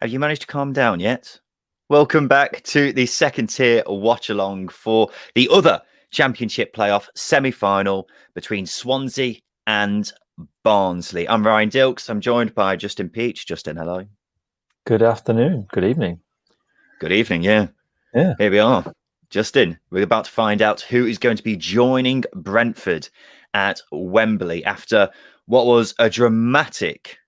Have you managed to calm down yet? Welcome back to the second tier watch along for the other Championship playoff semi-final between Swansea and Barnsley. I'm Ryan Dilks. I'm joined by Justin Peach. Justin, hello. Good afternoon. Good evening. Good evening. Yeah. Here we are. Justin, we're about to find out who is going to be joining Brentford at Wembley after what was a dramatic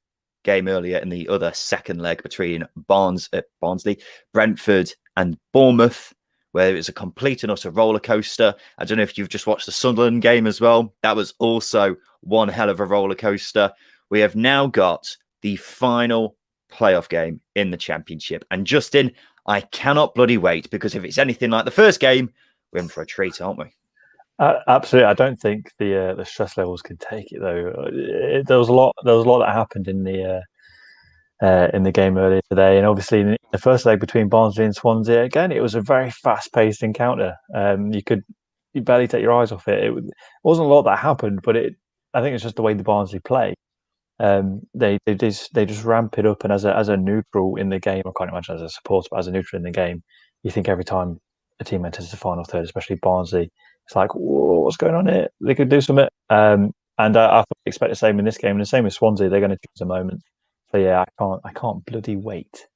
game earlier in the other second leg between Barnsley, Brentford and Bournemouth, where it was a complete and utter roller coaster. I don't know if you've just watched the Sunderland game as well. That was also one hell of a roller coaster. We have now got the final playoff game in the Championship. And Justin, I cannot bloody wait, because if it's anything like the first game, we're in for a treat, aren't we? Absolutely. I don't think the stress levels can take it though. There was a lot that happened in the game earlier today, and obviously in the first leg between Barnsley and Swansea, again it was a very fast-paced encounter. You barely take your eyes off it. It wasn't a lot that happened, but I think it's just the way the Barnsley play. They just ramp it up, and as a neutral in the game, I can't imagine as a supporter, but as a neutral in the game, you think every time a team enters the final third, especially Barnsley, it's like, whoa, what's going on here? They could do something. And I expect the same in this game, and the same with Swansea. They're going to choose a moment. So yeah, I can't bloody wait.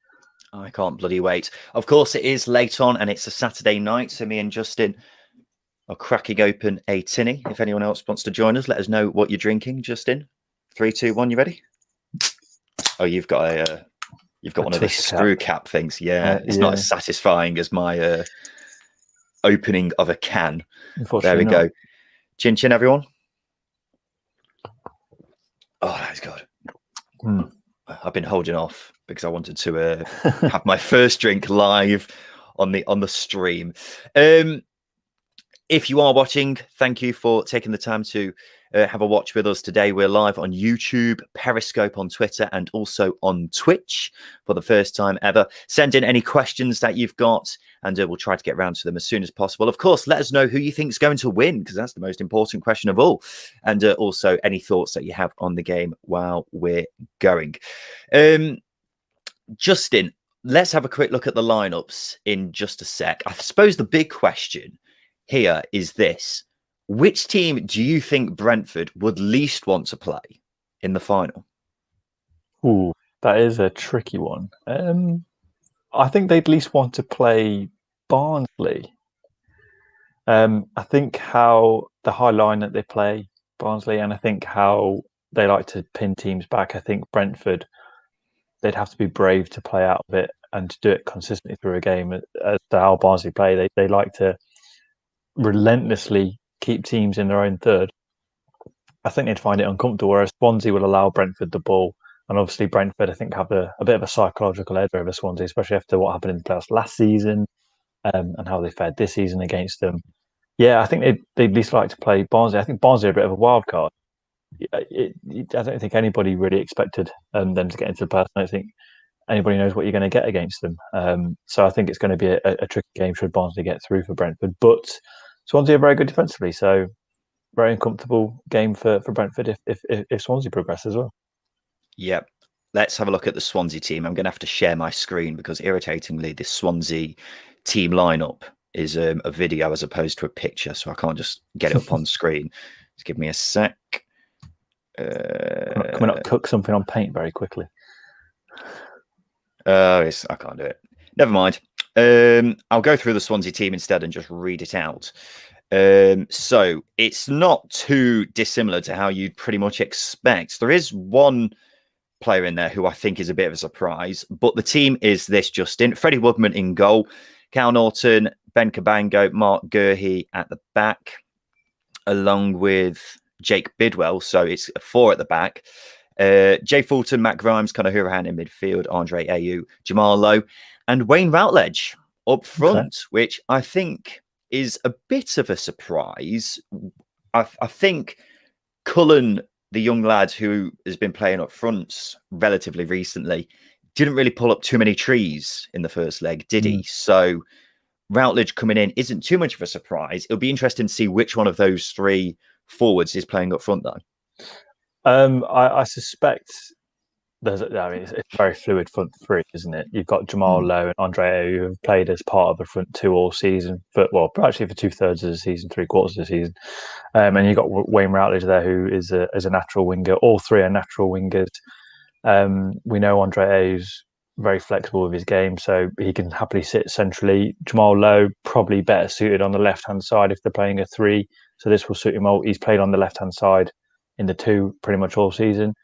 I can't bloody wait. Of course, it is late on, and it's a Saturday night, so me and Justin are cracking open a tinny. If anyone else wants to join us, let us know what you're drinking, Justin. 3, 2, 1. You ready? Oh, you've got one of these screw cap things. Yeah, it's not as satisfying as my opening of a can. There we go. Chin chin, everyone. Oh, that's good. I've been holding off because I wanted to have my first drink live on the stream. If you are watching, thank you for taking the time to have a watch with us today. We're live on YouTube, Periscope on Twitter, and also on Twitch for the first time ever. Send in any questions that you've got, and we'll try to get around to them as soon as possible. Of course, let us know who you think is going to win, because that's the most important question of all. And also any thoughts that you have on the game while we're going. Justin, let's have a quick look at the lineups in just a sec. I suppose the big question here is this. Which team do you think Brentford would least want to play in the final? Ooh, that is a tricky one. I think they'd least want to play Barnsley. I think how the high line that they play, Barnsley, and I think how they like to pin teams back. I think Brentford, they'd have to be brave to play out of it and to do it consistently through a game. As to how Barnsley play, they like to relentlessly keep teams in their own third. I think they'd find it uncomfortable, whereas Swansea will allow Brentford the ball. And obviously Brentford, I think, have a bit of a psychological edge over Swansea, especially after what happened in the playoffs last season, and how they fared this season against them. Yeah, I think they'd least like to play Barnsley. I think Barnsley are a bit of a wild card. I don't think anybody really expected them to get into the playoffs. I don't think anybody knows what you're going to get against them. So I think it's going to be a tricky game should Barnsley get through for Brentford. But Swansea are very good defensively, so very uncomfortable game for Brentford if Swansea progress as well. Yep. Let's have a look at the Swansea team. I'm going to have to share my screen because, irritatingly, this Swansea team lineup is a video as opposed to a picture, so I can't just get it up on screen. Just give me a sec. Can we not cook something on paint very quickly? I can't do it. Never mind. I'll go through the Swansea team instead and just read it out. So it's not too dissimilar to how you'd pretty much expect. There is one player in there who I think is a bit of a surprise, but the team is this, Justin. Freddie Woodman in goal, Cal Norton, Ben Cabango, Mark Gurhey at the back, along with Jake Bidwell. So it's 4 at the back. Jay Fulton, Matt Grimes, Conor Hourihane in midfield, Andre Ayew, Jamal Lowe, and Wayne Routledge up front, which I think is a bit of a surprise. I think Cullen, the young lad who has been playing up front relatively recently, didn't really pull up too many trees in the first leg, did he? So Routledge coming in isn't too much of a surprise. It'll be interesting to see which one of those 3 forwards is playing up front, though. I suspect it's a very fluid front three, isn't it? You've got Jamal Mm. Lowe and Andre Ayew who have played as part of the front two all season, actually for 2/3 of the season, 3/4 of the season. And you've got Wayne Routledge there, who is a natural winger. All three are natural wingers. We know Andre Ayew's very flexible with his game, so he can happily sit centrally. Jamal Lowe probably better suited on the left-hand side if they're playing a three, so this will suit him all. He's played on the left-hand side in the two pretty much all season.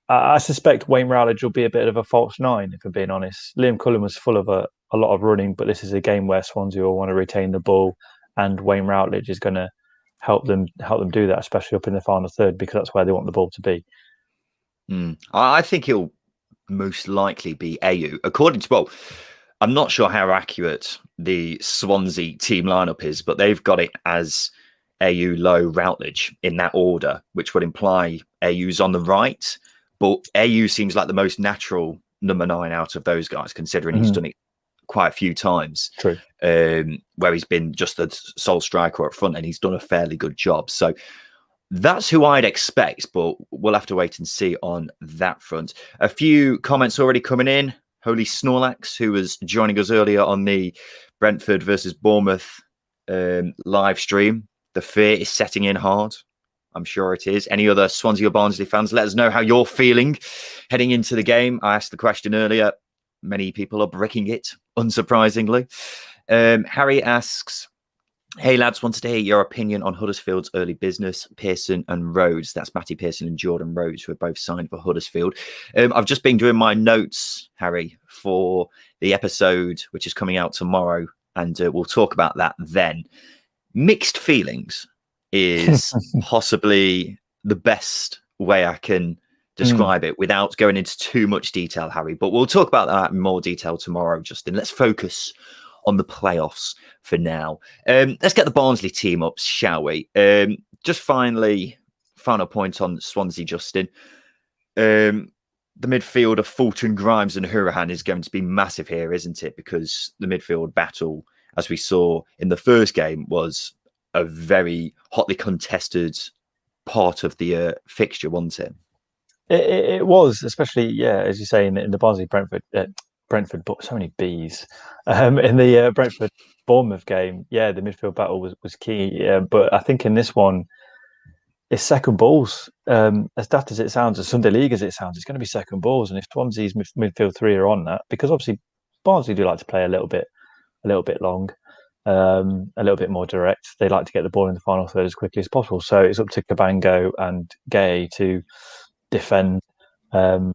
I suspect Wayne Routledge will be a bit of a false nine, if I'm being honest. Liam Cullen was full of a lot of running, but this is a game where Swansea will want to retain the ball, and Wayne Routledge is going to help them do that, especially up in the final third, because that's where they want the ball to be. I think he'll most likely be Ayew. I'm not sure how accurate the Swansea team lineup is, but they've got it as Ayew, Lowe, Routledge in that order, which would imply Ayew's on the right. But Ayew seems like the most natural number 9 out of those guys, considering he's done it quite a few times. True. Where he's been just the sole striker up front, and he's done a fairly good job. So that's who I'd expect, but we'll have to wait and see on that front. A few comments already coming in. Holy Snorlax, who was joining us earlier on the Brentford versus Bournemouth live stream. The fear is setting in hard. I'm sure it is. Any other Swansea or Barnsley fans, let us know how you're feeling heading into the game. I asked the question earlier. Many people are bricking it, unsurprisingly. Harry asks, hey lads, wanted to hear your opinion on Huddersfield's early business, Pearson and Rhodes. That's Matty Pearson and Jordan Rhodes, who are both signed for Huddersfield. I've just been doing my notes, Harry, for the episode, which is coming out tomorrow, and we'll talk about that then. Mixed feelings is possibly the best way I can describe it without going into too much detail, Harry. But we'll talk about that in more detail tomorrow, Justin. Let's focus on the playoffs for now. Let's get the Barnsley team up, shall we? Just final point on Swansea, Justin. The midfield of Fulton, Grimes and Hurahan is going to be massive here, isn't it? Because the midfield battle, as we saw in the first game, was a very hotly contested part of the fixture, wasn't it? It was, especially, as you say, in the Barnsley Brentford, but so many B's. In the Brentford Bournemouth game, the midfield battle was key. But I think in this one, it's second balls. As daft as it sounds, as Sunday League as it sounds, it's going to be second balls. And if Swansea's midfield three are on that, because obviously Barnsley do like to play a little bit long, a little bit more direct. They like to get the ball in the final third as quickly as possible. So it's up to Cabango and Gay to defend and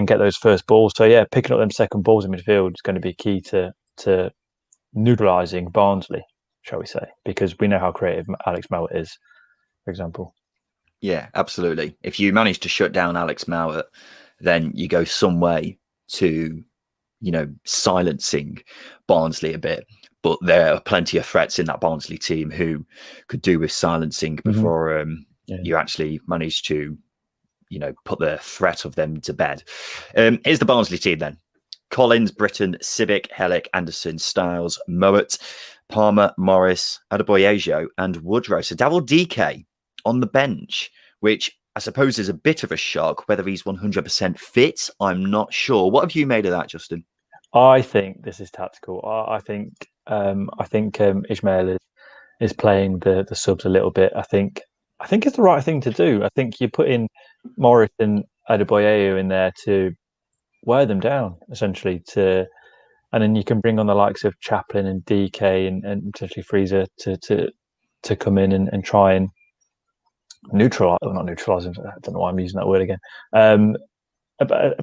get those first balls. So picking up them second balls in midfield is going to be key to neutralising Barnsley, shall we say, because we know how creative Alex Mowat is, for example. Yeah, absolutely. If you manage to shut down Alex Mowat, then you go some way to, silencing Barnsley a bit. But there are plenty of threats in that Barnsley team who could do with silencing before you actually manage to, put the threat of them to bed. Here's the Barnsley team then. Collins, Britton, Civic, Hellick, Anderson, Styles, Mowat, Palmer, Morris, Adebayo and Woodrow. So Daryl DK on the bench, which I suppose is a bit of a shock. Whether he's 100% fit, I'm not sure. What have you made of that, Justin? I think this is tactical. I think Ismail is playing the subs a little bit. I think it's the right thing to do. I think you put in Morris and Adebayo in there to wear them down, essentially, and then you can bring on the likes of Chaplin and DK and potentially Freezer to come in and try and neutralize, or not neutralize them. I don't know why I'm using that word again.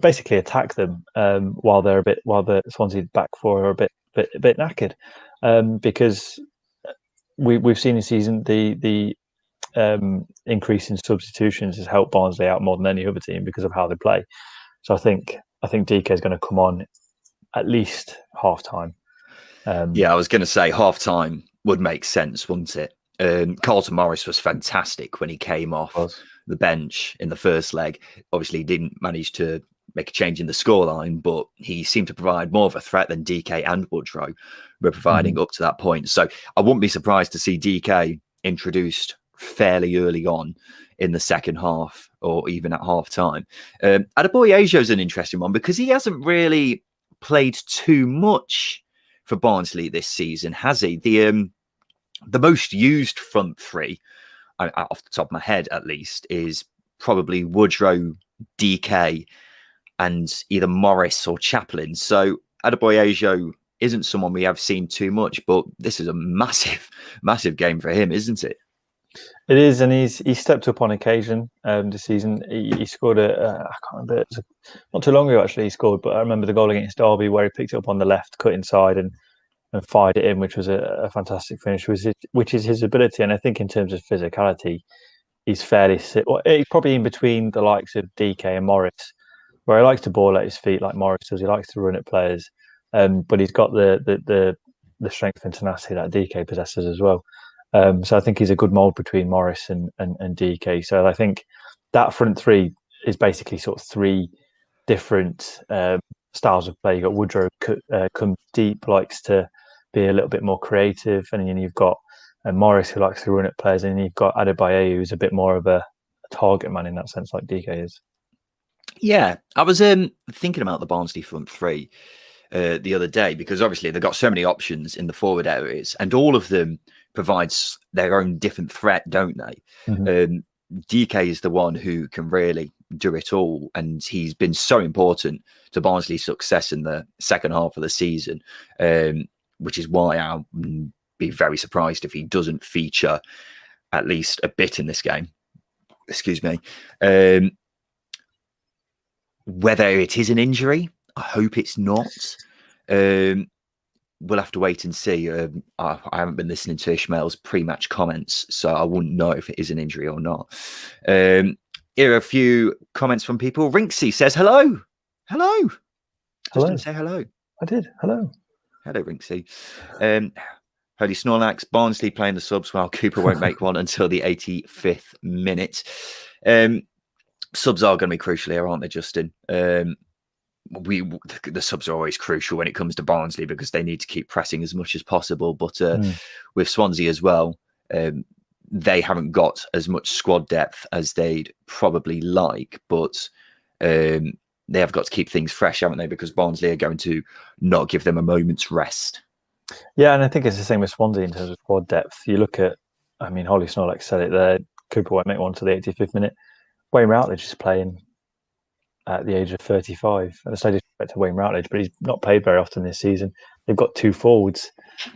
Basically attack them while the Swansea back four are a bit knackered, because we've seen this season the increase in substitutions has helped Barnsley out more than any other team because of how they play. So I think DK is going to come on at least half time. I was going to say half time would make sense, wouldn't it? Carlton Morris was fantastic when he came off the bench in the first leg. Obviously, he didn't manage to make a change in the scoreline, but he seemed to provide more of a threat than DK and Woodrow were providing up to that point. So I wouldn't be surprised to see DK introduced fairly early on in the second half or even at half time. Adebayojo is an interesting one because he hasn't really played too much for Barnsley this season, has he? The most used front three, off the top of my head at least, is probably Woodrow, DK, and either Morris or Chaplin. So Adebayojo isn't someone we have seen too much, but this is a massive, massive game for him, isn't it? It is, and he's stepped up on occasion this season. He scored I can't remember, it was not too long ago actually he scored, but I remember the goal against Derby where he picked it up on the left, cut inside and fired it in, which was a fantastic finish, which is his ability. And I think in terms of physicality, he's fairly he's probably in between the likes of DK and Morris, where he likes to ball at his feet like Morris does. He likes to run at players, but he's got the strength and tenacity that DK possesses as well. So I think he's a good mould between Morris and DK. So I think that front three is basically sort of three different styles of play. You've got Woodrow comes deep, likes to be a little bit more creative, and then you've got Morris who likes to run at players, and you've got Adebayo who's a bit more of a target man in that sense, like DK is. Yeah, I was thinking about the Barnsley front three the other day because obviously they've got so many options in the forward areas, and all of them provides their own different threat, don't they? Mm-hmm. DK is the one who can really do it all, and he's been so important to Barnsley's success in the second half of the season, which is why I'll be very surprised if he doesn't feature at least a bit in this game. Excuse me. Whether it is an injury, I hope it's not. We'll have to wait and see. I haven't been listening to Ishmael's pre-match comments, so I wouldn't know if it is an injury or not. Here are a few comments from people. Rinksy says, hello. Hello. Just didn't say hello. I did. Hello. Hello, Rinksy. Holy Snorlax, Barnsley playing the subs while Cooper won't make one until the 85th minute. Subs are going to be crucial here, aren't they, Justin? The subs are always crucial when it comes to Barnsley because they need to keep pressing as much as possible. But with Swansea as well, they haven't got as much squad depth as they'd probably like. But they have got to keep things fresh, haven't they? Because Barnsley are going to not give them a moment's rest. Yeah, and I think it's the same with Swansea in terms of squad depth. You look at, I mean, Holly Snorlax said it there, Cooper won't make one to the 85th minute. Wayne Routledge is playing at the age of 35. And it's no disrespect to Wayne Routledge, but he's not played very often this season. They've got two forwards.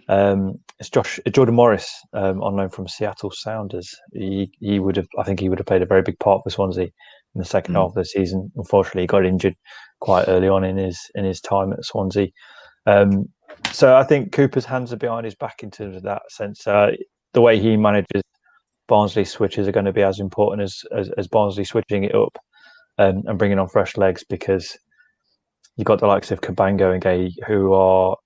It's Jordan Morris on loan from Seattle Sounders. I think he would have played a very big part for Swansea in the second half of the season. Unfortunately, he got injured quite early on in his time at Swansea. So I think Cooper's hands are behind his back in terms of that sense. The way he manages Barnsley switches are going to be as important as Barnsley switching it up and bringing on fresh legs, because you've got the likes of Cabango and Gay who are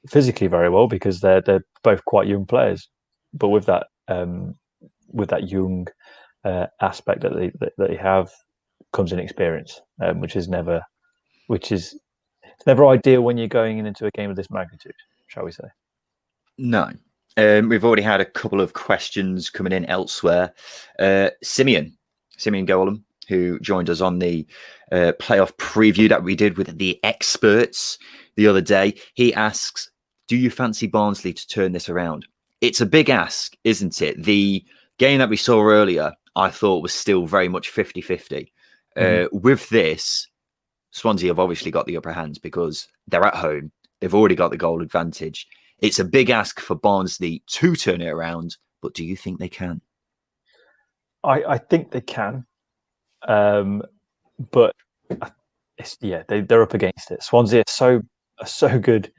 physically very well because they're both quite young players, but with that young aspect that they have comes in experience, which is never ideal when you're going into a game of this magnitude, shall we say? No. We've already had a couple of questions coming in elsewhere. Simeon Golem, who joined us on the playoff preview that we did with the experts the other day. He asks, do you fancy Barnsley to turn this around? It's a big ask, isn't it? The game that we saw earlier, I thought was still very much 50-50. With this, Swansea have obviously got the upper hand because they're at home. They've already got the goal advantage. It's a big ask for Barnsley to turn it around, but do you think they can? I think they can, but they're up against it. Swansea are so good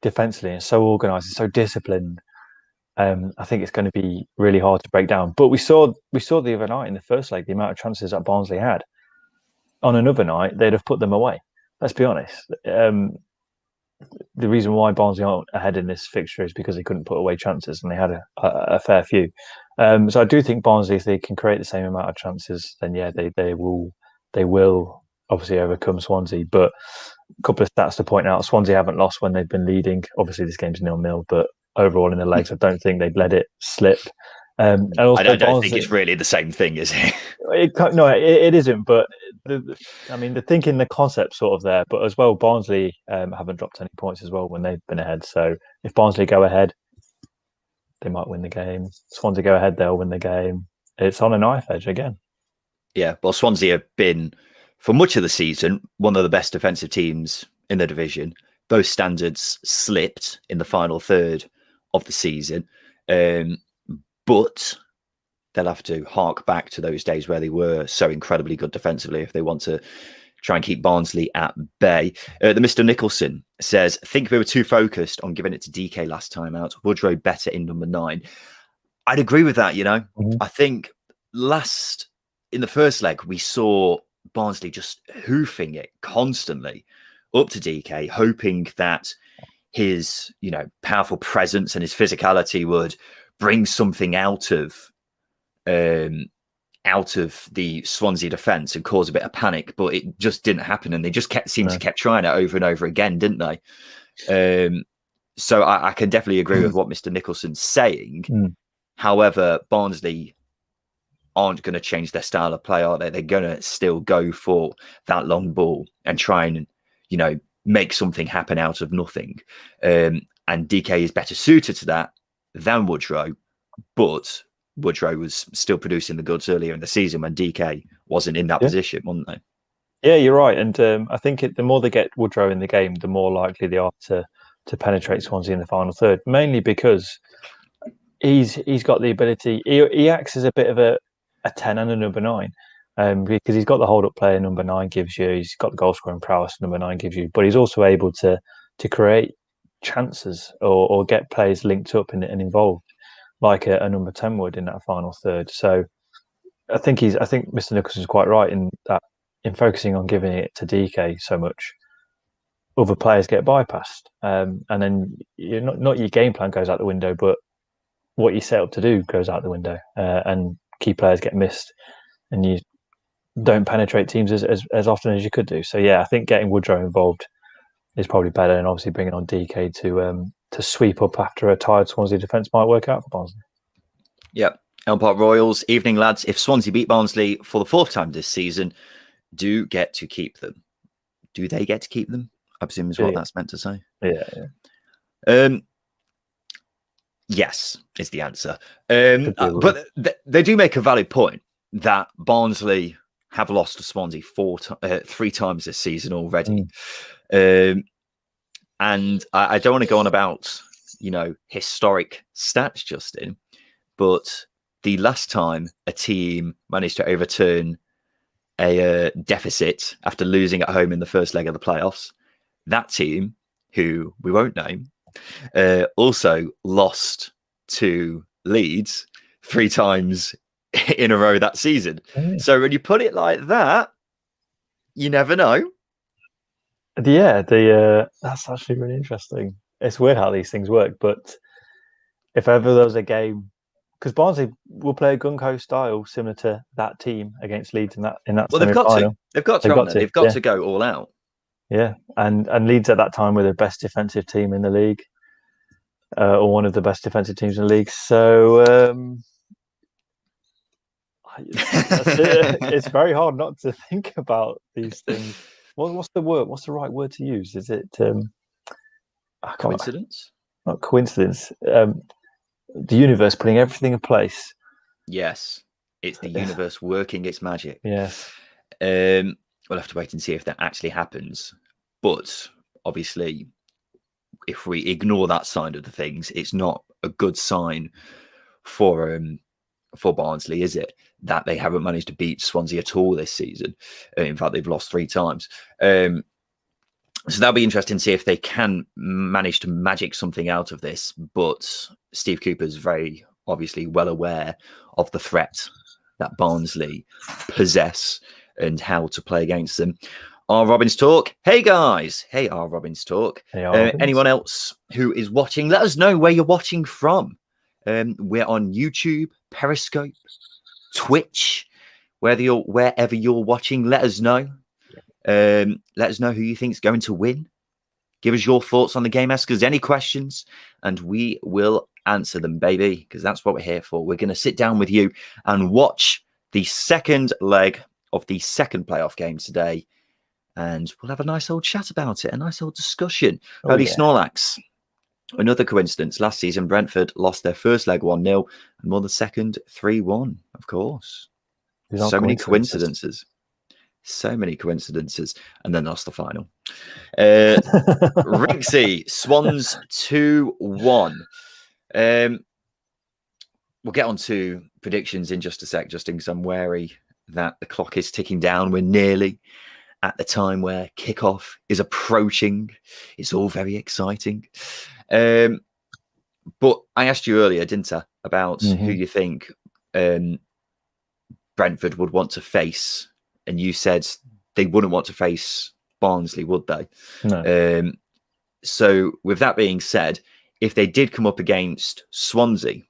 defensively and so organised and so disciplined. I think it's going to be really hard to break down. But we saw the other night in the first leg the amount of chances that Barnsley had. On another night, they'd have put them away. Let's be honest. The reason why Barnsley aren't ahead in this fixture is because they couldn't put away chances, and they had a fair few. So I do think Barnsley, if they can create the same amount of chances, then yeah, they will obviously overcome Swansea. But a couple of stats to point out: Swansea haven't lost when they've been leading. Obviously, this game's 0-0, but overall in the legs, I don't think they've let it slip. And also I don't think Barnsley, it's really the same thing, is it? no, it isn't. But I mean, the thinking, the concept sort of there. But as well, Barnsley haven't dropped any points as well when they've been ahead. So if Barnsley go ahead, they might win the game. Swansea go ahead, they'll win the game. It's on a knife edge again. Yeah, well, Swansea have been, for much of the season, one of the best defensive teams in the division. Those standards slipped in the final third of the season. But they'll have to hark back to those days where they were so incredibly good defensively if they want to try and keep Barnsley at bay. The Mr. Nicholson says, I think we were too focused on giving it to DK last time out. Woodrow better in number 9. I'd agree with that, I think in the first leg, we saw Barnsley just hoofing it constantly up to DK, hoping that his, powerful presence and his physicality would bring something out of the Swansea defence and cause a bit of panic, but it just didn't happen, and they just kept trying it over and over again, didn't they? So I can definitely agree with what Mr. Nicholson's saying. However, Barnsley aren't going to change their style of play, are they? They're going to still go for that long ball and try and, make something happen out of nothing. And DK is better suited to that than Woodrow, but Woodrow was still producing the goods earlier in the season when DK wasn't in that position, wasn't they? Yeah, you're right. And I think the more they get Woodrow in the game, the more likely they are to penetrate Swansea in the final third, mainly because he's got the ability. He acts as a bit of a 10 and a number 9. Because he's got the hold-up player number 9 gives you, he's got the goal-scoring prowess number 9 gives you, but he's also able to create chances or get players linked up and involved, like a number 10 would in that final third. So I think Mr. Nicholson's quite right in that, in focusing on giving it to DK so much, other players get bypassed, and then not your game plan goes out the window, but what you set up to do goes out the window, and key players get missed, and you don't penetrate teams as often as you could do. So yeah, I think getting Woodrow involved is probably better, and obviously bringing on DK to sweep up after a tired Swansea defence might work out for Barnsley. Yep. Elm Park Royals, evening lads. If Swansea beat Barnsley for the 4th time this season, do get to keep them. Do they get to keep them? I presume is what that's meant to say. Yeah. Yes, is the answer. But they do make a valid point that Barnsley have lost to Swansea 3 times this season already. And I don't want to go on about, historic stats, Justin, but the last time a team managed to overturn a deficit after losing at home in the first leg of the playoffs, that team, who we won't name, also lost to Leeds 3 times in a row that season. So when you put it like that, you never know. Yeah, that's actually really interesting. It's weird how these things work, but if ever there was a game, because Barnsley will play a gung-ho style similar to that team against Leeds in that semi-final. They've got to go all out. Yeah, and Leeds at that time were the best defensive team in the league, or one of the best defensive teams in the league. So it's very hard not to think about these things. What's the word? What's the right word to use? Is it coincidence? Not coincidence. The universe putting everything in place. Yes, it's the universe working its magic. Yes. We'll have to wait and see if that actually happens. But obviously, if we ignore that side of the things, it's not a good sign for Barnsley, is it? That they haven't managed to beat Swansea at all this season. In fact, they've lost 3 times. So that'll be interesting to see if they can manage to magic something out of this. But Steve Cooper's very obviously well aware of the threat that Barnsley possess and how to play against them. R. Robbins Talk. Hey, guys. Hey, R. Robbins Talk. Hey, R. Anyone else who is watching, let us know where you're watching from. We're on YouTube, Periscope, Twitch, wherever you're watching. Let us know. Let us know who you think is going to win. Give us your thoughts on the game. Ask us any questions, and we will answer them, baby, because that's what we're here for. We're going to sit down with you and watch the second leg of the second playoff game today, and we'll have a nice old chat about it, a nice old discussion. Oh, Holy yeah. Snorlax. Another coincidence. Last season, Brentford lost their first leg 1-0 and won the second 3-1, of course. So many coincidences. So many coincidences. And then lost the final. Rinksy, Swans 2-1. We'll get on to predictions in just a sec, Justin, because I'm wary that the clock is ticking down. We're nearly at the time where kickoff is approaching. It's all very exciting. But I asked you earlier, didn't I, about who you think Brentford would want to face, and you said they wouldn't want to face Barnsley, would they? No. So with that being said, if they did come up against Swansea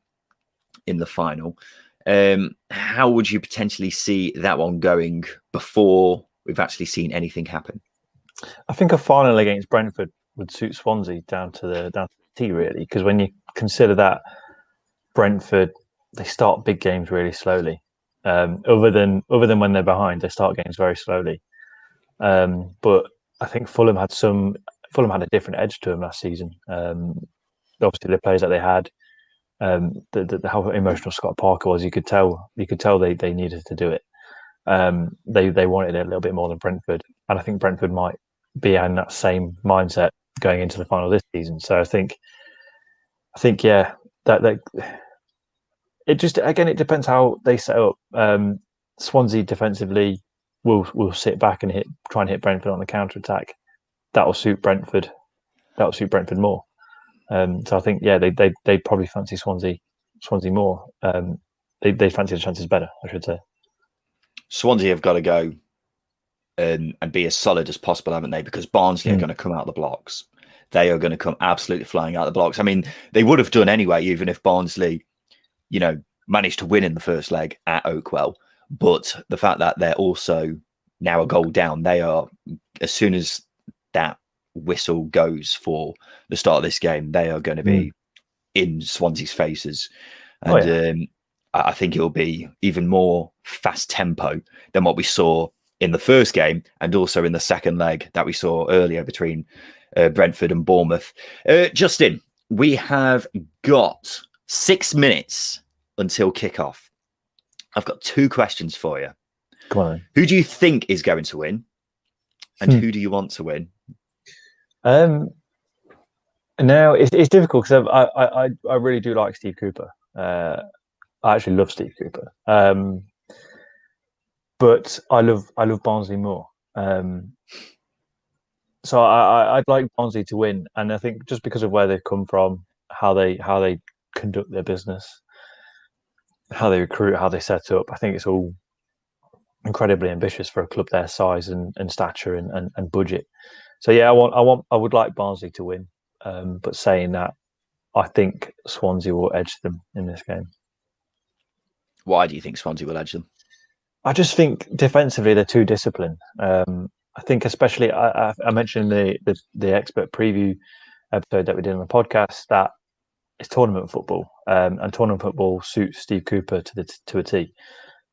in the final, how would you potentially see that one going before we've actually seen anything happen? I think a final against Brentford would suit Swansea down to the T, really, because when you consider that Brentford, they start big games really slowly. Other than when they're behind, they start games very slowly. But I think Fulham had a different edge to them last season. Obviously, the players that they had, how emotional Scott Parker was, you could tell they needed to do it. They wanted it a little bit more than Brentford, and I think Brentford might be in that same mindset going into the final this season. So I think yeah, that it just, again, it depends how they set up. Swansea defensively will sit back and try and hit Brentford on the counter attack. That will suit Brentford. That will suit Brentford more. So I think, yeah, they probably fancy Swansea more. They fancy the chances better, I should say. Swansea have got to go and be as solid as possible, haven't they? Because Barnsley are going to come out of the blocks. They are going to come absolutely flying out of the blocks. I mean, they would have done anyway, even if Barnsley, managed to win in the first leg at Oakwell. But the fact that they're also now a goal down, they are, as soon as that whistle goes for the start of this game, they are going to be in Swansea's faces. And I think it'll be even more fast tempo than what we saw in the first game, and also in the second leg that we saw earlier between Brentford and Bournemouth. Justin, we have got 6 minutes until kickoff. I've got 2 questions for you. Come on. Who do you think is going to win, and who do you want to win? Now it's difficult because I really do like Steve Cooper. I actually love Steve Cooper, but I love Barnsley more. So I'd like Barnsley to win, and I think just because of where they've come from, how they conduct their business, how they recruit, how they set up, I think it's all incredibly ambitious for a club their size and stature and budget. So yeah, I would like Barnsley to win, but saying that, I think Swansea will edge them in this game. Why do you think Swansea will edge them? I just think defensively they're too disciplined. I think especially I mentioned the expert preview episode that we did on the podcast that it's tournament football, and tournament football suits Steve Cooper to a T.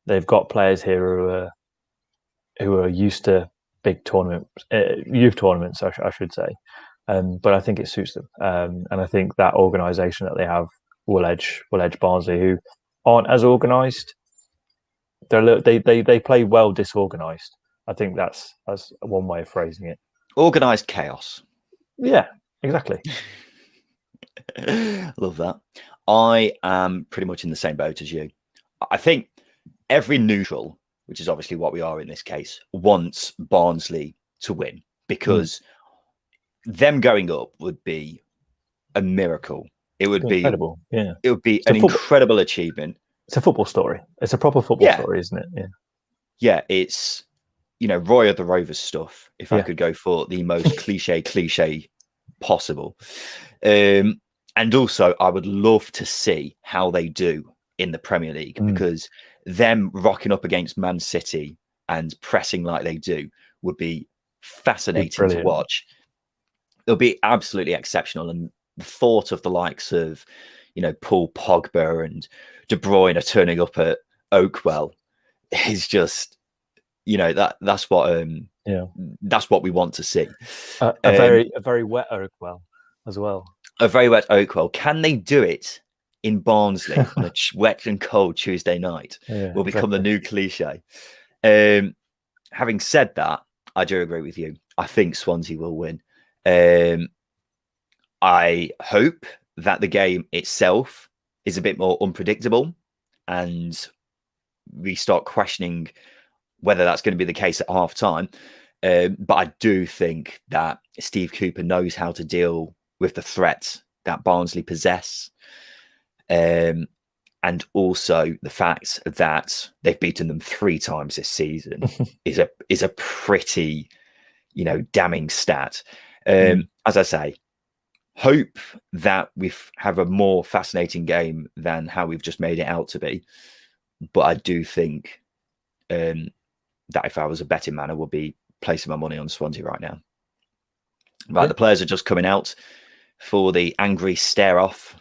They've got players here who are used to big tournaments, youth tournaments, I should say. But I think it suits them, and I think that organisation that they have will edge Barnsley, who aren't as organised. They play well disorganised. I think that's one way of phrasing it. Organised chaos. Yeah, exactly. Love that. I am pretty much in the same boat as you. I think every neutral, which is obviously what we are in this case, wants Barnsley to win, because them going up would be a miracle. It would be incredible. Yeah, it would be an incredible achievement. It's a football story. It's a proper football story, isn't it? Yeah. Yeah, it's Roy of the Rovers stuff. If I could go for the most cliche possible. And also, I would love to see how they do in the Premier League, because them rocking up against Man City and pressing like they do would be fascinating to watch. It'll be absolutely exceptional. And the thought of the likes of, Paul Pogba and De Bruyne are turning up at Oakwell is just, that's what that's what we want to see. A very wet Oakwell as well. A very wet Oakwell. Can they do it in Barnsley on a wet and cold Tuesday night? Will become the new cliche. Having said that, I do agree with you. I think Swansea will win. I hope that the game itself is a bit more unpredictable and we start questioning whether that's going to be the case at half time. But I do think that Steve Cooper knows how to deal with the threat that Barnsley possess. And also the fact that they've beaten them 3 times this season is a pretty, damning stat. As I say, hope that we have a more fascinating game than how we've just made it out to be. But I do think that if I was a betting man, I would be placing my money on Swansea right now. Right, the players are just coming out for the angry stare off.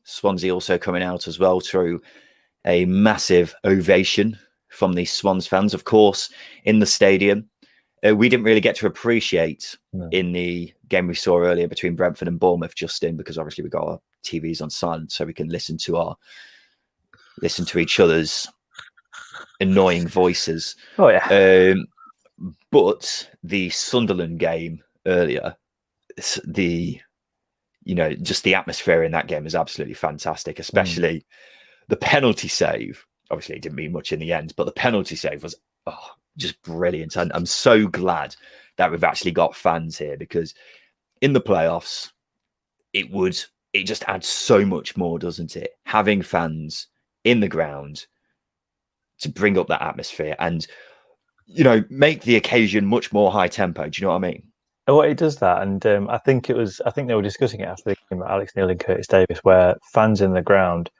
Swansea also coming out as well through a massive ovation from the Swans fans, of course, in the stadium. We didn't really get to appreciate in the game we saw earlier between Brentford and Bournemouth, Justin, because obviously we got our TVs on silent so we can listen to each other's annoying voices. Oh yeah. But the Sunderland game earlier, just the atmosphere in that game is absolutely fantastic, especially the penalty save. Obviously, it didn't mean much in the end, but the penalty save was just brilliant. And I'm so glad that we've actually got fans here, because in the playoffs, it just adds so much more, doesn't it? Having fans in the ground to bring up that atmosphere and, make the occasion much more high tempo. Do you know what I mean? Well, it does that, and I think they were discussing it after the game, Alex Neil and Curtis Davis, where fans in the ground,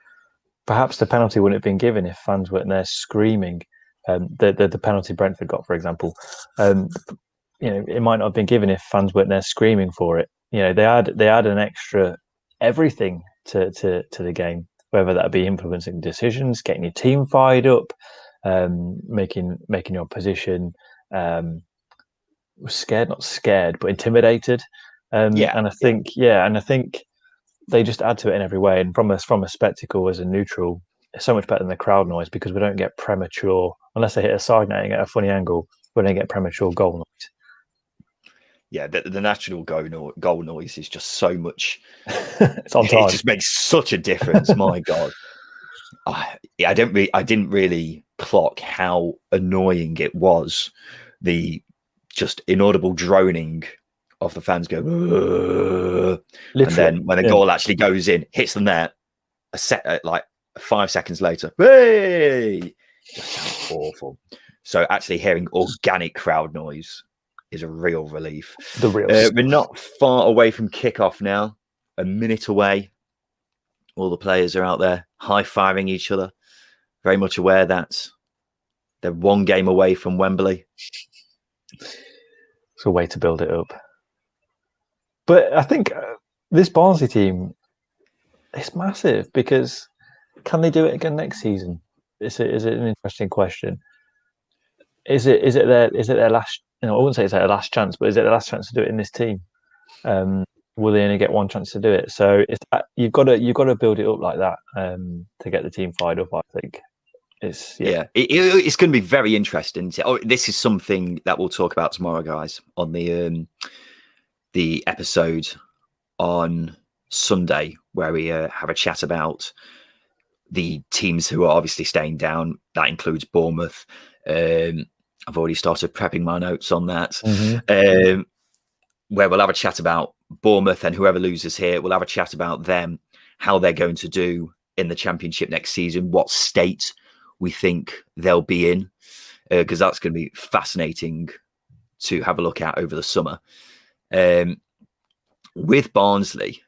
perhaps the penalty wouldn't have been given if fans weren't there screaming. The penalty Brentford got, for example, it might not have been given if fans weren't there screaming for it. They add an extra everything to the game, whether that be influencing decisions, getting your team fired up, making your opposition not scared, but intimidated. And I think they just add to it in every way. And from a spectacle as a neutral, it's so much better than the crowd noise, because we don't get premature, unless they hit a side netting at a funny angle, we don't get premature goal noise. Yeah, the natural goal noise is just so much. It's on time. It just makes such a difference. My God, I didn't really clock how annoying it was. The just inaudible droning of the fans going, and then when the goal actually goes in, hits the net, like 5 seconds later, hey, just sounds awful. So actually hearing organic crowd noise is a real relief. We're not far away from kickoff now, a minute away. All the players are out there high-fiving each other, very much aware that they're one game away from Wembley. It's a way to build it up. But I think this Barnsley team, it's massive, because can they do it again next season? Is it an interesting question? Is it their last? I wouldn't say it's their last chance, but is it their last chance to do it in this team? Will they only get one chance to do it? So you've got to build it up like that to get the team fired up. I think it's it's going to be very interesting. This is something that we'll talk about tomorrow, guys, on the episode on Sunday, where we have a chat about the teams who are obviously staying down. That includes Bournemouth. I've already started prepping my notes on that. Where we'll have a chat about Bournemouth, and whoever loses here, we'll have a chat about them, how they're going to do in the Championship next season, what state we think they'll be in, because that's going to be fascinating to have a look at over the summer. With Barnsley,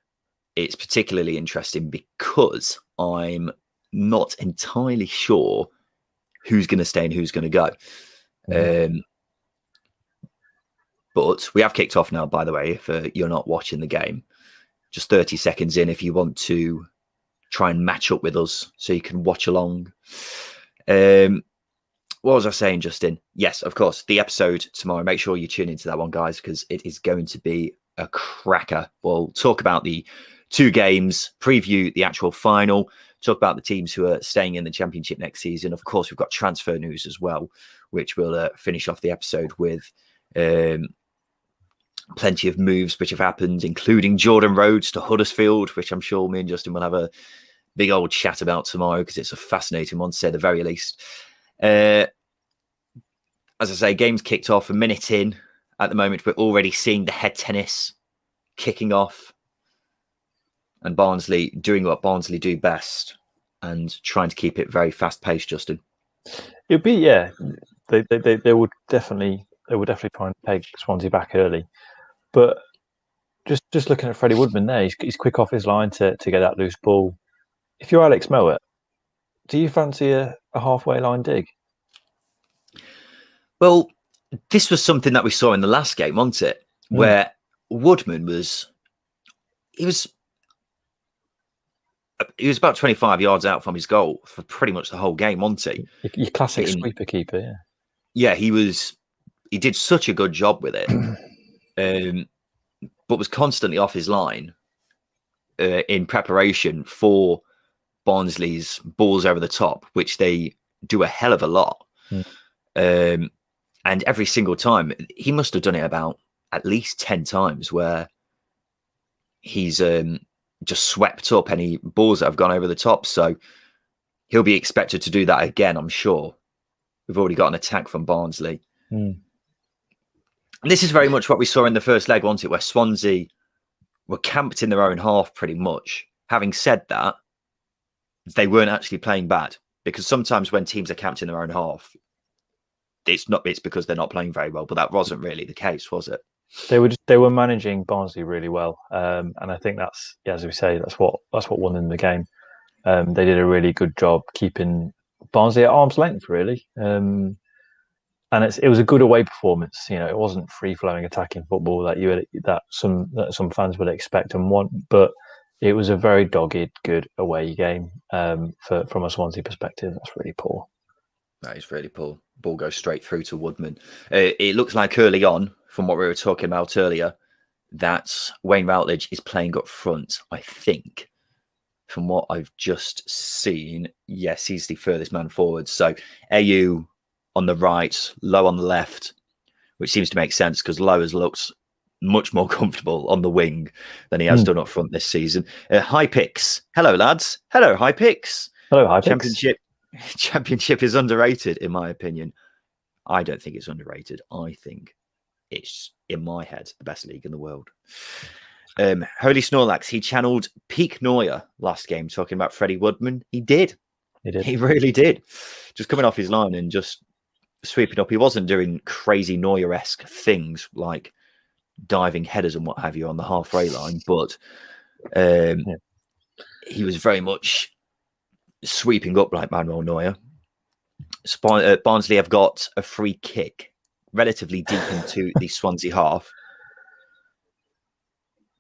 it's particularly interesting because I'm not entirely sure who's going to stay and who's going to go. But we have kicked off now, by the way, if you're not watching the game. Just 30 seconds in, if you want to try and match up with us so you can watch along. What was I saying, Justin? Yes, of course, the episode tomorrow. Make sure you tune into that one, guys, because it is going to be a cracker. We'll talk about the 2 games, preview the actual final, talk about the teams who are staying in the Championship next season. Of course, we've got transfer news as well, which we'll finish off the episode with. Plenty of moves which have happened, including Jordan Rhodes to Huddersfield, which I'm sure me and Justin will have a big old chat about tomorrow because it's a fascinating one, to say the very least. As I say, game's kicked off a minute in. At the moment, we're already seeing the head tennis kicking off and Barnsley doing what Barnsley do best and trying to keep it very fast-paced, Justin. It'd be, they would definitely try and peg Swansea back early. But just looking at Freddie Woodman there, he's quick off his line to get that loose ball. If you're Alex Mowat, do you fancy a halfway line dig? Well, this was something that we saw in the last game, wasn't it? Where Woodman was about 25 yards out from his goal for pretty much the whole game, wasn't he? Your classic sweeper keeper, yeah. Yeah, he did such a good job with it, but was constantly off his line in preparation for Barnsley's balls over the top, which they do a hell of a lot. And every single time, he must have done it about at least 10 times where he's just swept up any balls that have gone over the top. So he'll be expected to do that again, I'm sure. We've already got an attack from Barnsley. And this is very much what we saw in the first leg, wasn't it? Where Swansea were camped in their own half pretty much. Having said that, they weren't actually playing bad, because sometimes when teams are camped in their own half, it's because they're not playing very well, but that wasn't really the case, was it? They were managing Barnsley really well, and I think that's, as we say, that's what won them the game. They did a really good job keeping Barnsley at arm's length, really, and it was a good away performance. You know, it wasn't free flowing attacking football that some fans would expect and want, but it was a very dogged, good away game. From a Swansea perspective, that's really poor. That is really poor. Ball goes straight through to Woodman. It looks like early on, from what we were talking about earlier, that Wayne Routledge is playing up front. I think, from what I've just seen, yes, he's the furthest man forward. So AU on the right, Lowe on the left, which seems to make sense because Lowe has looked much more comfortable on the wing than he has done up front this season. High Picks. Hello, lads. Hello, High Picks. Hello, High Picks. Championship is underrated, in my opinion. I don't think it's underrated. I think it's, in my head, the best league in the world. Holy Snorlax, he channeled peak Neuer last game, talking about Freddie Woodman. He did. He really did. Just coming off his line and just sweeping up. He wasn't doing crazy Neuer-esque things like diving headers and what have you on the halfway line, but he was very much sweeping up like Manuel Neuer. Barnsley have got a free kick relatively deep into the Swansea half.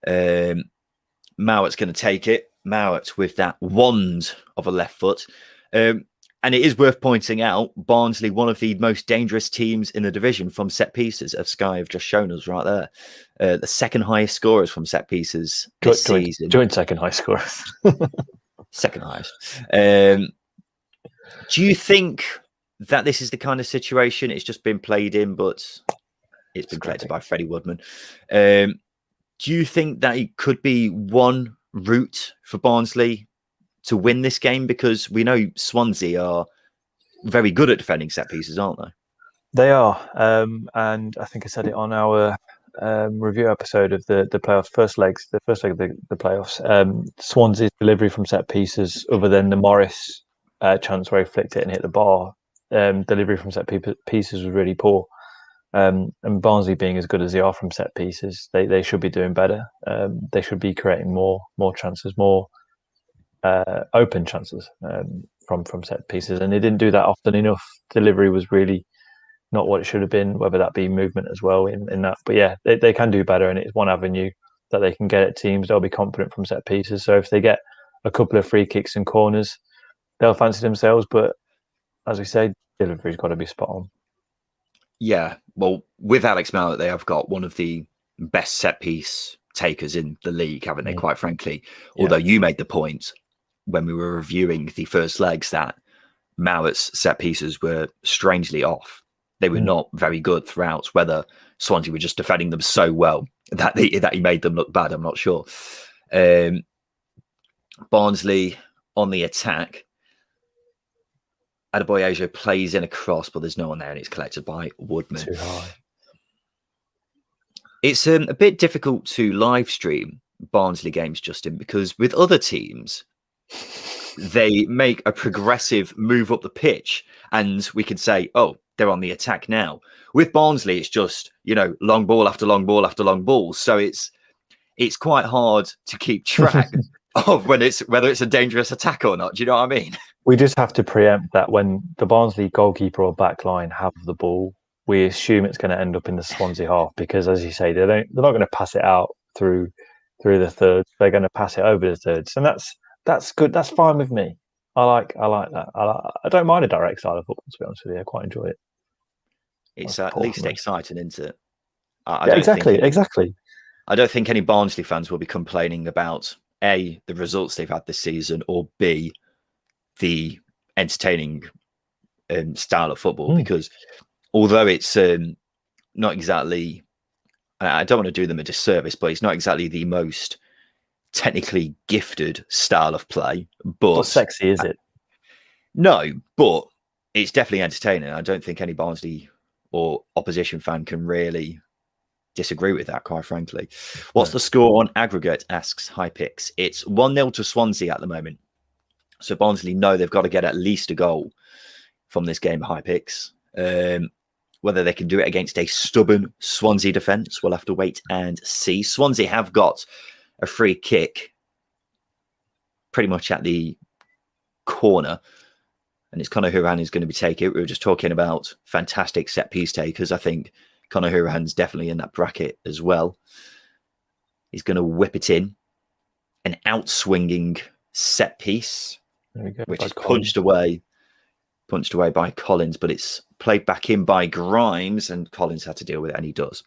Mowatt's going to take it. Mowat with that wand of a left foot. And it is worth pointing out, Barnsley, one of the most dangerous teams in the division from set pieces, as Sky have just shown us right there. The second highest scorers from set pieces this season. Joint second highest scorers. Second highest. Do you think that this is the kind of situation it's just been played in, but it's been collected by Freddie Woodman? Do you think that it could be one route for Barnsley to win this game? Because we know Swansea are very good at defending set pieces, aren't they? They are. And I think I said it on our review episode of the playoffs, the first leg of the playoffs. Swansea's delivery from set pieces, other than the Morris chance where he flicked it and hit the bar, delivery from set pieces was really poor. And Barnsley being as good as they are from set pieces, they should be doing better. They should be creating more chances, more open chances from set pieces, and they didn't do that often enough. Delivery was really not what it should have been, whether that be movement as well in that. But yeah, they can do better, and it's one avenue that they can get at teams. They'll be confident from set pieces. So if they get a couple of free kicks and corners, they'll fancy themselves. But as we say, delivery's got to be spot on. Yeah, well, with Alex Mallett, they have got one of the best set piece takers in the league, haven't they? Quite frankly, although you made the point when we were reviewing the first legs that Mallett's set pieces were strangely off. They were not very good throughout. Whether Swansea were just defending them so well that he made them look bad, I'm not sure. Barnsley on the attack. Adebayo plays in a cross, but there's no one there, and it's collected by Woodman. Too high. It's a bit difficult to live stream Barnsley games, Justin, because with other teams, they make a progressive move up the pitch, and we can say, oh, they're on the attack now. With Barnsley, it's just, long ball after long ball after long ball. So it's quite hard to keep track of whether it's a dangerous attack or not. Do you know what I mean? We just have to preempt that when the Barnsley goalkeeper or back line have the ball, we assume it's going to end up in the Swansea half because, as you say, they're not going to pass it out through the thirds. They're going to pass it over the thirds, and that's good. That's fine with me. I like that. I don't mind a direct style of football, to be honest with you. I quite enjoy it. It's at least exciting, isn't it? Exactly. I don't think any Barnsley fans will be complaining about A, the results they've had this season, or B, the entertaining style of football, because although it's not exactly, I don't want to do them a disservice, but it's not exactly the most technically gifted style of play. But sexy, is it? No, but it's definitely entertaining. I don't think any Barnsley or opposition fan can really disagree with that, quite frankly. What's the score on aggregate, asks High Picks. It's 1-0 to Swansea at the moment. So Barnsley know they've got to get at least a goal from this game, High Picks. Whether they can do it against a stubborn Swansea defence, we'll have to wait and see. Swansea have got a free kick pretty much at the corner, and it's Conor Hourihane who's going to be taking it. We were just talking about fantastic set-piece takers. I think Conor Hourihane's definitely in that bracket as well. He's going to whip it in. An out-swinging set-piece, which is punched away by Collins, but it's played back in by Grimes, and Collins had to deal with it, and he does.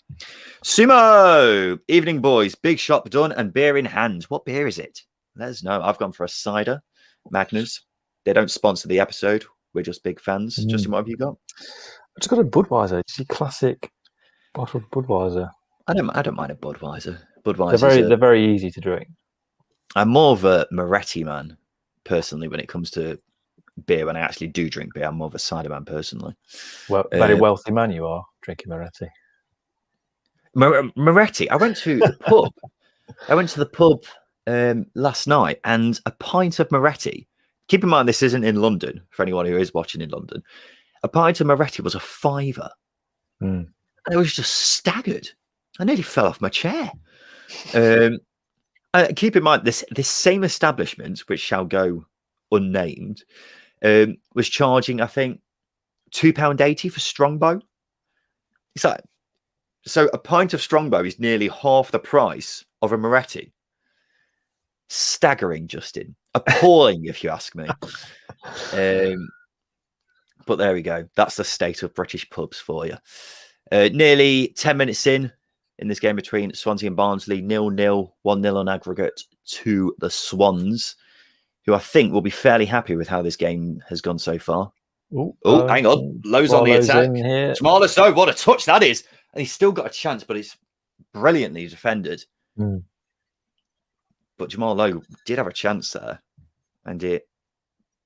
Sumo! Evening, boys. Big shop done and beer in hand. What beer is it? Let us know. I've gone for a cider. Magners. They don't sponsor the episode. We're just big fans. Justin, what have you got? I just got a Budweiser. It's a classic bottled Budweiser. I don't mind a Budweiser. They're very easy to drink. I'm more of a Moretti man, personally, when it comes to beer. When I actually do drink beer, I'm more of a cider man, personally. Well, very wealthy man you are, drinking Moretti. Moretti. I went to the pub. Last night, and a pint of Moretti. Keep in mind, this isn't in London, for anyone who is watching in London. A pint of Moretti was £5. And I was just staggered. I nearly fell off my chair. Keep in mind, this same establishment, which shall go unnamed, was charging, I think, £2.80 for Strongbow. It's like, so a pint of Strongbow is nearly half the price of a Moretti. Staggering, Justin. Appalling, if you ask me. But there we go. That's the state of British pubs for you. Nearly 10 minutes in this game between Swansea and Barnsley. 0-0, 1-0 on aggregate to the Swans, who I think will be fairly happy with how this game has gone so far. Hang on. Lowe's on the attack. Jamal Lowe, what a touch that is. And he's still got a chance, but it's brilliantly defended. But Jamal Lowe did have a chance there, and it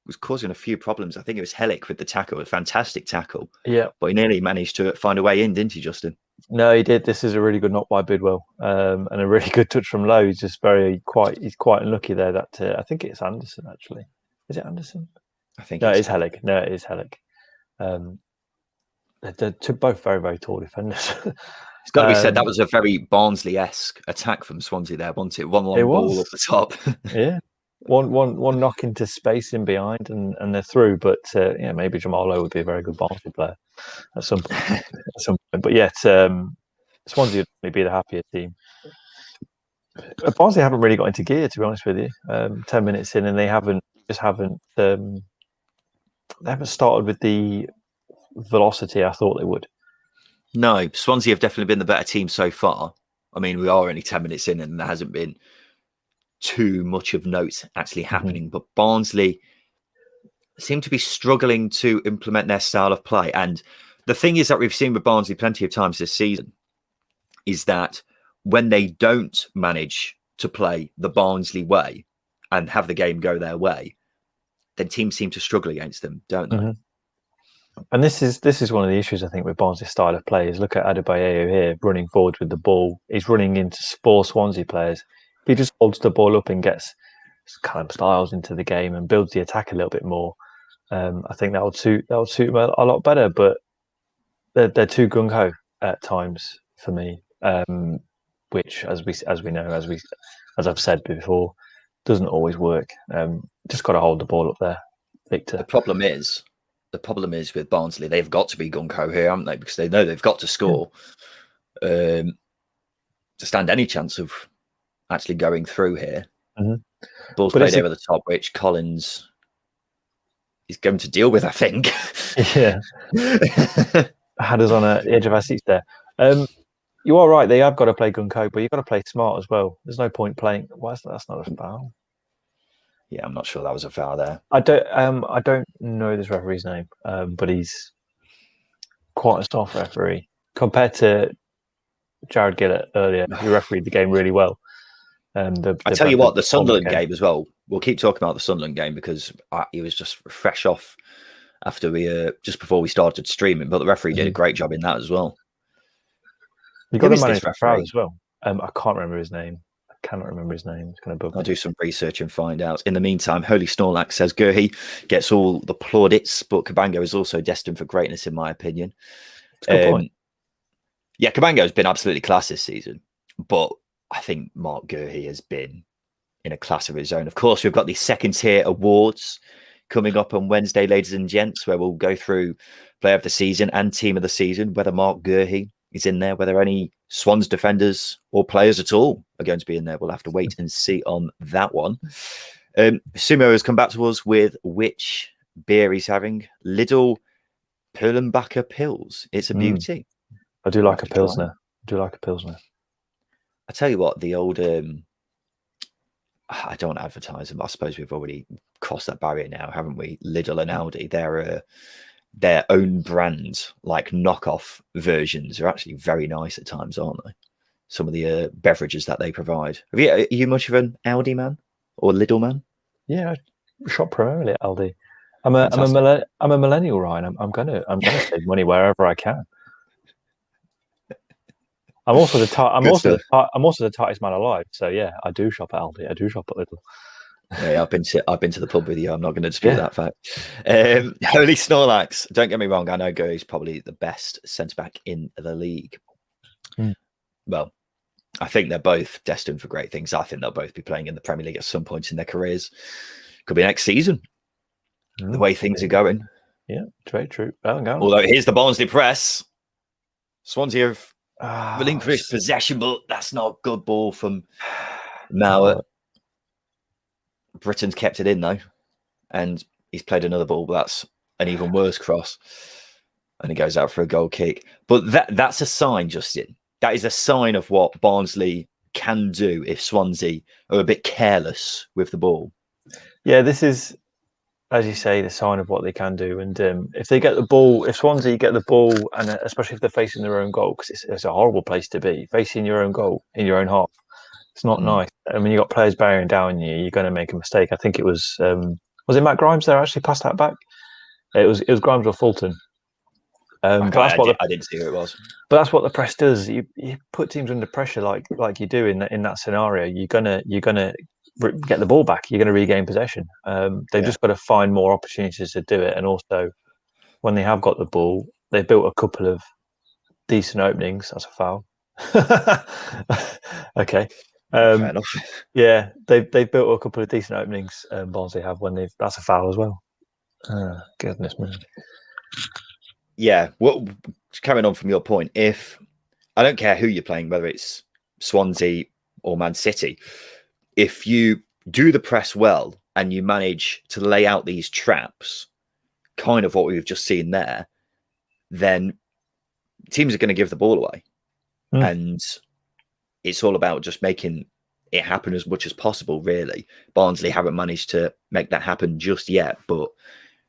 was causing a few problems. I think it was Hellick with the tackle, a fantastic tackle. Yeah. But he nearly managed to find a way in, didn't he, Justin? No, he did. This is a really good knock by Bidwell, and a really good touch from Lowe. He's just he's quite unlucky there. That I think it's Anderson, actually. Is it Anderson? I think no, it's Hellick. No, it is Hellick. They're both very, very tall defenders. It's got to be said, that was a very Barnsley-esque attack from Swansea there, wasn't it? One long ball up the top. Yeah. One knock into space in behind and they're through. But maybe Jamal Lowe would be a very good Barnsley player at some point. But yet, Swansea would be the happier team. Barnsley haven't really got into gear, to be honest with you. 10 minutes in, and they haven't started with the velocity I thought they would. No, Swansea have definitely been the better team so far. I mean, we are only 10 minutes in, and there hasn't been too much of note actually happening. But Barnsley seem to be struggling to implement their style of play. And the thing is that we've seen with Barnsley plenty of times this season is that when they don't manage to play the Barnsley way and have the game go their way, then teams seem to struggle against them, don't they? And this is one of the issues I think with Barnsley's style of play is look at Adebayo here running forward with the ball. He's running into four Swansea players. If he just holds the ball up and gets kind of styles into the game and builds the attack a little bit more, I think that would suit him a lot better. But they're too gung ho at times for me, which as we know, as I've said before, doesn't always work. Just got to hold the ball up there, Victor. The problem is with Barnsley, they've got to be gung ho here, haven't they? Because they know they've got to score to stand any chance of actually going through here. Ball's played over the top, which Collins is going to deal with, I think. Yeah. Had us on the edge of our seats there. You are right. They have got to play gung ho, but you've got to play smart as well. There's no point playing. Why is that? That's not a foul. Yeah, I'm not sure that was a foul there. I don't know this referee's name, but he's quite a soft referee compared to Jared Gillett earlier, who refereed the game really well. I tell you what, the Sunderland game as well. We'll keep talking about the Sunderland game because he was just fresh off after we just before we started streaming. But the referee did a great job in that as well. You got to manage the crowd as well. I can't remember his name. I cannot remember his name. It's going to bug me. I'll do some research and find out. In the meantime, Holy Snorlax says Gurhey gets all the plaudits, but Cabango is also destined for greatness, in my opinion. Good point. Yeah, Cabango has been absolutely class this season, but I think Mark Gurhey has been in a class of his own. Of course, we've got the second tier awards coming up on Wednesday, ladies and gents, where we'll go through player of the season and team of the season, whether Mark Gurhey is in there, whether any Swans defenders or players at all are going to be in there. We'll have to wait and see on that one. Sumo has come back to us with which beer he's having. Lidl Perlenbacher Pils. It's a beauty. I do like a Pilsner. I tell you what, the old... I don't advertise them. I suppose we've already crossed that barrier now, haven't we? Lidl and Aldi. They're... their own brand, like knockoff versions, are actually very nice at times, aren't they? Some of the beverages that they provide. Are you much of an Aldi man or Lidl man? Yeah, I shop primarily at Aldi. I'm a millennial, Ryan. I'm gonna save money wherever I can. I'm also the tightest man alive. So yeah, I do shop at Aldi. I do shop at Lidl. Yeah, I've been to the pub with you. I'm not going to dispute that fact. Holy Snorlax. Don't get me wrong. I know Gurhey's probably the best centre back in the league. Well, I think they're both destined for great things. I think they'll both be playing in the Premier League at some point in their careers. Could be next season. The way things are going. Yeah, very true. Although here's the Barnsley press. Swansea have relinquished possession, but that's not a good ball from Mauer. Britain's kept it in though, and he's played another ball, but that's an even worse cross, and he goes out for a goal kick. But that's a sign, Justin. That is a sign of what Barnsley can do if Swansea are a bit careless with the ball. Yeah, this is, as you say, the sign of what they can do. And if they get the ball, if Swansea get the ball, and especially if they're facing their own goal, because it's a horrible place to be, facing your own goal in your own half. It's not nice. I mean, you've got players bearing down you. You're going to make a mistake. I think it was it Matt Grimes there actually passed that back? It was Grimes or Fulton. I didn't see who it was. But that's what the press does. You put teams under pressure like you do in that scenario. You're gonna get the ball back. You're going to regain possession. They've just got to find more opportunities to do it. And also, when they have got the ball, they built a couple of decent openings. That's a foul. Okay. Fair enough. Yeah, they've built a couple of decent openings. Barnsley have that's a foul as well. Goodness me. Yeah. Well, carrying on from your point, if I don't care who you're playing, whether it's Swansea, or Man City. If you do the press well and you manage to lay out these traps, kind of what we've just seen there, then teams are going to give the ball away. And it's all about just making it happen as much as possible, really. Barnsley haven't managed to make that happen just yet, but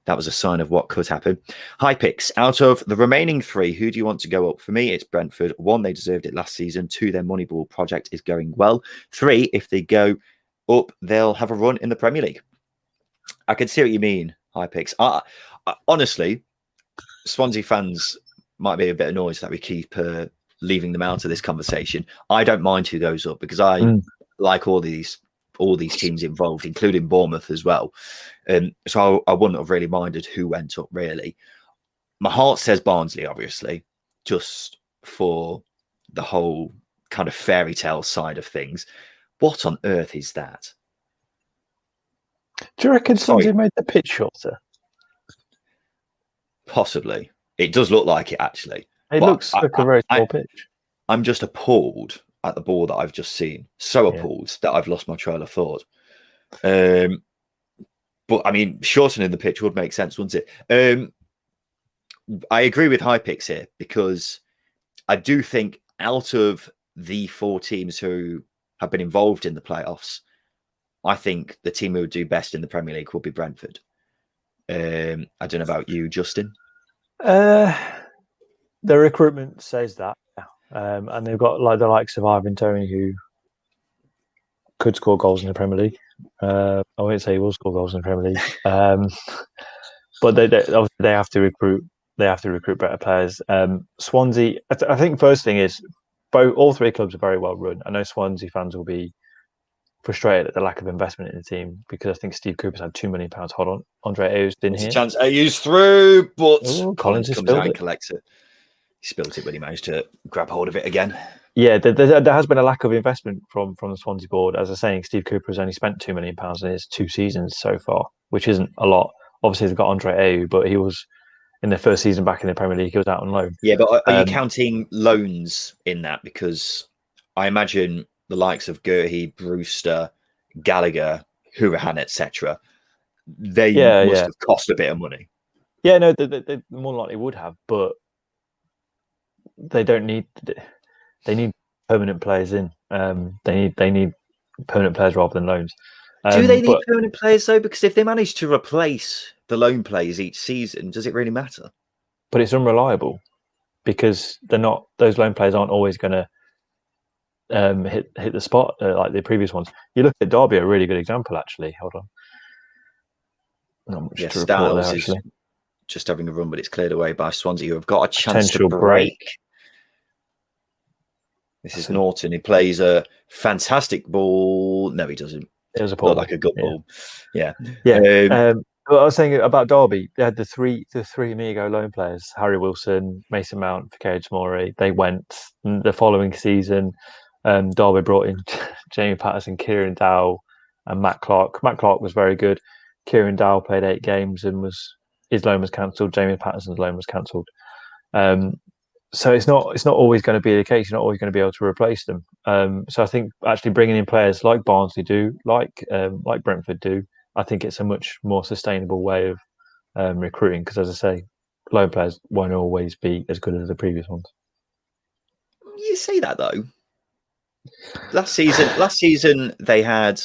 that was a sign of what could happen. High picks. Out of the remaining three, who do you want to go up? For me, it's Brentford. 1, they deserved it last season. 2, their Moneyball project is going well. 3, if they go up, they'll have a run in the Premier League. I can see what you mean, high picks. Honestly, Swansea fans might be a bit annoyed that we keep leaving them out of this conversation. I don't mind who goes up because I like all these teams involved, including Bournemouth as well. So I wouldn't have really minded who went up, really. My heart says Barnsley, obviously, just for the whole kind of fairy tale side of things. What on earth is that? Do you reckon Swansea made the pitch shorter? Possibly. It does look like it, actually. It looks like a very small pitch. I'm just appalled at the ball that I've just seen. So appalled that I've lost my trail of thought. But, I mean, shortening the pitch would make sense, wouldn't it? I agree with high picks here because I do think out of the 4 teams who have been involved in the playoffs, I think the team who would do best in the Premier League will be Brentford. I don't know about you, Justin. The recruitment says that, and they've got like the likes of Ivan Toney who could score goals in the Premier League. I won't say he will score goals in the Premier League, but they have to recruit. They have to recruit better players. Swansea, I think first thing is all 3 clubs are very well run. I know Swansea fans will be frustrated at the lack of investment in the team because I think Steve Cooper's had £2 million. Hold on, Andre Ayew's been here. There's a chance Ayew's through, but Collins comes out and collects it. He spilled it when he managed to grab hold of it again. Yeah, there has been a lack of investment from the Swansea board. As I was saying, Steve Cooper has only spent £2 million in his 2 seasons so far, which isn't a lot. Obviously, they've got Andre Ayew, but he was in their first season back in the Premier League. He was out on loan. Yeah, but are you counting loans in that? Because I imagine the likes of Gerhi, Brewster, Gallagher, Hurahan, etc. They must have cost a bit of money. Yeah, no, they more likely would have, but they don't need. They need permanent players in. They need permanent players rather than loans. Do they need permanent players though? Because if they manage to replace the loan players each season, does it really matter? But it's unreliable because they're not. Those loan players aren't always going to hit the spot like the previous ones. You look at Derby, a really good example actually. Hold on. Not much to report there, actually. Is just having a run, but it's cleared away by Swansea, who have got a chance to break. This is Norton. He plays a fantastic ball. No, he doesn't. It was a ball. Like a good ball. Yeah. What I was saying about Derby, they had the three Amigo loan players: Harry Wilson, Mason Mount, Fikayo Tomori. They went the following season. Derby brought in Jamie Patterson, Kieran Dowell, and Matt Clark. Matt Clark was very good. Kieran Dowell played 8 games and his loan was cancelled. Jamie Patterson's loan was cancelled. So it's not always going to be the case. You're not always going to be able to replace them. So I think actually bringing in players like Barnsley do, like Brentford do, I think it's a much more sustainable way of recruiting. Because as I say, loan players won't always be as good as the previous ones. You say that though. Last season they had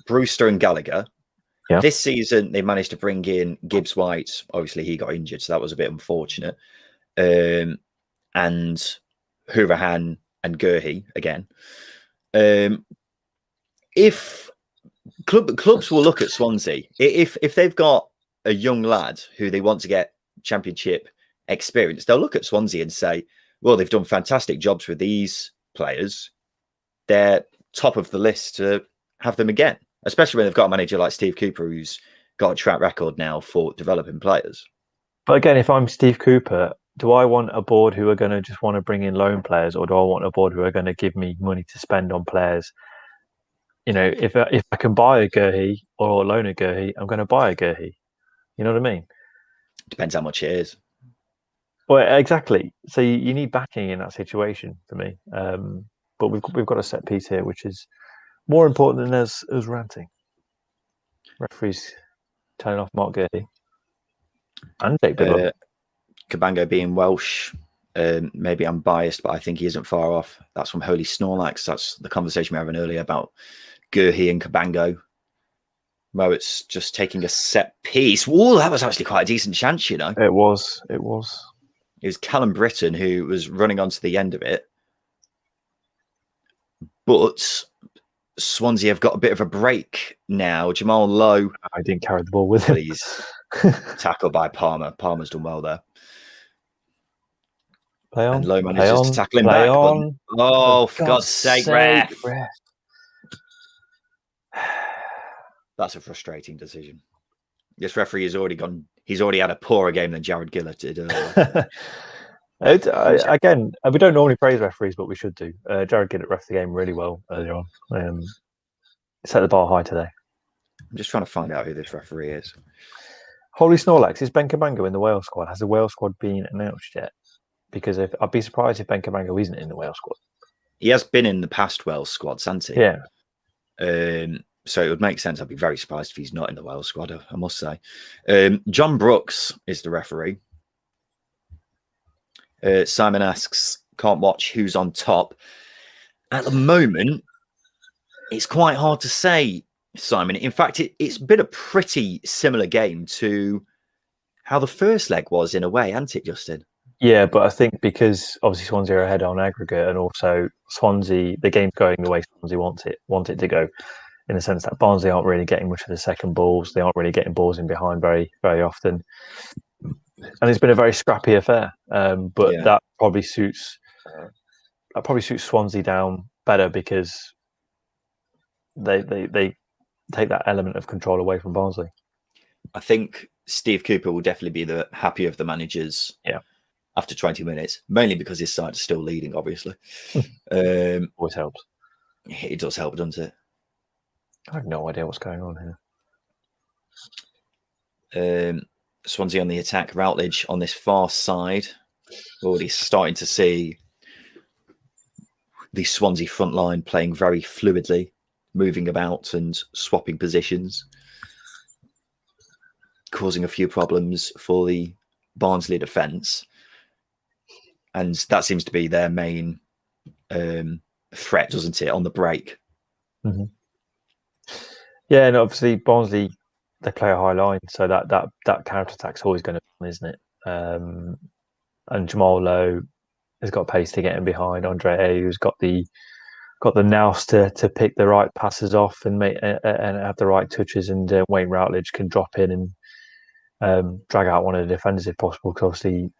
Brewster and Gallagher. Yeah. This season they managed to bring in Gibbs White. Obviously he got injured, so that was a bit unfortunate. And Hurahan and Gerhi again. If clubs will look at Swansea, if they've got a young lad who they want to get championship experience, they'll look at Swansea and say, well, they've done fantastic jobs with these players. They're top of the list to have them again, especially when they've got a manager like Steve Cooper who's got a track record now for developing players. But again, if I'm Steve Cooper, do I want a board who are going to just want to bring in loan players, or do I want a board who are going to give me money to spend on players? You know, if I can buy a Gerhi or loan a Gerhi, I'm going to buy a Gerhi. You know what I mean? Depends how much it is. Well, exactly. So you need backing in that situation for me. but we've got a set piece here, which is more important than us ranting. Referees turning off Mark Gurley and Jake Bidwell. Cabango being Welsh. Maybe I'm biased, but I think he isn't far off. That's from Holy Snorlax. That's the conversation we were having earlier about Gurley and Cabango. Well, it's just taking a set piece. Whoa, that was actually quite a decent chance, you know. It was. It was Callum Britton who was running onto the end of it. But Swansea have got a bit of a break now. Jamal Lowe. I didn't carry the ball with him. He's tackled by Palmer. Palmer's done well there. Play on. And Lowe manages to tackle him back. But, for God's sake, ref. That's a frustrating decision. This referee has already gone. He's already had a poorer game than Jared Gillett did. Again, we don't normally praise referees, but we should do. Jared Gillett ref the game really well earlier on. Set the bar high today. I'm just trying to find out who this referee is. Holy Snorlax, is Ben Cabango in the Wales squad? Has the Wales squad been announced yet? Because I'd be surprised if Ben Cabango isn't in the Wales squad. He has been in the past Wales squads, hasn't he? Yeah. So it would make sense. I'd be very surprised if he's not in the Wales squad, I must say. John Brooks is the referee. Simon asks, can't watch who's on top. At the moment, it's quite hard to say, Simon. In fact, it's been a pretty similar game to how the first leg was in a way, hasn't it, Justin? Yeah, but I think because obviously Swansea are ahead on aggregate, and also Swansea, the game's going the way Swansea want it to go, in the sense that Barnsley aren't really getting much of the second balls. They aren't really getting balls in behind very, very often. And it's been a very scrappy affair. But that probably suits Swansea down better because they take that element of control away from Barnsley. I think Steve Cooper will definitely be the happier of the managers. Yeah. After 20 minutes, mainly because his side is still leading, obviously. Always helps. It does help, doesn't it? I have no idea what's going on here. Swansea on the attack, Routledge on this far side. Already starting to see the Swansea front line playing very fluidly, moving about and swapping positions, causing a few problems for the Barnsley defence. And that seems to be their main threat, doesn't it, on the break? Mm-hmm. Yeah, and obviously Barnsley, they play a high line, so that counter attack's always going to be, isn't it? And Jamal Lowe has got pace to get in behind. Andre Ayew's got the nous to pick the right passes off and have the right touches, and Wayne Routledge can drop in and drag out one of the defenders if possible. Because obviously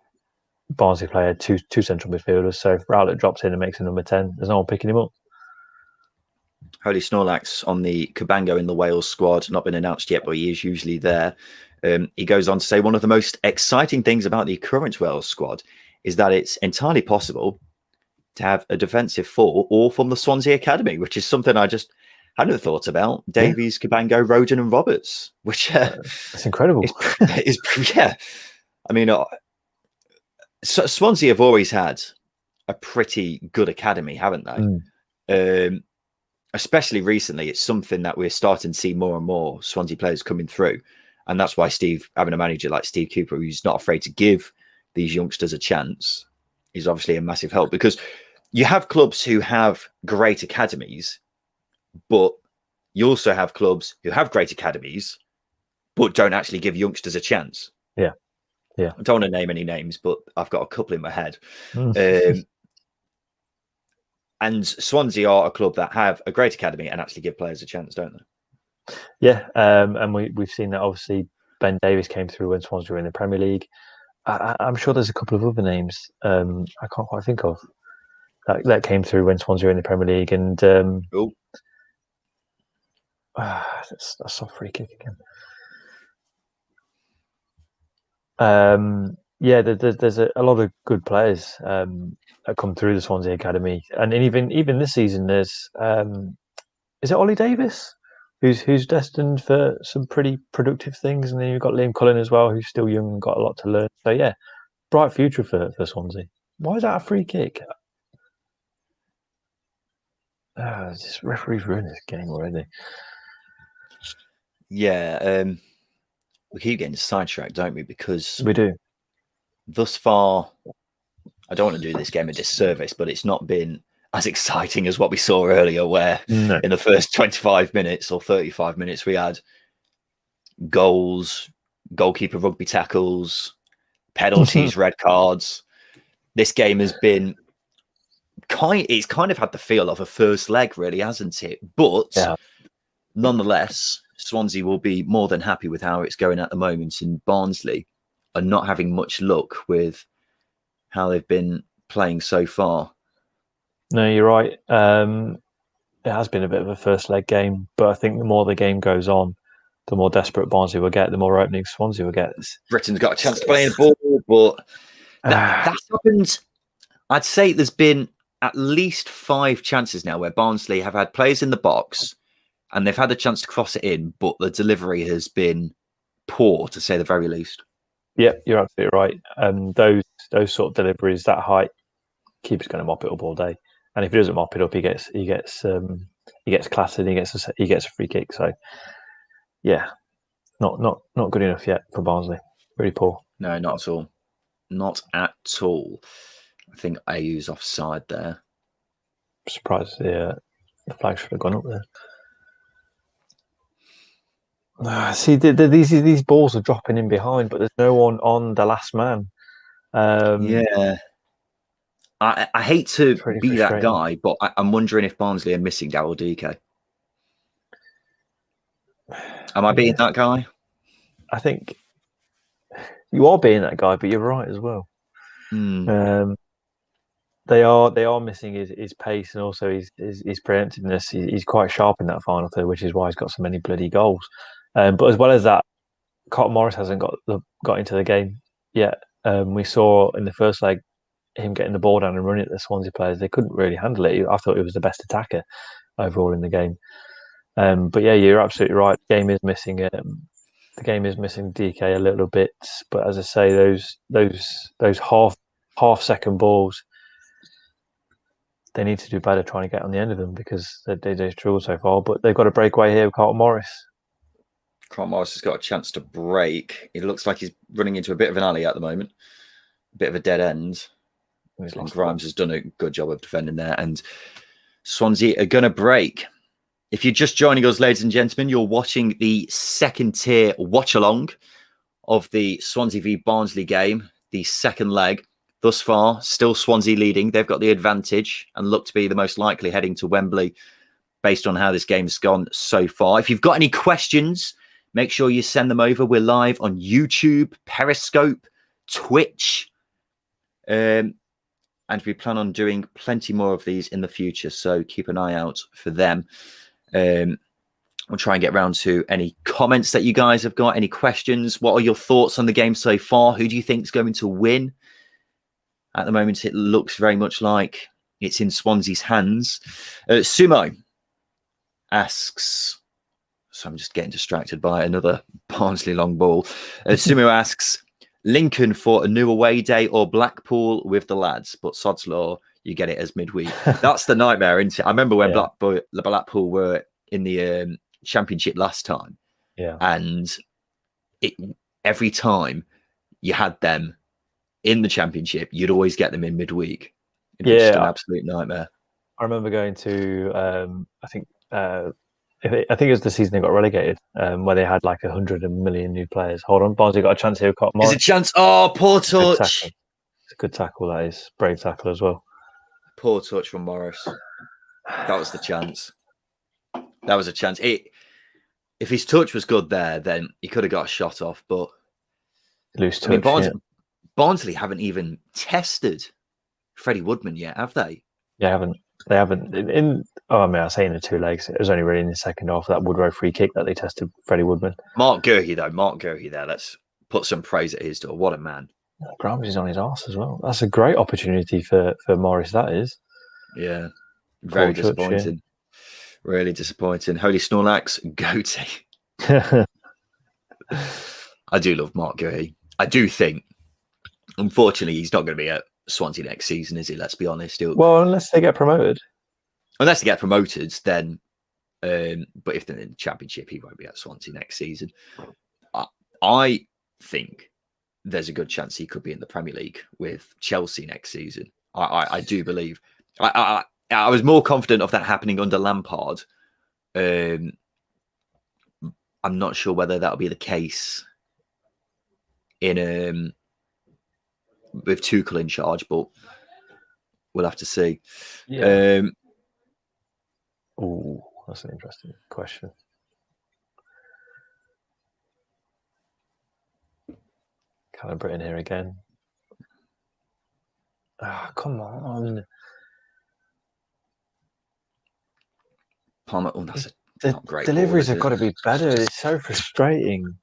Barnsley play two central midfielders, so if Routledge drops in and makes a number 10, there's no one picking him up. Holy Snorlax on the Cabango in the Wales squad, not been announced yet, but he is usually there. He goes on to say one of the most exciting things about the current Wales squad is that it's entirely possible to have a defensive four all from the Swansea Academy, which is something I just hadn't thought about. Davies, Cabango, Roden and Roberts, which it's incredible. Yeah. I mean, Swansea have always had a pretty good academy, haven't they? Especially recently, it's something that we're starting to see more and more Swansea players coming through. And that's why having a manager like Steve Cooper, who's not afraid to give these youngsters a chance, is obviously a massive help. Because you have clubs who have great academies, but you also have clubs who have great academies, but don't actually give youngsters a chance. Yeah. Yeah. I don't want to name any names, but I've got a couple in my head. And Swansea are a club that have a great academy and actually give players a chance, don't they? Yeah, and we've seen that. Obviously, Ben Davies came through when Swansea were in the Premier League. I'm sure there's a couple of other names I can't quite think of that came through when Swansea were in the Premier League. And that's a soft free kick again. Yeah, there's a lot of good players that come through the Swansea Academy, and even this season, there's is it Ollie Davis who's destined for some pretty productive things, and then you've got Liam Cullen as well, who's still young and got a lot to learn. So yeah, bright future for Swansea. Why is that a free kick? This referee's ruined this game already. Yeah, we keep getting sidetracked, don't we? Because We do. thus far, I don't want to do this game a disservice, but it's not been as exciting as what we saw earlier, where No. in the first 25 minutes or 35 minutes, we had goals, goalkeeper rugby tackles, penalties, red cards. This game has been it's kind of had the feel of a first leg, really, hasn't it? But nonetheless, Swansea will be more than happy with how it's going at the moment, and Barnsley are not having much luck with how they've been playing so far. No, you're right. It has been a bit of a first leg game, but I think the more the game goes on, the more desperate Barnsley will get, the more openings Swansea will get. Britain's got a chance to play in the ball, but that's happened. I'd say there's been at least 5 chances now where Barnsley have had players in the box and they've had a chance to cross it in, but the delivery has been poor, to say the very least. Yeah, you're absolutely right. Those sort of deliveries, that height, keeper's going to mop it up all day. And if he doesn't mop it up, he gets clattered. He gets a free kick. So, yeah, not good enough yet for Barnsley. Really poor. No, not at all. Not at all. I think AU's offside there. I'm surprised the flag should have gone up there. See, these balls are dropping in behind, but there's no one on the last man. Yeah. I hate to really be that guy, but I'm wondering if Barnsley are missing Daryl DK. Am I being that guy? I think you are being that guy, but you're right as well. They are missing his pace and also his preemptiveness. He's quite sharp in that final third, which is why he's got so many bloody goals. But as well as that, Carlton Morris hasn't got into the game yet. We saw in the first leg him getting the ball down and running at the Swansea players. They couldn't really handle it. I thought he was the best attacker overall in the game. But yeah, you're absolutely right. The game is missing. The game is missing DK a little bit. But as I say, those half second balls, they need to do better trying to get on the end of them because they struggled so far. But they've got a breakaway here with Carlton Morris. Carlton Morris has got a chance to break. It looks like he's running into a bit of an alley at the moment, a bit of a dead end. And Grimes has done a good job of defending there. And Swansea are going to break. If you're just joining us, ladies and gentlemen, you're watching the second tier watch along of the Swansea v Barnsley game, the second leg. Thus far, still Swansea leading. They've got the advantage and look to be the most likely heading to Wembley based on how this game's gone so far. If you've got any questions, make sure you send them over. We're live on YouTube, Periscope, Twitch. And we plan on doing plenty more of these in the future. So keep an eye out for them. We'll try and get around to any comments that you guys have got. Any questions? What are your thoughts on the game so far? Who do you think is going to win? At the moment, it looks very much like it's in Swansea's hands. Sumo asks, so I'm just getting distracted by another Barnsley long ball. Sumo asks, Lincoln for a new away day or Blackpool with the lads, but sod's law, you get it as midweek. That's the nightmare, isn't it? I remember when Blackpool were in the Championship last time. Yeah. And every time you had them in the Championship, you'd always get them in midweek. It'd be just an absolute nightmare. I remember going to, I think it was the season they got relegated, where they had like 100 million new players. Hold on, Barnsley got a chance here. There's a chance. Oh, poor touch. It's a good tackle, that is. Brave tackle as well. Poor touch from Morris. That was the chance. That was a chance. If his touch was good there, then he could have got a shot off. But loose touch. Barnsley haven't even tested Freddie Woodman yet, have they? They haven't. They haven't. I say in the 2 legs. It was only really in the second half of that Woodrow free kick that they tested Freddie Woodman. Mark Gurhey there. Let's put some praise at his door. What a man. Grimes is on his arse as well. That's a great opportunity for Morris, that is. Yeah. Very disappointing. Yeah. Really disappointing. Holy Snorlax, goatee. I do love Mark Gurhey. I do think, unfortunately, he's not going to be at Swansea next season, is he? Let's be honest. Well, unless they get promoted. unless they get promoted, then. But if they're in the Championship, he won't be at Swansea next season. I think there's a good chance he could be in the Premier League with Chelsea next season. I do believe. I was more confident of that happening under Lampard. I'm not sure whether that'll be the case in with Tuchel in charge, but we'll have to see. Yeah. Oh, that's an interesting question. Callum Britton here again. Ah, come on. Palmer. Oh, that's the great deliveries ball, have got to be better. It's so frustrating.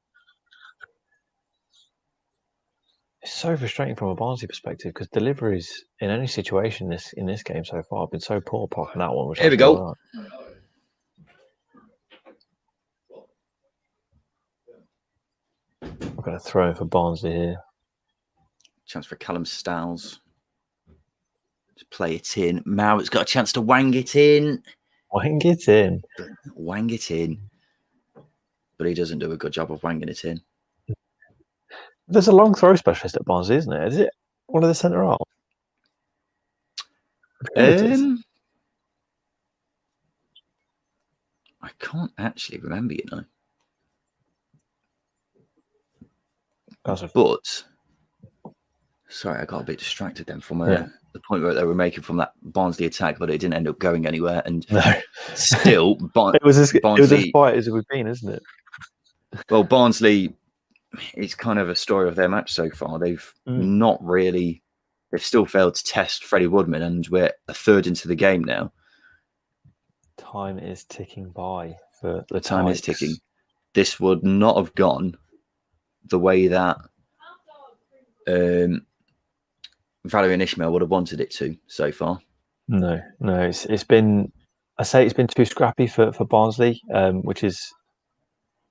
It's so frustrating from a Barnsley perspective because deliveries in any situation in this game so far have been so poor, apart from that one. Which Here we go. I'm going to throw in for Barnsley here. Chance for Callum Stiles to play it in. Maurit's got a chance to wang it in. Wang it in. Wang it in. But he doesn't do a good job of wanging it in. There's a long throw specialist at Barnsley, isn't it? Is it one of the centre halves? I can't actually remember, you know. But sorry, I got a bit distracted then from the point where they were making from that Barnsley attack, but it didn't end up going anywhere. And still, it was as quiet as it would been, isn't it? Well, Barnsley, it's kind of a story of their match so far. They've not really. They've still failed to test Freddie Woodman, and we're a third into the game now. Time is ticking by for the time is ticking. This would not have gone the way that Valerian Ismail would have wanted it to so far. No, it's been. I say it's been too scrappy for Barnsley, which is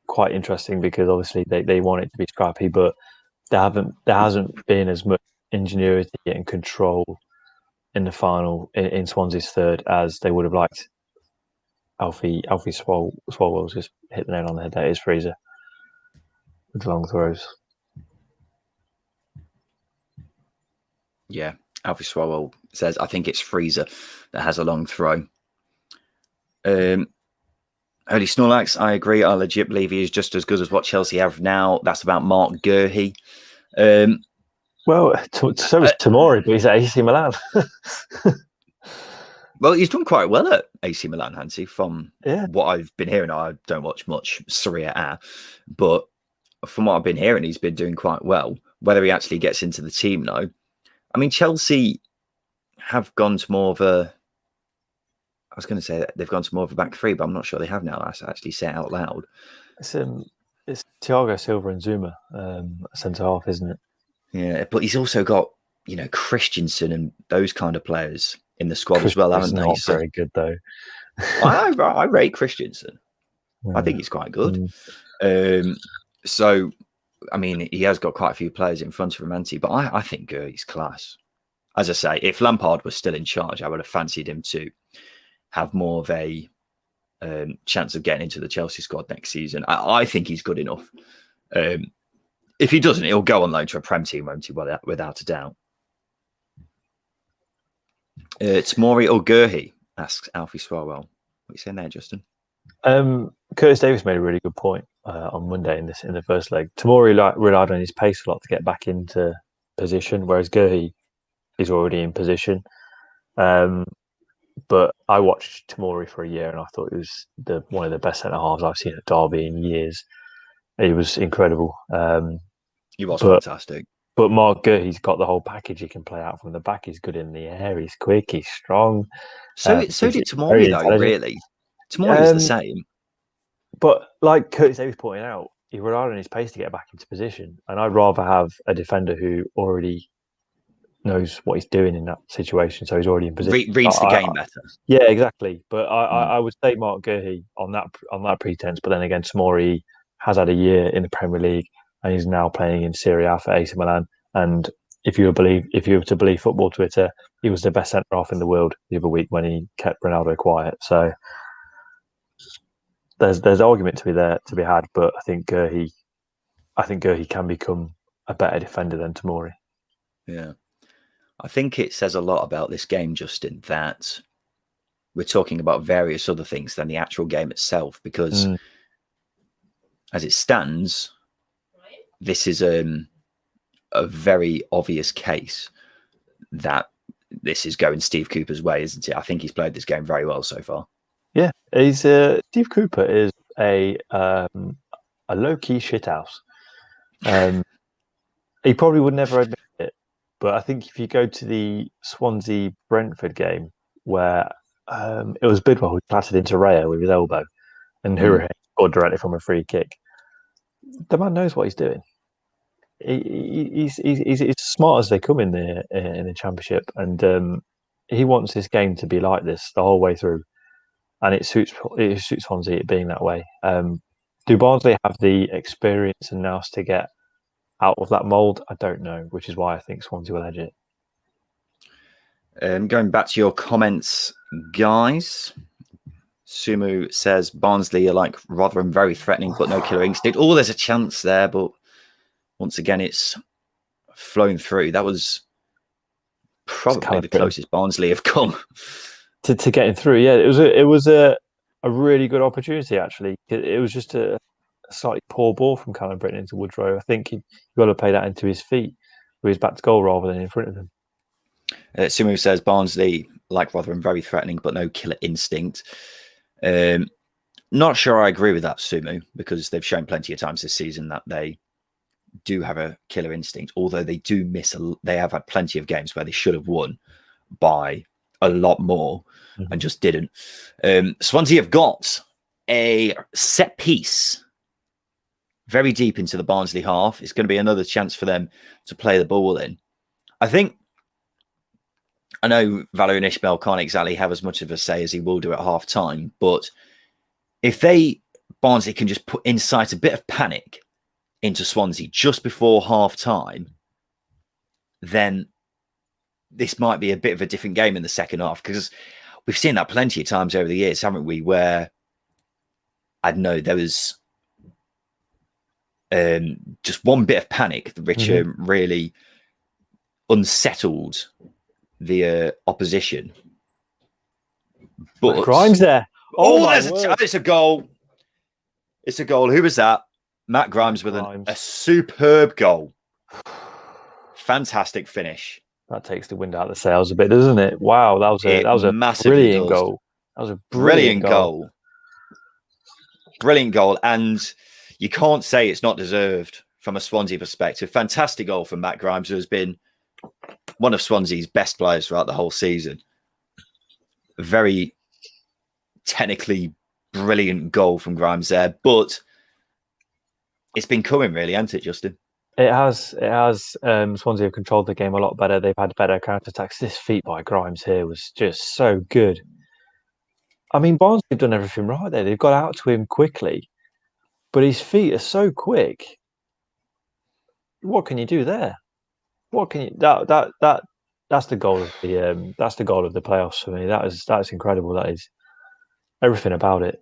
quite interesting because obviously they want it to be scrappy, but there hasn't been as much ingenuity and control in the final in Swansea's third as they would have liked. Alfie Swalwell's just hit the nail on the head. That is Freezer with long throws. Yeah, Alfie Swalwell says, I think it's Freezer that has a long throw. Holy Snorlax, I agree. I legit believe he is just as good as what Chelsea have now. That's about Mark Gurhey. Well, so is Tomori, but he's at AC Milan. Well, he's done quite well at AC Milan, Hansi, from what I've been hearing. I don't watch much Serie A, but from what I've been hearing, he's been doing quite well. Whether he actually gets into the team, no. I mean, Chelsea have gone to more of a... I was going to say that they've gone to more of a back three, but I'm not sure they have now. I actually say it out loud. It's Thiago Silva and Zuma, centre half, isn't it? Yeah, but he's also got, Christensen and those kind of players in the squad as well, haven't they? Not very good, though. I rate Christensen. I think he's quite good. So, I mean, he has got quite a few players in front of him, hasn't he? But I think he's class. As I say, if Lampard was still in charge, I would have fancied him to have more of a chance of getting into the Chelsea squad next season. I think he's good enough. If he doesn't, he'll go on loan to a Prem team, won't he? Without a doubt. Tomori or Gurhey, asks Alfie Swalwell. What are you saying there, Justin? Curtis Davis made a really good point on Monday in the first leg. Tomori relied on his pace a lot to get back into position, whereas Gurhey is already in position. But I watched Tomori for a year and I thought he was one of the best centre halves I've seen at Derby in years. He was incredible. He was fantastic. But Mark Gurhey's got the whole package. He can play out from the back. He's good in the air. He's quick. He's strong. So did Tomori, though, really. Tomori's the same. But like Curtis Davis pointed out, he relied on his pace to get back into position. And I'd rather have a defender who already knows what he's doing in that situation. So he's already in position. Reads the game better. Yeah, exactly. But I would say Mark Gurhey on that pretense. But then again, Tomori has had a year in the Premier League. And he's now playing in Serie A for AC Milan. And if you were to believe football Twitter, he was the best centre half in the world the other week when he kept Ronaldo quiet. So there's argument to be had, but I think he can become a better defender than Tomori. Yeah, I think it says a lot about this game, Justin, that we're talking about various other things than the actual game itself, because as it stands, this is a very obvious case that this is going Steve Cooper's way, isn't it? I think he's played this game very well so far. Yeah, Steve Cooper is a low-key shithouse. He probably would never admit it, but I think if you go to the Swansea Brentford game where it was Bidwell who clattered into Raya with his elbow, and Hourihane scored directly from a free kick, the man knows what he's doing. He's as smart as they come in the Championship, and he wants this game to be like this the whole way through, and it suits Swansea it being that way. Do Barnsley have the experience and nous to get out of that mould? I don't know, which is why I think Swansea will edge it. Going back to your comments, guys. Sumu says Barnsley are like Rotherham, very threatening, but no killer instinct. Oh, there's a chance there, but once again, it's flown through. That was probably the closest Barnsley have come to getting through. Yeah, it was a really good opportunity. Actually, it was just a slightly poor ball from Callum Britton into Woodrow. I think you got to play that into his feet, with his back to goal rather than in front of him. Sumu says Barnsley like Rotherham, very threatening, but no killer instinct. Not sure I agree with that, Sumu, because they've shown plenty of times this season that they do have a killer instinct, although they do miss. They have had plenty of games where they should have won by a lot more and just didn't. Swansea have got a set piece very deep into the Barnsley half. It's going to be another chance for them to play the ball in. I know Valerie and Ishmael can't exactly have as much of a say as he will do at half time, but if Barnsley can just incite a bit of panic into Swansea just before half time, then this might be a bit of a different game in the second half, because we've seen that plenty of times over the years, haven't we? Where I don't know, there was just one bit of panic which really unsettled the opposition. But Grimes there. It's a goal. It's a goal. Who was that? Matt Grimes with a superb goal. Fantastic finish. That takes the wind out of the sails a bit, doesn't it? Wow, that was a brilliant goal. That was a brilliant goal. Brilliant goal. And you can't say it's not deserved from a Swansea perspective. Fantastic goal from Matt Grimes, who has been one of Swansea's best players throughout the whole season. A very technically brilliant goal from Grimes there, but it's been coming, really, hasn't it, Justin? It has. Swansea have controlled the game a lot better. They've had better counter-attacks. This feat by Grimes here was just so good. I mean, Barnsley have done everything right there. They've got out to him quickly, but his feet are so quick. What can you do there? What can you? That's the goal of the playoffs for me. That's incredible. That is everything about it.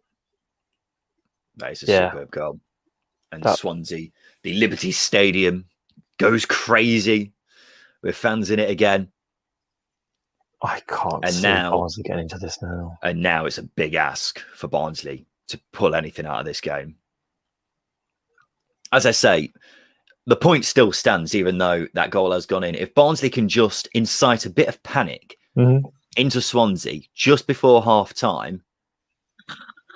That is a superb goal. And Swansea, the Liberty Stadium, goes crazy with fans in it again. I can't see Barnsley getting into this now. And now it's a big ask for Barnsley to pull anything out of this game. As I say, the point still stands, even though that goal has gone in. If Barnsley can just incite a bit of panic into Swansea just before half time,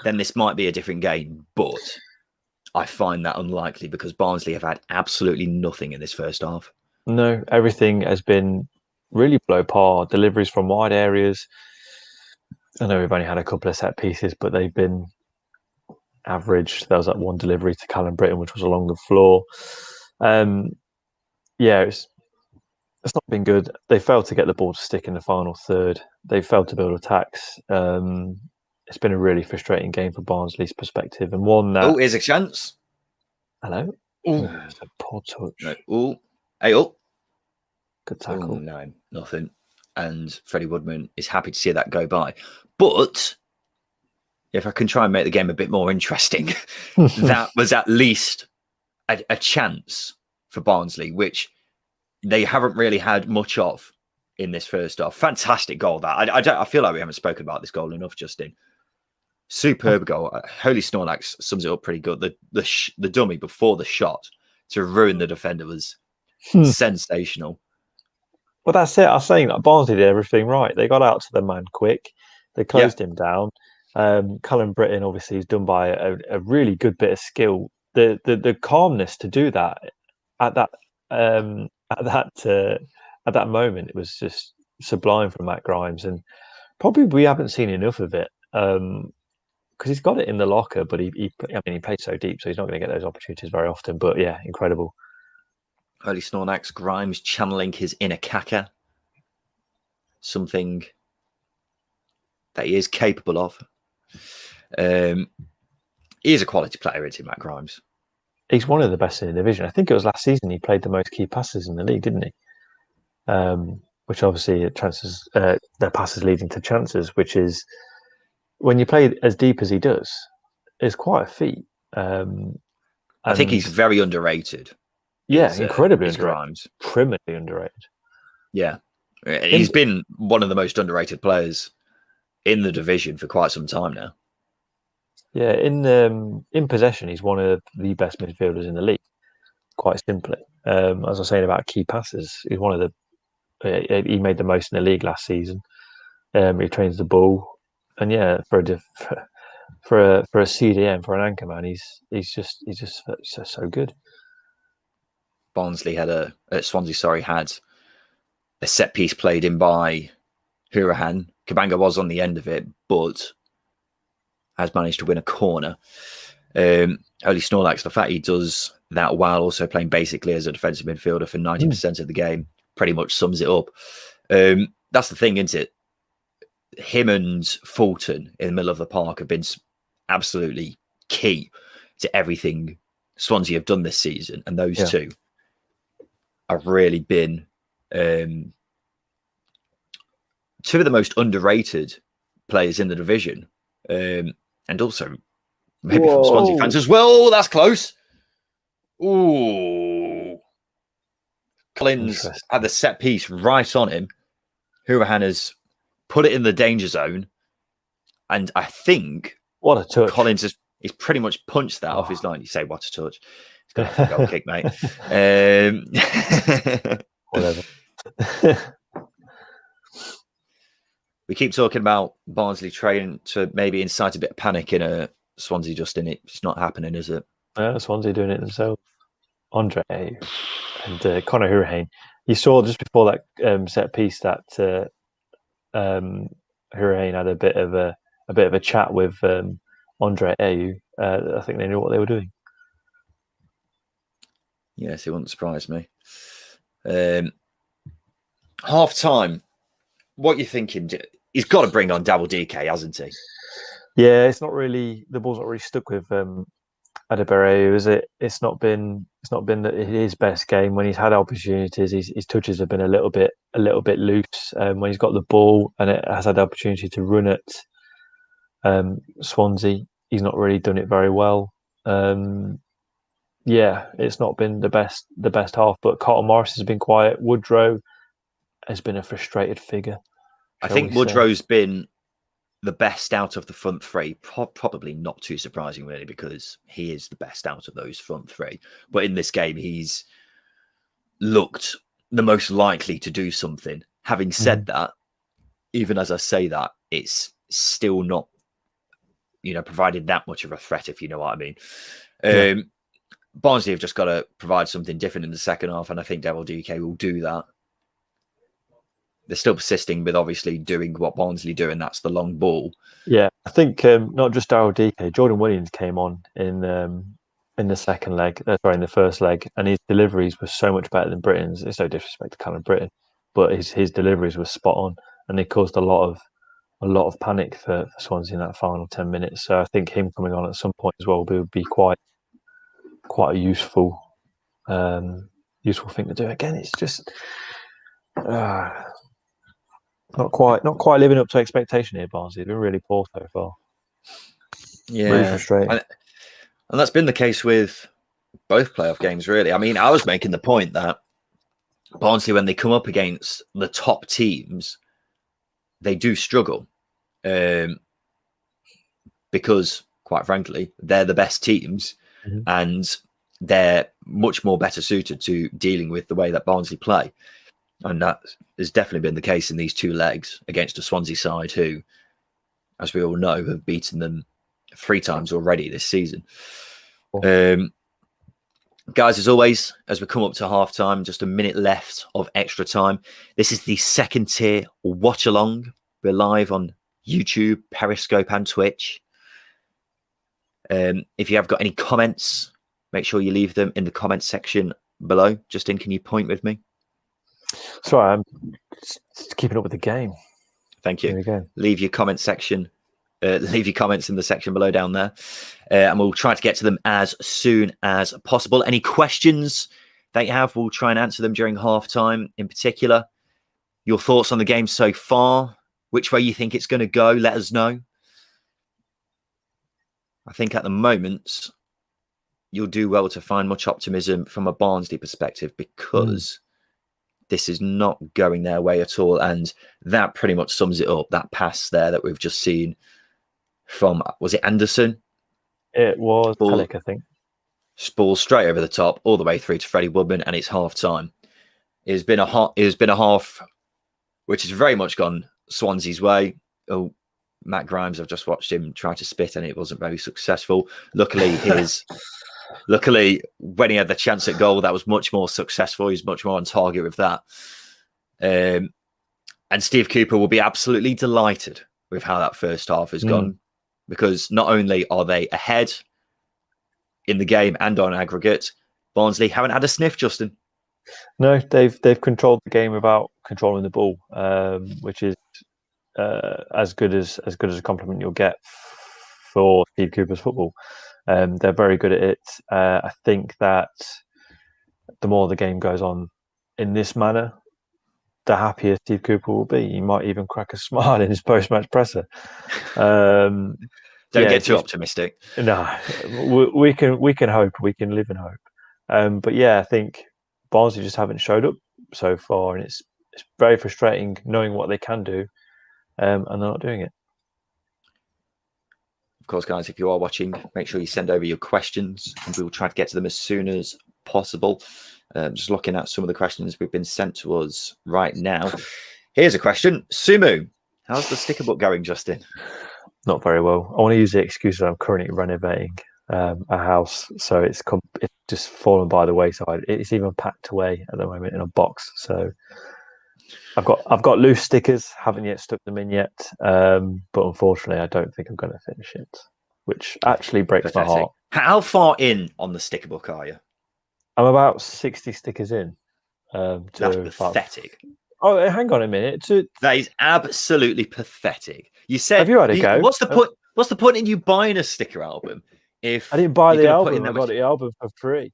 then this might be a different game. But I find that unlikely, because Barnsley have had absolutely nothing in this first half. No, everything has been really below par. Deliveries from wide areas. I know we've only had a couple of set pieces, but they've been average. There was that one delivery to Callum Britton, which was along the floor. It's not been good. They failed to get the ball to stick in the final third. They failed to build attacks. It's been a really frustrating game for Barnsley's perspective, and one that. Oh, here's a chance. Hello. Oh, it's a poor touch. No. Oh, hey, oh. Good Oh, tackle. no, nothing. And Freddie Woodman is happy to see that go by. But if I can try and make the game a bit more interesting, that was at least a chance for Barnsley, which they haven't really had much of in this first half. Fantastic goal that. I feel like we haven't spoken about this goal enough, Justin. Superb goal. Holy Snorlax sums it up pretty good. The dummy before the shot to ruin the defender was sensational. Well, that's it. I was saying that Barnsley did everything right. They got out to the man quick. They closed him down. Cullen Britton obviously is done by a really good bit of skill. The calmness to do that at that at that moment, it was just sublime from Matt Grimes, and probably we haven't seen enough of it because he's got it in the locker. But he plays so deep, so he's not going to get those opportunities very often. But yeah, incredible. Holy Snorlax, Grimes channeling his inner Kaka, something that he is capable of. He is a quality player, isn't he, Matt Grimes? He's one of the best in the division. I think it was last season he played the most key passes in the league, didn't he? Which obviously chances their passes leading to chances, which is when you play as deep as he does, is quite a feat. I think he's very underrated. Yeah, incredibly underrated. Grimes. Criminally underrated. Yeah. He's been one of the most underrated players in the division for quite some time now. Yeah, in possession, he's one of the best midfielders in the league. Quite simply, as I was saying about key passes, he's one of the. He made the most in the league last season. He trains the ball, and yeah, for a CDM, for an anchorman, he's just so good. Barnsley Swansea had a set piece played in by Hurahan. Kabanga was on the end of it, but has managed to win a corner. Holy Snorlax, the fact he does that while also playing basically as a defensive midfielder for 90% of the game pretty much sums it up. That's the thing, isn't it? Him and Fulton in the middle of the park have been absolutely key to everything Swansea have done this season. And those two have really been two of the most underrated players in the division. And also maybe from Swansea fans as well. Oh, that's close. Ooh. Collins had the set piece right on him. Hurahan has put it in the danger zone. And I think what a touch. Collins he's pretty much punched that off his line. You say, what a touch. He's got a goal kick, mate. Whatever. We keep talking about Barnsley trying to maybe incite a bit of panic in a Swansea, Justin. It's not happening, is it? Swansea doing it themselves. Andre and Conor Hurahan. You saw just before that set piece that Hurahan had a bit of a chat with Andre Ayew. I think they knew what they were doing. Yes, it wouldn't surprise me. Half time. What are you thinking? He's got to bring on Double DK, hasn't he? Yeah, it's not really the ball's not really stuck with Adebayo, is it? It's not been his best game when he's had opportunities. His touches have been a little bit loose when he's got the ball and it has had the opportunity to run at Swansea. He's not really done it very well. Yeah, it's not been the best half. But Carlton Morris has been quiet. Woodrow has been a frustrated figure. I think Woodrow's been the best out of the front three. Probably not too surprising, really, because he is the best out of those front three. But in this game, he's looked the most likely to do something. Having said that, even as I say that, it's still not, provided that much of a threat, if you know what I mean. Barnsley have just got to provide something different in the second half, and I think Devil DK will do that. They're still persisting with obviously doing what Barnsley do, and that's the long ball. Yeah, I think not just Daryl DK, Jordan Williams came on in the second leg, in the first leg, and his deliveries were so much better than Britain's. It's no disrespect to Callum Britton, but his deliveries were spot on, and they caused a lot of panic for Swansea in that final 10 minutes. So I think him coming on at some point as well would be quite a useful thing to do. Again, it's just Not quite living up to expectation here, Barnsley. They've been really poor so far. Yeah, really frustrating. And that's been the case with both playoff games, really. I mean, I was making the point that Barnsley, when they come up against the top teams, they do struggle because, quite frankly, they're the best teams and they're much more better suited to dealing with the way that Barnsley play. And that has definitely been the case in these two legs against a Swansea side who, as we all know, have beaten them 3 times already this season. Guys, as always, as we come up to half time, just a minute left of extra time. This is the second tier watch along. We're live on YouTube, Periscope, and Twitch. If you have got any comments, make sure you leave them in the comment section below. Justin, can you point with me? Sorry, I'm just keeping up with the game. Thank you. There we go. Leave your comment section. Leave your comments in the section below down there, and we'll try to get to them as soon as possible. Any questions that you have, we'll try and answer them during half time. In particular, your thoughts on the game so far, which way you think it's going to go, let us know. I think at the moment you'll do well to find much optimism from a Barnsley perspective because this is not going their way at all, and that pretty much sums it up. That pass there that we've just seen from, was it Anderson? It was Pelic, I think. Ball straight over the top, all the way through to Freddie Woodman, and it's half time. It has been a half which has very much gone Swansea's way. Oh, Matt Grimes, I've just watched him try to spit, and it wasn't very successful. Luckily, when he had the chance at goal, that was much more successful. He's much more on target with that. And Steve Cooper will be absolutely delighted with how that first half has gone, because not only are they ahead in the game and on aggregate, Barnsley haven't had a sniff, Justin. No, they've controlled the game without controlling the ball, which is as good as a compliment you'll get for Steve Cooper's football. They're very good at it. I think that the more the game goes on in this manner, the happier Steve Cooper will be. He might even crack a smile in his post-match presser. Don't get too optimistic. No, we can hope. We can live in hope. But yeah, I think Barnsley just haven't showed up so far, and it's very frustrating knowing what they can do, and they're not doing it. Of course, guys, if you are watching, make sure you send over your questions, and we will try to get to them as soon as possible. Just looking at some of the questions we've been sent to us right now. Here's a question. Sumu, how's the sticker book going, Justin? Not very well. I want to use the excuse that I'm currently renovating a house, so it's just fallen by the wayside. It's even packed away at the moment in a box. So I've got loose stickers, haven't yet stuck them in yet, but unfortunately, I don't think I'm going to finish it, which actually breaks my heart. How far in on the sticker book are you? I'm about 60 stickers in. That's pathetic. Oh, hang on a minute. That is absolutely pathetic. You said, have you had a go? What's the point? What's the point in you buying a sticker album if I didn't buy the album? I got the album for free.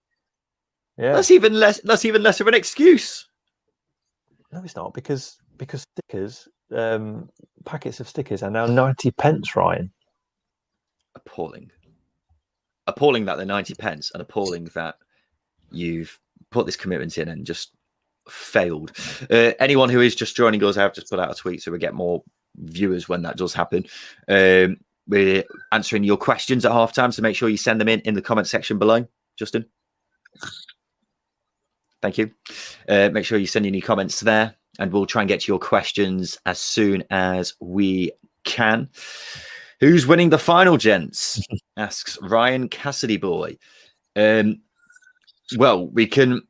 Yeah, that's even less. That's even less of an excuse. No, it's not, because stickers, packets of stickers are now 90p, Ryan. Appalling that they're 90p, and appalling that you've put this commitment in and just failed. Anyone who is just joining us, I have just put out a tweet so we get more viewers when that does happen. We're answering your questions at halftime, so make sure you send them in the comment section below. Justin, thank you. Make sure you send in your comments there, and we'll try and get to your questions as soon as we can. Who's winning the final, gents? Asks Ryan Cassidy boy. Well, we can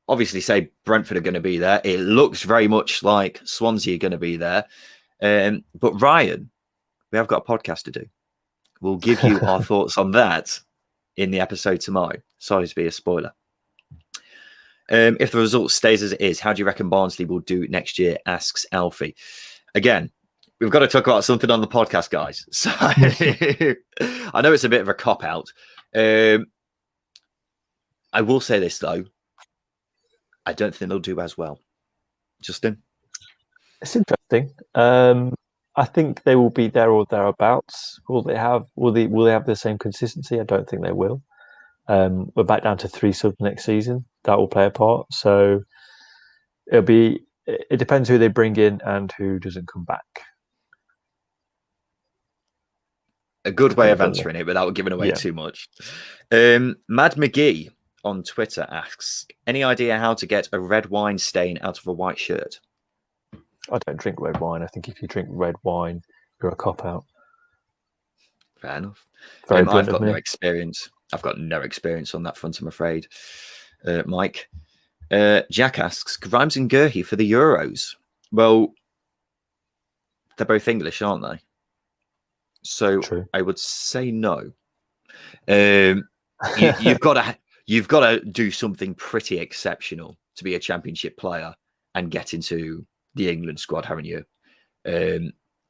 obviously say Brentford are going to be there. It looks very much like Swansea are going to be there. But Ryan, we have got a podcast to do. We'll give you our thoughts on that in the episode tomorrow. Sorry to be a spoiler. If the result stays as it is, how do you reckon Barnsley will do next year? Asks Alfie. Again, we've got to talk about something on the podcast, guys. So I know it's a bit of a cop-out. I will say this, though. I don't think they'll do as well. Justin? It's interesting. I think they will be there or thereabouts. Will they have? Will they have the same consistency? I don't think they will. We're back down to 3 subs next season. That will play a part. So it'll be. It depends who they bring in and who doesn't come back. A good way of answering it without giving away too much. Mad McGee on Twitter asks, any idea how to get a red wine stain out of a white shirt? I don't drink red wine. I think if you drink red wine, you're a cop-out. Fair enough. Very I've got of me. no experience. I've got no experience on that front, I'm afraid. Mike. Jack asks, Grimes and Gurhey for the Euros. Well, they're both English, aren't they? So True. I would say no. You've got to do something pretty exceptional to be a championship player and get into the England squad, haven't you?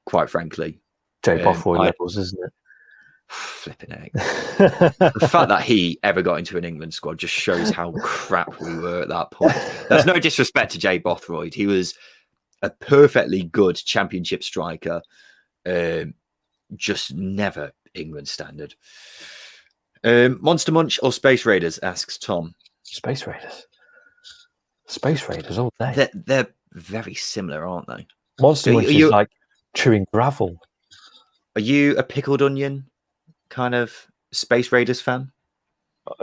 Quite frankly, Jay Bothroyd levels, isn't it? Flipping egg. The fact that he ever got into an England squad just shows how crap we were at that point. There's no disrespect to Jay Bothroyd. He was a perfectly good championship striker. Just never England standard. Monster Munch or Space Raiders, asks Tom. Space Raiders. Space Raiders all day. They're very similar, aren't they? Monster Munch is like chewing gravel. Are you a pickled onion kind of Space Raiders fan?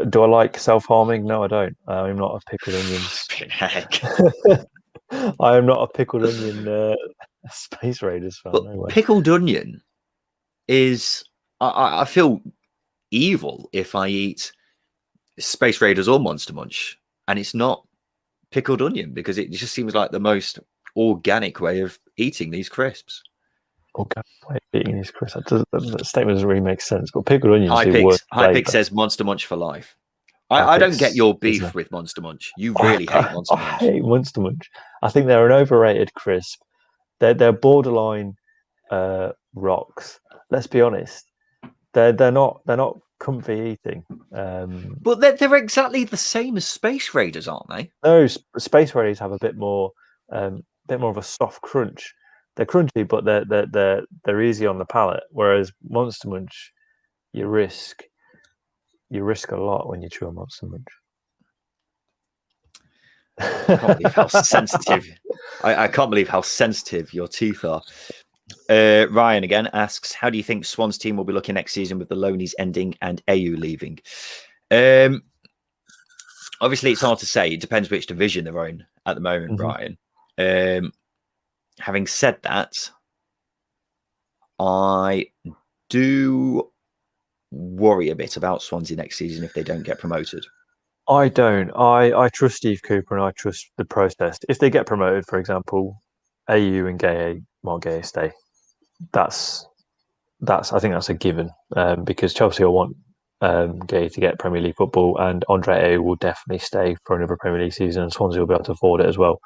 Do I like self-harming? No, I don't. I'm not a pickled onion. I am not a pickled onion Space Raiders fan. But no way. Pickled onion is... I feel evil if I eat Space Raiders or Monster Munch, and it's not pickled onion, because it just seems like the most organic way of eating these crisps. Organic way of eating these crisps? That statement doesn't really make sense, but pickled onion is the worst. High Pick says Monster Munch for life. I don't get your beef with Monster Munch. You really hate Monster Munch. I hate Monster Munch. I think they're an overrated crisp. They're borderline rocks. Let's be honest. They're not comfy eating. But they're exactly the same as Space Raiders, aren't they? No, Space Raiders have a bit more of a soft crunch. They're crunchy, but they're easy on the palate. Whereas Monster Munch, you risk a lot when you chew a Monster Munch. I can't believe how sensitive. I can't believe how sensitive your teeth are. Ryan again asks, how do you think Swan's team will be looking next season with the loanies ending and AU leaving? Obviously, it's hard to say. It depends which division they're in at the moment, Ryan. Having said that, I do worry a bit about Swansea next season if they don't get promoted. I don't. I trust Steve Cooper and I trust the process. If they get promoted, for example, AU and Margay stay. I think that's a given, because Chelsea will want Gay to get Premier League football, and Andre Ayew will definitely stay for another Premier League season, and Swansea will be able to afford it as well.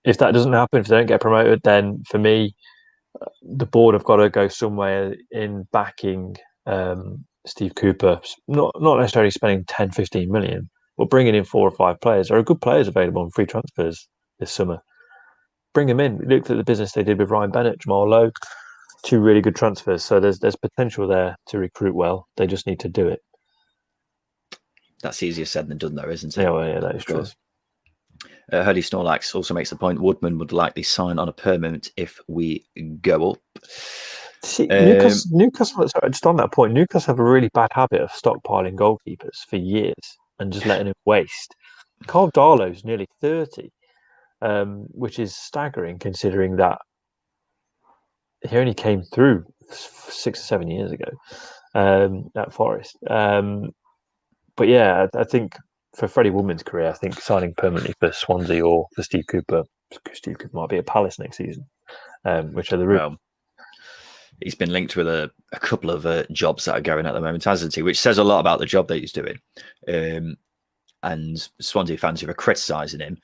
If that doesn't happen, if they don't get promoted, then for me, the board have got to go somewhere in backing Steve Cooper, not necessarily spending 10, 15 million, but bringing in 4 or 5 players. There are good players available on free transfers this summer. Bring them in. Look at the business they did with Ryan Bennett, Jamal Lowe, 2 really good transfers. So there's potential there to recruit well. They just need to do it. That's easier said than done, though, isn't it? Yeah, that is true. Hurley Snorlax also makes the point Woodman would likely sign on a permanent if we go up. See, Newcastle, sorry, just on that point, Newcastle have a really bad habit of stockpiling goalkeepers for years and just letting them waste. Carl Darlow's nearly 30, which is staggering considering that he only came through 6 or 7 years ago at Forest. But yeah, I think for Freddie Woodman's career, I think signing permanently for Swansea or for Steve Cooper might be at Palace next season, which are the route. Well, he's been linked with a couple of jobs that are going at the moment, hasn't he? Which says a lot about the job that he's doing. And Swansea fans who are criticising him,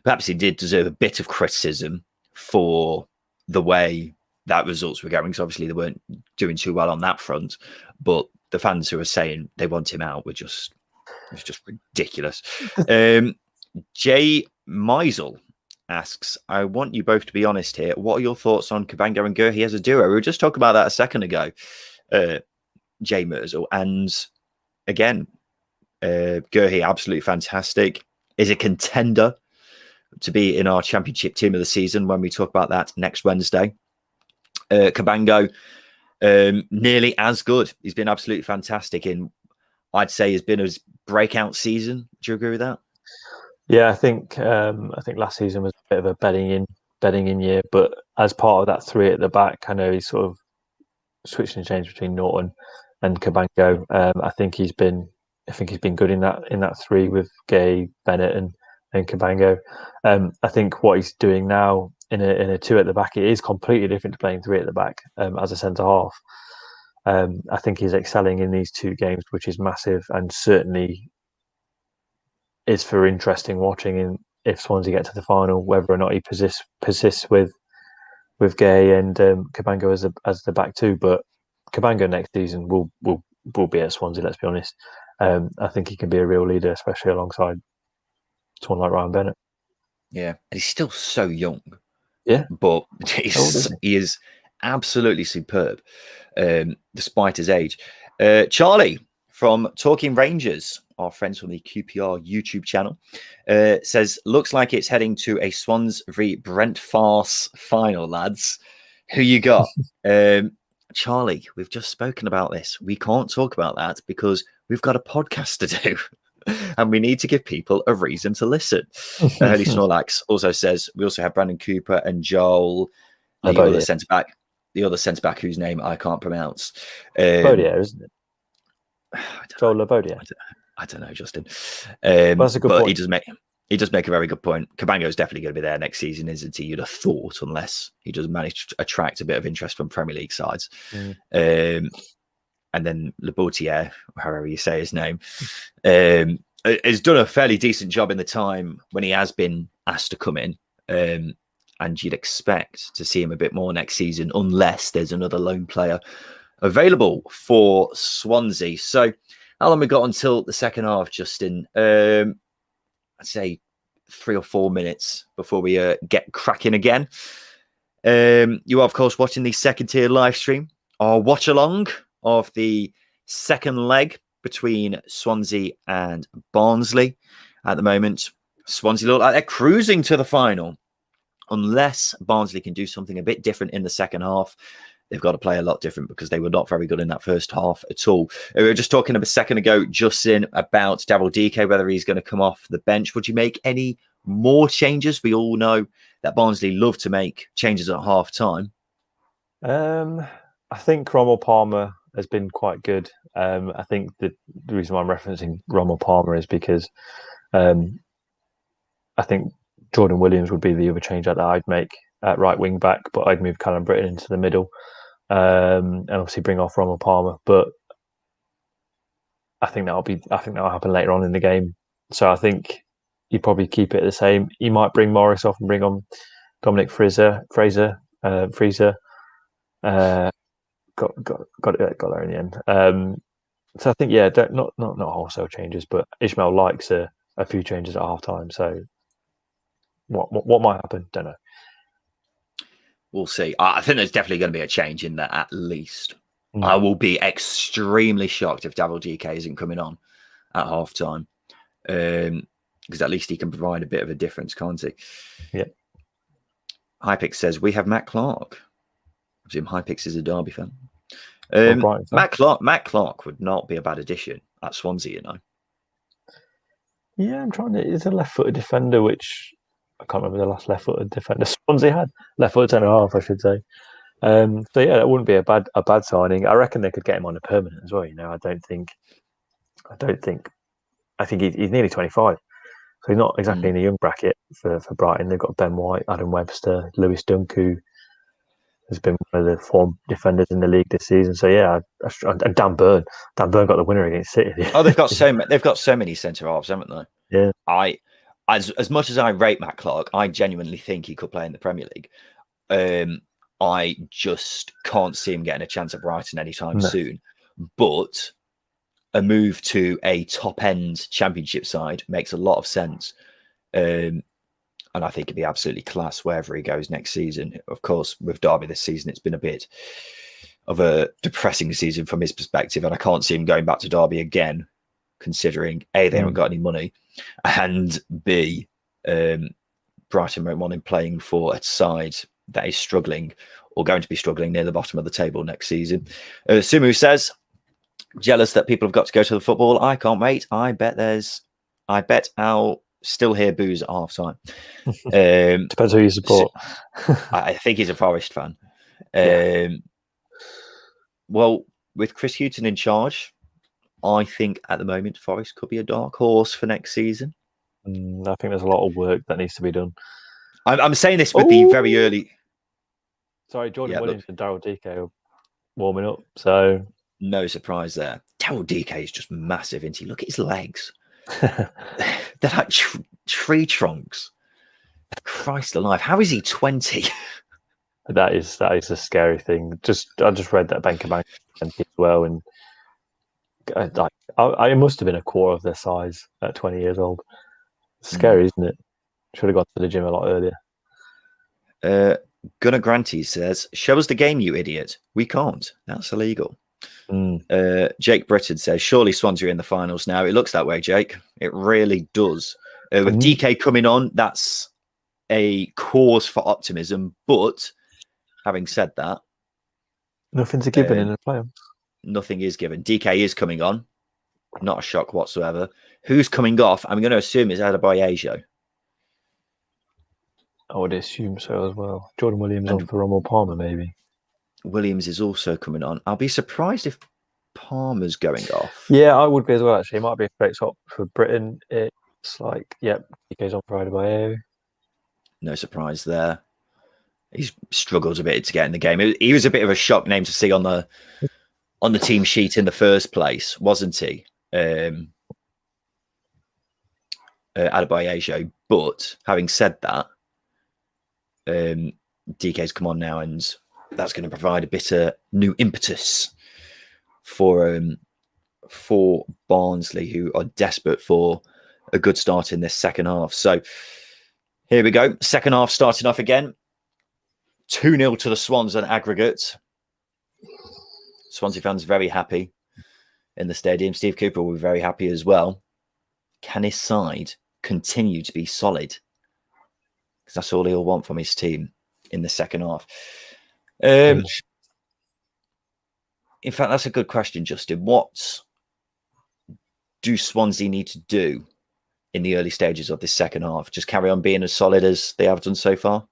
perhaps he did deserve a bit of criticism for the way that results were going, because obviously they weren't doing too well on that front. But the fans who are saying they want him out it's just ridiculous. Jay Meisel asks, I want you both to be honest here. What are your thoughts on Cabango and Gurhi as a duo? We were just talking about that a second ago, Jay Merzel. And again, Gurhi, absolutely fantastic. Is a contender to be in our championship team of the season when we talk about that next Wednesday. Cabango, nearly as good. He's been absolutely fantastic in, I'd say, has been his breakout season. Do you agree with that? Yeah, I think last season was a bit of a bedding in year, but as part of that three at the back, I know he's sort of switched and changed between Norton and Cabango. I think he's been good in that three with Gay, Bennett, and Cabango. I think what he's doing now in a two at the back, it is completely different to playing three at the back as a centre half. I think he's excelling in these two games, which is massive, and certainly is for interesting watching in if Swansea get to the final, whether or not he persists with Gay and Cabango as the back two. But Cabango next season will be at Swansea. Let's be honest. I think he can be a real leader, especially alongside someone like Ryan Bennett. Yeah, and he's still so young. Yeah, but he is absolutely superb, despite his age. Charlie from Talking Rangers, our friends from the QPR YouTube channel, says, looks like it's heading to a Swans v Brent farce final, lads. Who you got? Charlie, we've just spoken about this. We can't talk about that because we've got a podcast to do. And we need to give people a reason to listen. Hurley Snorlax also says, we also have Brandon Cooper and Joel, the other centre back whose name I can't pronounce. Bodier, isn't it? Joel Labodier. I don't know, Justin. That's a good point. He does make a very good point. Cabango is definitely going to be there next season, isn't he? You'd have thought, unless he does manage to attract a bit of interest from Premier League sides. And then Laboutier, however you say his name, has done a fairly decent job in the time when he has been asked to come in. And you'd expect to see him a bit more next season, unless there's another loan player available for Swansea. So how long we got until the second half, Justin? I'd say 3 or 4 minutes before we get cracking again. You are, of course, watching the second tier live stream, our watch along of the second leg between Swansea and Barnsley. At the moment, Swansea look like they're cruising to the final. Unless Barnsley can do something a bit different in the second half, they've got to play a lot different because they were not very good in that first half at all. We were just talking a second ago, Justin, about Daryl DK, whether he's going to come off the bench. Would you make any more changes? We all know that Barnsley love to make changes at half time. I think Rommel Palmer has been quite good. I think the reason why I'm referencing Rommel Palmer is because I think Jordan Williams would be the other change that I'd make at right wing back, but I'd move Callum Britton into the middle and obviously bring off Rommel Palmer. But I think that'll happen later on in the game. So I think you probably keep it the same. You might bring Morris off and bring on Dominic Fraser. Got there in the end. So I think not wholesale changes, but Ishmael likes a few changes at half time. So what might happen? Don't know. We'll see. I think there's definitely going to be a change in that at least. I will be extremely shocked if Daryl DK isn't coming on at half time, because at least he can provide a bit of a difference, can't he? Yeah. Hypix says we have Matt Clark. I presume Hypix is a Derby fan. Matt Clark would not be a bad addition at Swansea, you know. Yeah, I'm trying to. It's a left-footed defender, which I can't remember the last left-footed defender Swansea had. Left-footed centre half, I should say. So yeah, that wouldn't be a bad signing. I reckon they could get him on a permanent as well. You know, I think he's nearly 25, so he's not exactly in a young bracket for Brighton. They've got Ben White, Adam Webster, Lewis Dunk, who has been one of the form defenders in the league this season. So yeah, and Dan Burn got the winner against City. Oh, they've got so many centre halves, haven't they? Yeah. As much as I rate Matt Clark, I genuinely think he could play in the Premier League. I just can't see him getting a chance at Brighton anytime soon. But a move to a top-end championship side makes a lot of sense. I and I think it'd be absolutely class wherever he goes next season. Of course, with Derby this season, it's been a bit of a depressing season from his perspective, and I can't see him going back to Derby again, considering A, they haven't got any money, and B, Brighton won't want him playing for a side that is struggling or going to be struggling near the bottom of the table next season. Sumu says, jealous that people have got to go to the football. I can't wait. I bet I'll still hear boos at half time. Depends who you support. I think he's a Forest fan. Well, with Chris Hughton in charge, I think at the moment Forest could be a dark horse for next season. I think there's a lot of work that needs to be done. I'm saying this with the very early. Sorry, Jordan Williams and Daryl Dike are warming up, so no surprise there. Daryl Dike is just massive, isn't he? Look at his legs. They're like tree trunks. Christ alive! How is he 20? That is a scary thing. I just read that Bank of Bank as well, and I must have been a quarter of their size at 20 years old. It's scary, isn't it? Should have gone to the gym a lot earlier. Gunnar Granty says, "Show us the game, you idiot." We can't. That's illegal. Jake Britton says, "Surely Swansea are in the finals now." It looks that way, Jake. It really does. With DK coming on, that's a cause for optimism. But having said that, nothing's a given in the playoffs. Nothing is given. DK is coming on. Not a shock whatsoever. Who's coming off? I'm going to assume it's Adebayo. I would assume so as well. Jordan Williams on for Rommel Palmer, maybe. Williams is also coming on. I'll be surprised if Palmer's going off. Yeah, I would be as well, actually. It might be a flex up for Britain. It's like, DK's on for Adebayo. No surprise there. He's struggled a bit to get in the game. He was a bit of a shock name to see on the team sheet in the first place, wasn't he? Adebayo. But having said that, DK's come on now, and that's going to provide a bit of new impetus for Barnsley, who are desperate for a good start in this second half. So here we go. Second half starting off again. 2-0 to the Swans on aggregate. Swansea fans very happy in the stadium. Steve Cooper will be very happy as well. Can his side continue to be solid? Because that's all he'll want from his team in the second half. In fact, that's a good question, Justin. What do Swansea need to do in the early stages of this second half? Just carry on being as solid as they have done so far?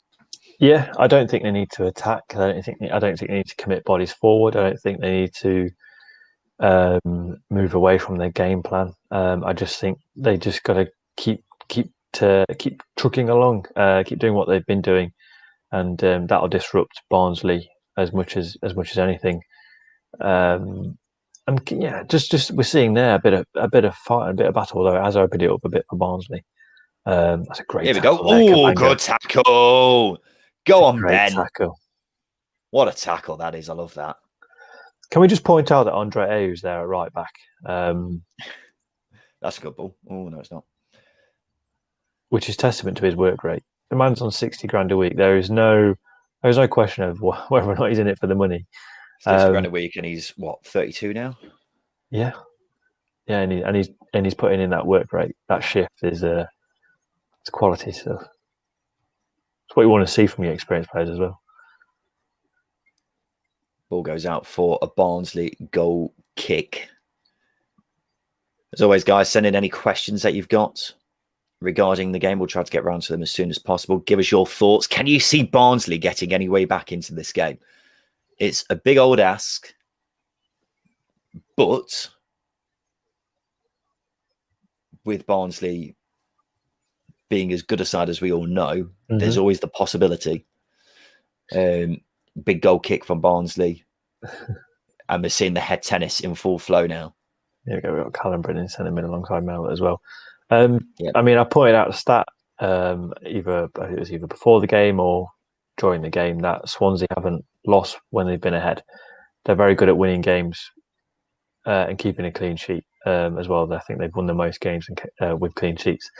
Yeah, I don't think they need to attack. I don't think they need to commit bodies forward. I don't think they need to move away from their game plan. I just think they just got to keep trucking along, keep doing what they've been doing, and that'll disrupt Barnsley as much as anything. And yeah, just we're seeing there a bit of fight, a bit of battle, though, as I opened it up a bit for Barnsley. That's a great. Here we go. Oh, good tackle. Go on, Ben. Tackle. What a tackle that is. I love that. Can we just point out that Andre Ayew's there at right back? That's a good ball. Oh, no, it's not. Which is testament to his work rate. The man's on 60 grand a week. There's no question of whether or not he's in it for the money. 60 grand a week, and he's what, 32 now? Yeah, and he's putting in that work rate. That shift is it's quality stuff. It's what you want to see from your experienced players as well. Ball goes out for a Barnsley goal kick. As always, guys, send in any questions that you've got regarding the game. We'll try to get around to them as soon as possible. Give us your thoughts. Can you see Barnsley getting any way back into this game? It's a big old ask, but with Barnsley being as good a side as we all know, there's always the possibility. Big goal kick from Barnsley. And we're seeing the head tennis in full flow now. There we go. We've got Callum Brennan centre mid alongside Mel as well. I mean, I pointed out a stat, it was either before the game or during the game, that Swansea haven't lost when they've been ahead. They're very good at winning games and keeping a clean sheet as well. I think they've won the most games with clean sheets.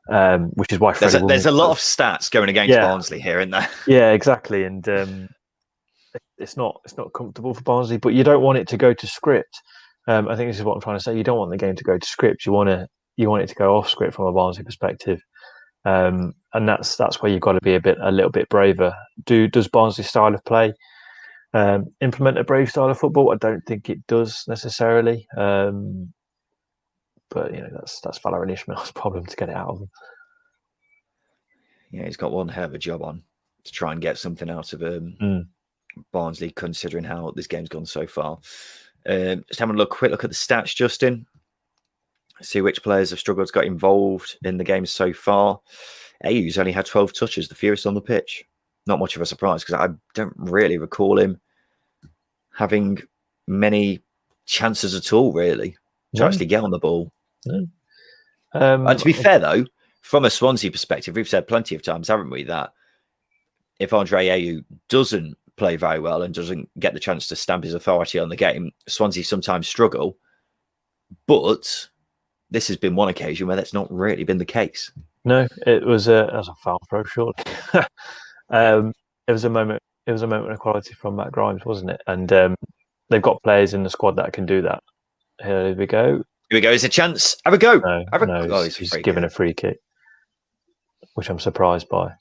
which is why there's a lot of stats going against Barnsley here, isn't there? Yeah, exactly, and it's not comfortable for Barnsley, but you don't want it to go to script. I think this is what I'm trying to say. You don't want the game to go to script. You want it to go off script from a Barnsley perspective, and that's where you've got to be a little bit braver. Does Barnsley's style of play implement a brave style of football? I don't think it does necessarily, but that's Valérien Ismaël's problem to get it out of him. Yeah, he's got one hell of a job on to try and get something out of Barnsley, considering how this game's gone so far. Just having a quick look at the stats, Justin. See which players have struggled to get involved in the game so far. Ayew's only had 12 touches, the fewest on the pitch. Not much of a surprise because I don't really recall him having many chances at all, really, to actually get on the ball. No. And to be fair, though, from a Swansea perspective, we've said plenty of times, haven't we, that if Andre Ayew doesn't play very well and doesn't get the chance to stamp his authority on the game, Swansea sometimes struggle. But this has been one occasion where that's not really been the case. No, it was a foul throw, surely. It was a moment of quality from Matt Grimes, wasn't it? And they've got players in the squad that can do that. Here we go. Here we go. Is a chance. Have a go. No, he's given a free kick, which I'm surprised by.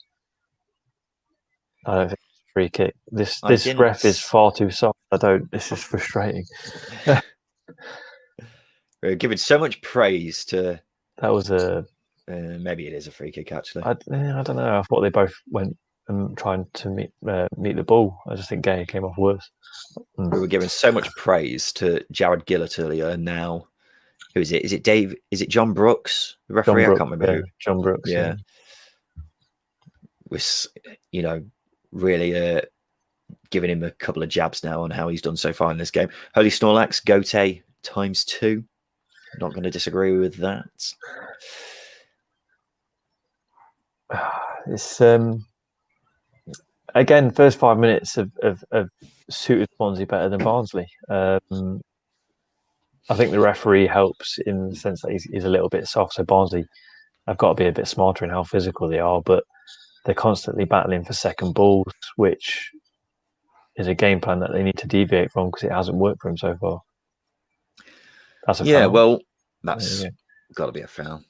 I don't think it's a free kick. This ref is far too soft. This is frustrating. We're giving so much praise to. That was a. Maybe it is a free kick, actually. I don't know. I thought they both went trying to meet the ball. I just think Gay came off worse. We were giving so much praise to Jared Gillett earlier, and now who is it? Is it Dave? Is it John Brooks, the referee? I can't remember. Yeah, John Brooks. Yeah. We're, really giving him a couple of jabs now on how he's done so far in this game. Holy Snorlax, Gote ×2. Not going to disagree with that. It's again, first 5 minutes have suited Swansea better than Barnsley. I think the referee helps in the sense that he's a little bit soft. So Barnsley have got to be a bit smarter in how physical they are, but they're constantly battling for second balls, which is a game plan that they need to deviate from because it hasn't worked for them so far. That's a foul. Well, that's got to be a foul.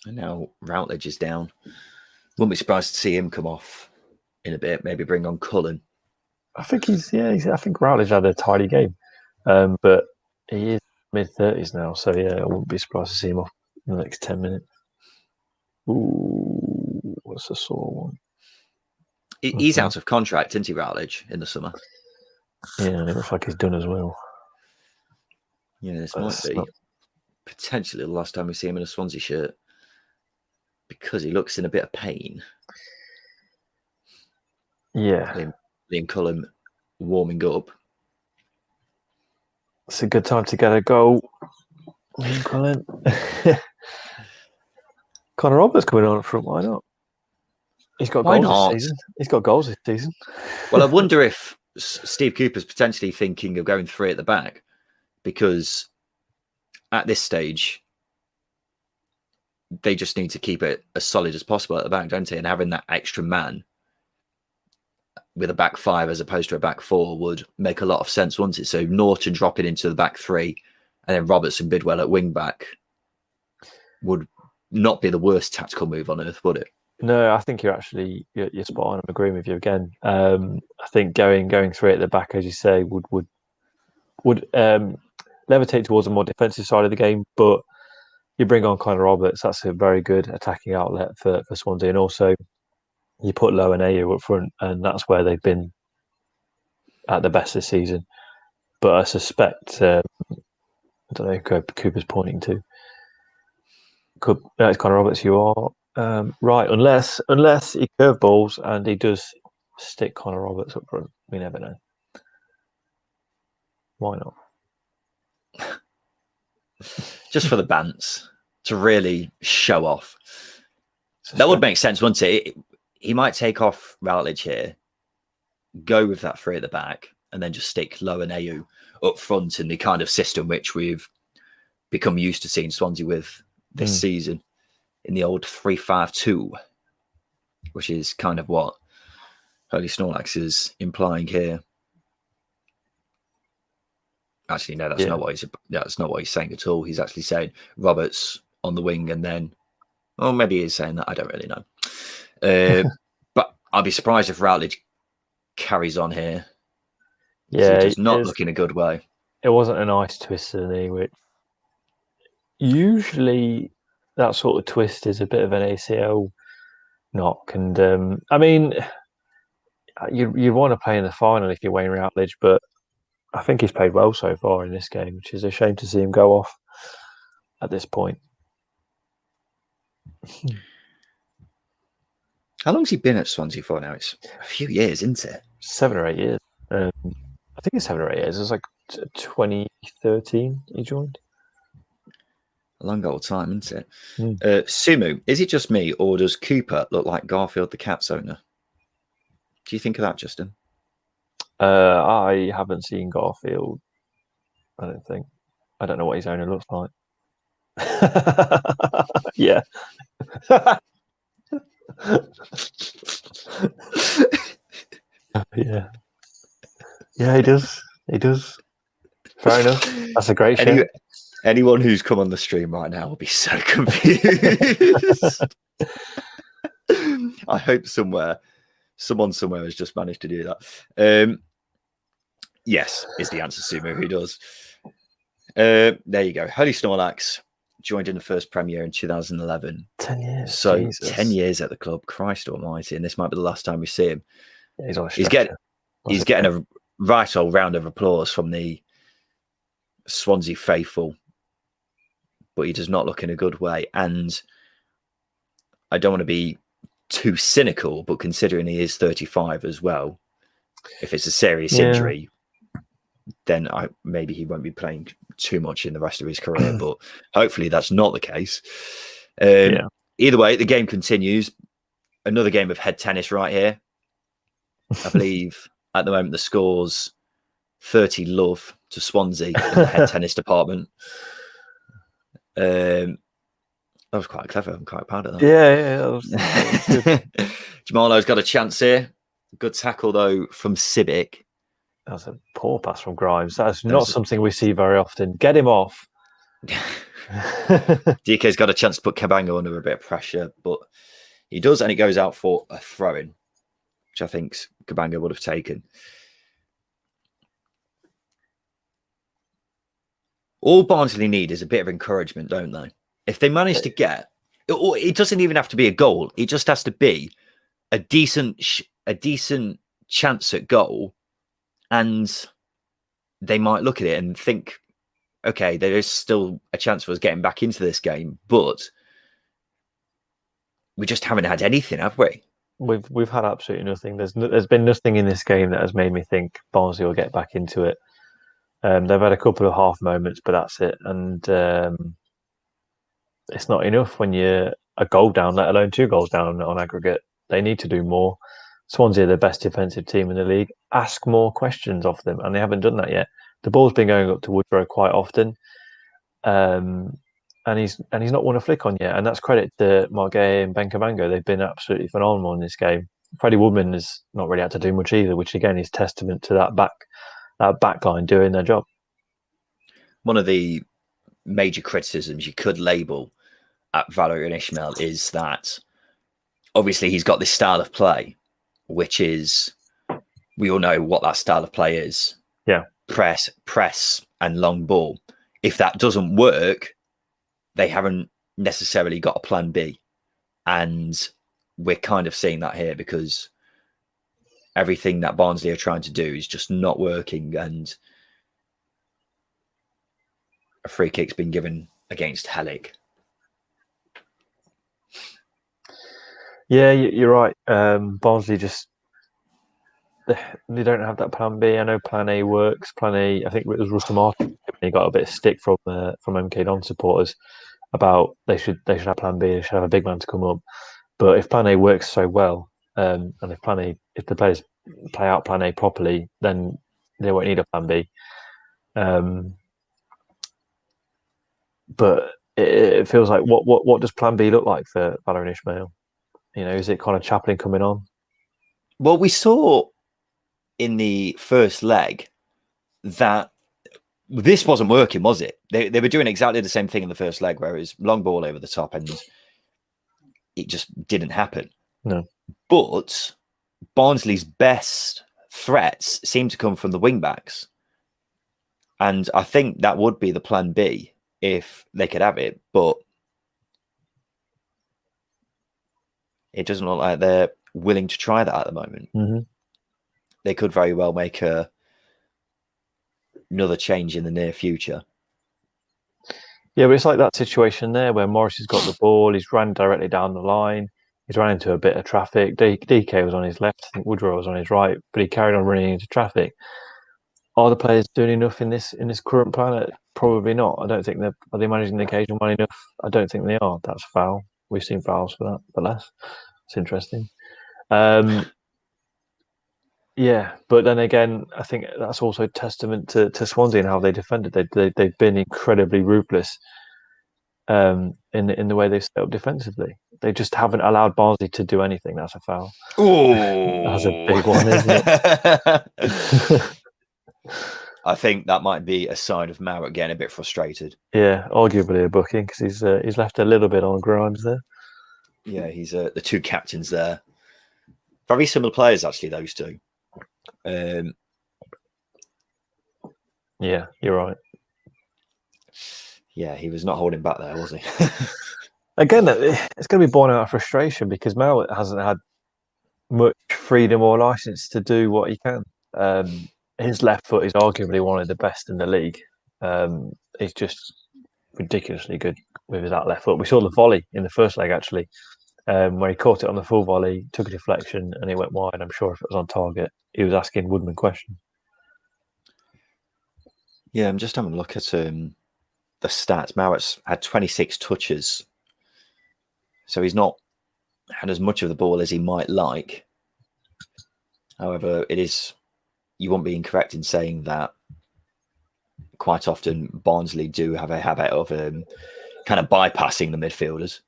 And now Routledge is down. Wouldn't be surprised to see him come off in a bit. Maybe bring on Cullen. I think I think Routledge had a tidy game, but he is mid-30s now, so I wouldn't be surprised to see him off in the next 10 minutes. Ooh, what's a sore one? He's out of contract, isn't he, Routledge, in the summer? Yeah, and it looks like he's done as well. Yeah, this might be potentially the last time we see him in a Swansea shirt because he looks in a bit of pain. Yeah. Liam Cullen warming up. It's a good time to get a goal. Liam Cullen. Connor Roberts coming on from why not? He's got goals this season. He's got goals this season. Well, I wonder if Steve Cooper's potentially thinking of going 3 at the back because at this stage they just need to keep it as solid as possible at the back, don't they? And having that extra man with a back 5 as opposed to a back 4 would make a lot of sense, wouldn't it? So Norton dropping into the back 3 and then Roberts and Bidwell at wing back would not be the worst tactical move on earth, would it? No, I think you're spot on. I'm agreeing with you again. I think going 3 at the back, as you say, would levitate towards a more defensive side of the game. But you bring on Connor Roberts, that's a very good attacking outlet for Swansea, and also you put Lowe and Ayew up front, and that's where they've been at the best this season. But I suspect I don't know who Cooper's pointing to. It's Connor Roberts. You are right, unless he curveballs and he does stick Connor Roberts up front. We never know. Why not? Just for the bants, to really show off. That would make sense, wouldn't it? He might take off Routledge here, go with that 3 at the back, and then just stick Lowe and Ayew up front in the kind of system which we've become used to seeing Swansea with this season in the old 3-5-2, which is kind of what Holy Snorlax is implying here. Actually, no, that's not what he's saying at all. He's actually saying Roberts on the wing, and then, well, maybe he's saying that. I don't really know. But I'll be surprised if Routledge carries on here. Yeah, it does not look in a good way. It wasn't a nice twist to the knee, which usually that sort of twist is a bit of an ACL knock. And I mean, you want to play in the final if you're Wayne Routledge, but I think he's played well so far in this game, which is a shame to see him go off at this point. How long's he been at Swansea for now? It's a few years, isn't it? 7 or 8 years. I think it's 7 or 8 years. It was like 2013 he joined. A long old time, isn't it? Sumu, is it just me, or does Cooper look like Garfield the Cat's owner? Do you think of that, Justin? I haven't seen Garfield. I don't think. I don't know what his owner looks like. Yeah. Yeah. Yeah, he does. He does. Fair enough. That's a great show. Anyone who's come on the stream right now will be so confused. I hope someone somewhere has just managed to do that. Yes, is the answer, Sumo, who does. There you go. Holy Snorlax joined in the first Premier in 2011. 10 years. So Jesus. 10 years at the club. Christ almighty. And this might be the last time we see him. Yeah, he's getting a right old round of applause from the Swansea faithful, but he does not look in a good way. And I don't want to be too cynical, but considering he is 35 as well, if it's a serious injury, then maybe he won't be playing too much in the rest of his career. But hopefully that's not the case. Either way, the game continues. Another game of head tennis right here. I believe at the moment the score's 30-love to Swansea in the head tennis department. That was quite clever. I'm quite proud of that. Yeah, that was good. Jamalo's got a chance here. Good tackle, though, from Civic. That was a poor pass from Grimes. That's not something we see very often. Get him off. DK's got a chance to put Cabango under a bit of pressure, but he does, and it goes out for a throw-in, which I think Cabango would have taken. All Barnsley need is a bit of encouragement, don't they? If they manage to get, it doesn't even have to be a goal. It just has to be a decent chance at goal, and they might look at it and think, okay, there is still a chance for us getting back into this game, but we just haven't had anything, have we? We've had absolutely nothing. There's been nothing in this game that has made me think Barnsley will get back into it. They've had a couple of half moments, but that's it. And it's not enough when you're a goal down, let alone 2 goals down on aggregate. They need to do more. Swansea are the best defensive team in the league. Ask more questions of them, and they haven't done that yet. The ball's been going up to Woodrow quite often, and he's not won a flick on yet. And that's credit to Margay and Ben Cabango. They've been absolutely phenomenal in this game. Freddie Woodman has not really had to do much either, which again is testament to that back line doing their job. One of the major criticisms you could label at Valerian Ismail is that obviously he's got this style of play, which is, we all know what that style of play is. Yeah. Press and long ball. If that doesn't work, they haven't necessarily got a plan B. And we're kind of seeing that here because everything that Barnsley are trying to do is just not working, and a free kick's been given against Hellick. Yeah, you're right. Barnsley they don't have that plan B. I know plan A works. Plan A, I think it was Rustam Martin. He got a bit of stick from MK non-supporters about they should have plan B. They should have a big man to come up. But if plan A works so well, and if the players play out plan A properly, then they won't need a plan B. But it feels like what does Plan B look like for Valerian Ismail? Is it kind of Chaplin coming on? Well, we saw in the first leg that this wasn't working, was it? They were doing exactly the same thing in the first leg, where it was long ball over the top, and it just didn't happen. No. But Barnsley's best threats seem to come from the wing backs, and I think that would be the plan B if they could have it. But it doesn't look like they're willing to try that at the moment. Mm-hmm. They could very well make another change in the near future. Yeah, but it's like that situation there where Morris has got the ball, he's ran directly down the line, he's ran into a bit of traffic. DK was on his left, I think Woodrow was on his right, but he carried on running into traffic. Are the players doing enough in this current plan? Probably not. I don't think they're. Are they managing the occasion well enough? I don't think they are. That's foul. We've seen fouls for that, but less. It's interesting. Yeah, but then again, I think that's also a testament to Swansea and how they defended. They've been incredibly ruthless in the way they've set up defensively. They just haven't allowed Barnsley to do anything. That's a foul. Oh, that's a big one, isn't it? I think that might be a sign of Marrett getting a bit frustrated. Yeah, arguably a booking because he's left a little bit on Grimes there. Yeah, he's the two captains there. Very similar players, actually, those two. Yeah, you're right. Yeah, he was not holding back there, was he? Again, it's going to be born out of frustration because Marrett hasn't had much freedom or license to do what he can. His left foot is arguably one of the best in the league. He's just ridiculously good with that left foot. We saw the volley in the first leg, actually, where he caught it on the full volley, took a deflection, and it went wide. I'm sure if it was on target, he was asking Woodman questions. Yeah, I'm just having a look at the stats. Marrett's had 26 touches, so he's not had as much of the ball as he might like. However, you won't be incorrect in saying that quite often Barnsley do have a habit of kind of bypassing the midfielders.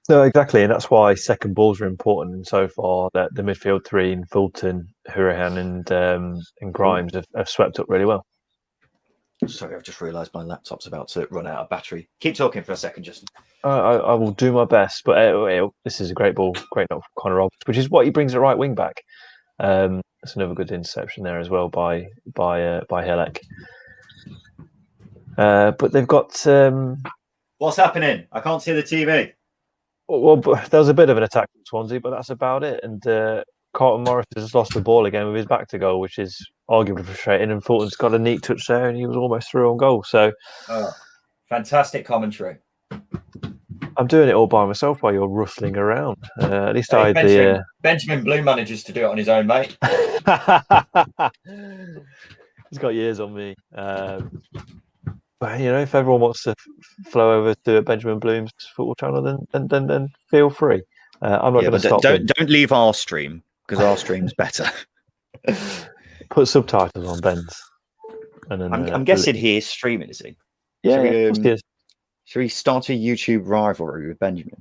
No, exactly, and that's why second balls are important. And so far, that the midfield three in Fulton, Hurahan, and Grimes have swept up really well. Sorry, I've just realised my laptop's about to run out of battery. Keep talking for a second, Justin. I will do my best, but this is a great ball, great knock from Connor Roberts, which is what he brings at right wing back. It's another good interception there as well by Helek. But they've got. What's happening? I can't see the TV. Well, there was a bit of an attack from Swansea, but that's about it. And Carlton Morris has lost the ball again with his back to goal, which is arguably frustrating. And Fulton's got a neat touch there, and he was almost through on goal. So, fantastic commentary. I'm doing it all by myself while you're rustling around. At least I had Benjamin Bloom manages to do it on his own, mate. He's got years on me. But if everyone wants to flow over to Benjamin Bloom's football channel, then feel free. I'm not going to stop. Don't leave our stream because our stream's better. Put subtitles on Ben's. And then, I'm guessing he is streaming, is he? Yeah, should we start a YouTube rivalry with Benjamin?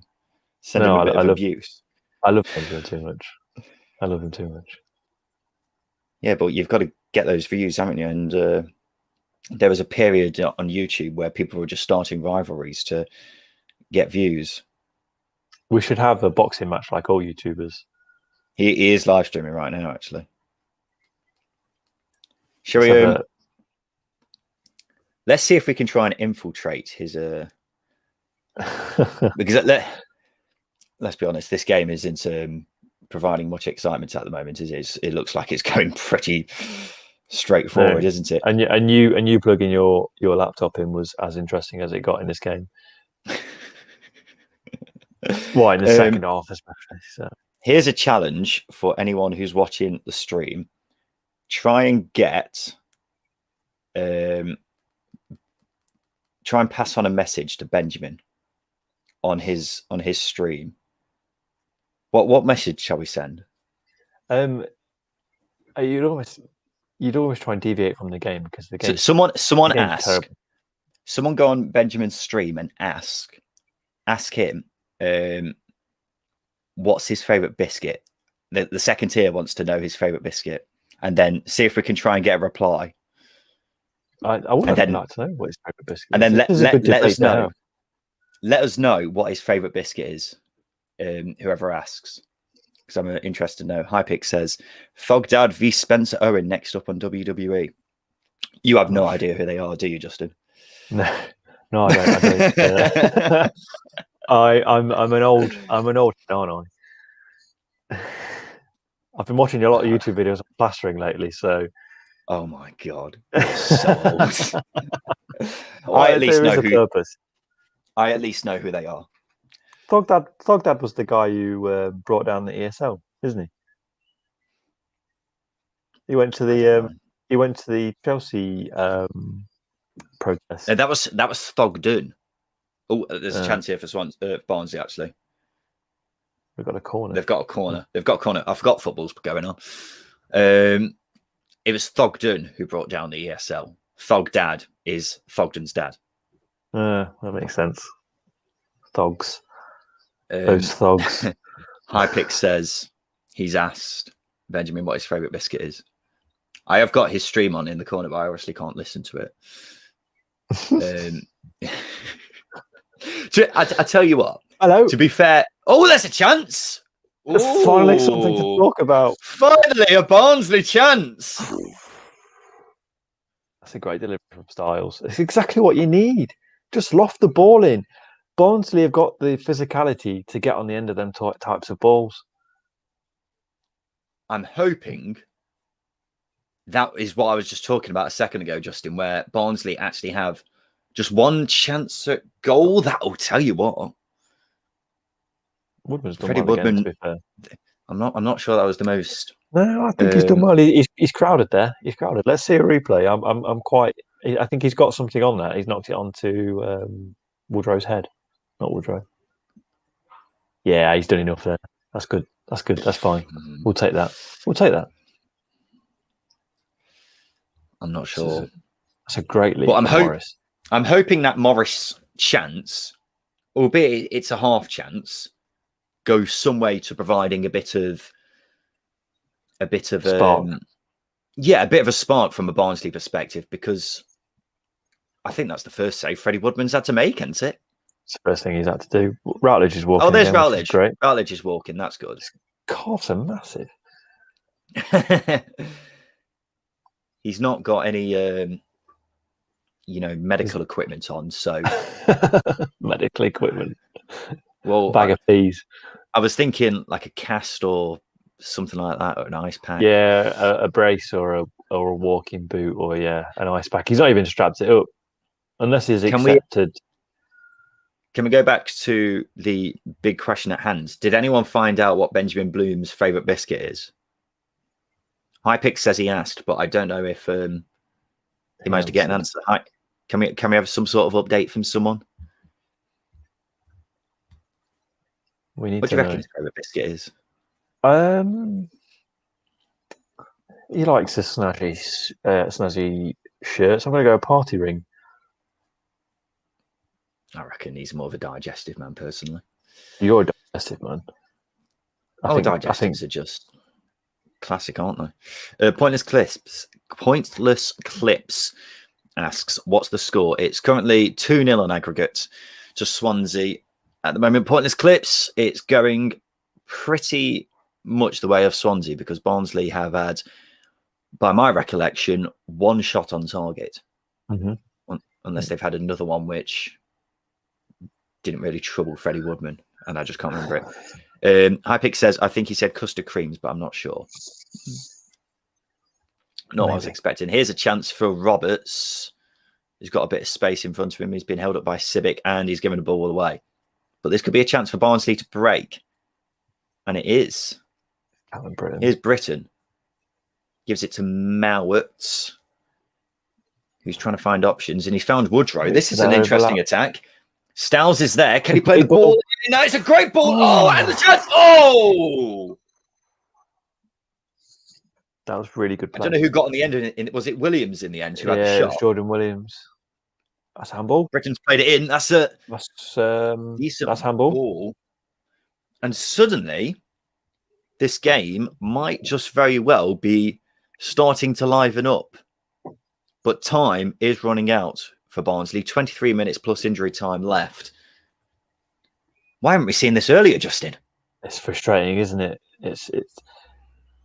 Send him a bit of abuse. I love Benjamin too much. I love him too much. Yeah, but you've got to get those views, haven't you? And there was a period on YouTube where people were just starting rivalries to get views. We should have a boxing match like all YouTubers. He is live streaming right now, actually. Shall we? Let's see if we can try and infiltrate his. Because let's be honest, this game isn't providing much excitement at the moment. It looks like it's going pretty straightforward, isn't it? And you plugging your laptop in was as interesting as it got in this game. Why in the second half, especially. So. Here's a challenge for anyone who's watching the stream: try and pass on a message to Benjamin on his stream. What message shall we send? You'd always try and deviate from the game because the game. So someone ask. Someone go on Benjamin's stream and ask him what's his favorite biscuit. The second tier wants to know his favorite biscuit, and then see if we can try and get a reply. I would like to know what his favorite biscuit and is. then let us know. Have. Let us know what his favorite biscuit is. Whoever asks, because I'm interested to know. Hypic says Thogdad v Spencer Owen next up on WWE. You have no idea who they are, do you, Justin? No, I don't. I'm an old, aren't I? I've been watching a lot of YouTube videos on plastering lately, so. Oh my god, you're so old. I at least know purpose. I at least know who they are. Thogdad was the guy who brought down the ESL, isn't he? He went to the Chelsea protest. That was Thogdun. Oh, there's a chance here for Barnsley, actually. We've got a corner. They've got a corner. I forgot football's going on. It was Thogdun who brought down the ESL. Thogdad is Thogdun's dad. That makes sense. Thogs. Those thogs. Hypic says he's asked Benjamin what his favourite biscuit is. I have got his stream on in the corner, but I obviously can't listen to it. I tell you what. Hello. To be fair, there's a chance. Finally, something to talk about. Finally, a Barnsley chance. That's a great delivery from Styles. It's exactly what you need. Just loft the ball in. Barnsley have got the physicality to get on the end of them types of balls. I'm hoping that is what I was just talking about a second ago, Justin, where Barnsley actually have just one chance at goal. That'll tell you what. Woodman's done Freddie well Woodman. Again, to be fair. I'm not sure that was the most. No, I think he's done well. He's crowded there. He's crowded. Let's see a replay. I'm quite. I think he's got something on there. He's knocked it onto Woodrow's head, not Woodrow. Yeah, he's done enough there. That's good. That's good. That's fine. We'll take that. I'm not sure. That's a great lead. But Morris. I'm hoping that Morris chance, albeit it's a half chance, goes some way to providing a bit of spark. A bit of a spark from a Barnsley perspective, because I think that's the first save Freddie Woodman's had to make, isn't it? It's the first thing he's had to do. Routledge is walking. Oh, there's again, Routledge. Great. Routledge is walking. That's good. Calves are massive. He's not got any, medical equipment on. So medical equipment. Well, bag of peas. I was thinking like a cast or something like that, or an ice pack. Yeah, a brace or a walking boot, or an ice pack. He's not even strapped it up, unless he's accepted. Can we go back to the big question at hand? Did anyone find out what Benjamin Bloom's favourite biscuit is? Hypic says he asked, but I don't know if he managed to get an answer. Can we have some sort of update from someone? We need. What do you reckon his favourite biscuit is? He likes a snazzy shirt. So I'm going to go party ring. I reckon he's more of a digestive man, personally. You're a digestive man. Digestives are just classic, aren't they? Pointless Clips asks, what's the score? It's currently 2-0 on aggregate to Swansea. At the moment, Pointless Clips, it's going pretty much the way of Swansea, because Barnsley have had, by my recollection, one shot on target. Mm-hmm. Unless they've had another one which didn't really trouble Freddie Woodman, and I just can't remember it. Hypic says, I think he said custard creams, but I'm not sure. Not what I was expecting. Here's a chance for Roberts. He's got a bit of space in front of him. He's been held up by Civic, and he's given the ball away. But this could be a chance for Barnsley to break. And it is. Here's Britain. Gives it to Mowat, who's trying to find options, and he's found Woodrow. This is an interesting attack. Styles is there. Can he play the ball? No, it's a great ball. Oh, and the chance. Oh! That was really good play. I don't know who got on the end. Was it Williams in the end who had the shot? It was Jordan Williams. That's handball. Britain's played it in. That's a That's decent handball. ball. And suddenly, this game might just very well be starting to liven up. But time is running out for Barnsley. 23 minutes plus injury time left. Why haven't we seen this earlier, Justin? It's frustrating, isn't it? It's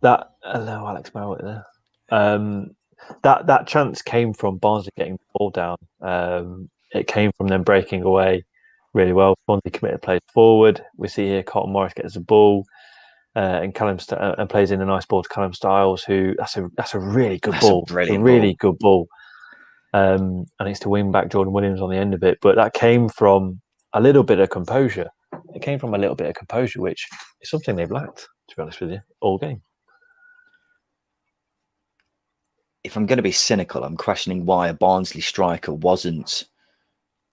that. Hello, Alex Mowat there. That chance came from Barnsley getting the ball down. It came from them breaking away really well. Swansea committed plays forward. We see here Carlton Morris gets the ball and plays in a nice ball to Callum Styles, who that's a really good ball. A brilliant really good ball. And it's to wing back Jordan Williams on the end of it. But that came from a little bit of composure. It came from a little bit of composure, which is something they've lacked, to be honest with you, all game. If I'm going to be cynical, I'm questioning why a Barnsley striker wasn't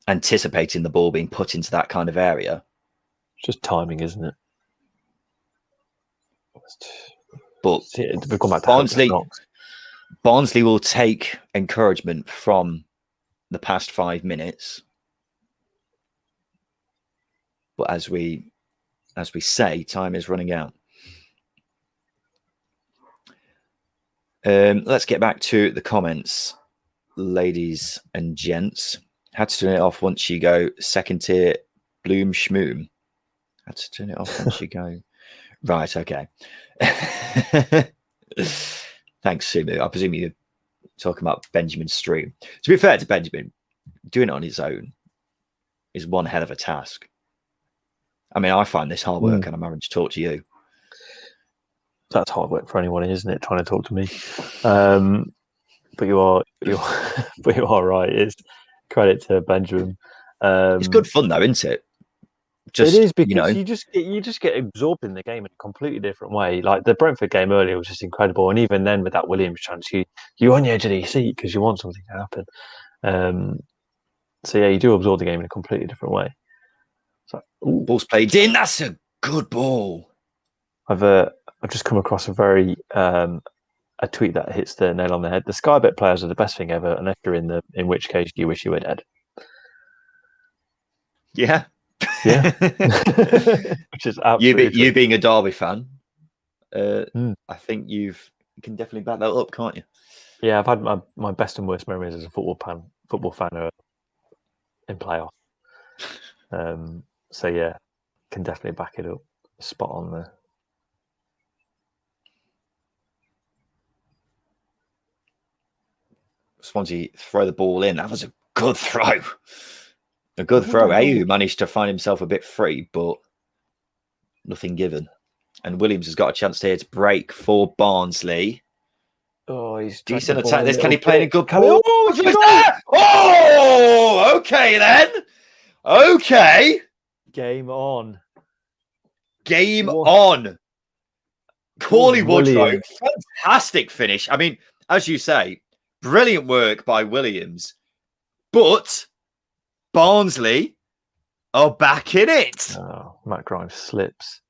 anticipating the ball being put into that kind of area. It's just timing, isn't it? But we've gone back to Barnsley will take encouragement from the past 5 minutes. But as we say, time is running out. Let's get back to the comments, ladies and gents. Had to turn it off once you go second tier bloom schmoom. Had to turn it off once you go. Right, okay. Thanks, Sumu. I presume you're talking about Benjamin's stream. To be fair to Benjamin, doing it on his own is one hell of a task. I mean, I find this hard work and I'm having to talk to you. That's hard work for anyone, isn't it? Trying to talk to me. But you are right. It's credit to Benjamin. It's good fun though, isn't it? It is, because you just get absorbed in the game in a completely different way. Like the Brentford game earlier was just incredible, and even then with that Williams chance, you're on the edge of your seat because you want something to happen. So yeah, you do absorb the game in a completely different way. So, ball's played in. That's a good ball. I've just come across a tweet that hits the nail on the head. The Sky Bet players are the best thing ever, unless you're in which case you wish you were dead. Yeah. Which is absolutely you being a Derby fan, I think you can definitely back that up, can't you? Yeah, I've had my best and worst memories as a football fan in playoff. So yeah, can definitely back it up. Spot on there. Swansea throw the ball in. That was a good throw. A good throw. Ayew managed to find himself a bit free, but nothing given. And Williams has got a chance here to break for Barnsley. Oh, he's decent attack. This can he play a good ball? Okay then. Okay. Game on. Cauley Woodrow, fantastic finish. I mean, as you say, brilliant work by Williams, but Barnsley are back in it. Oh, Matt Grimes slips.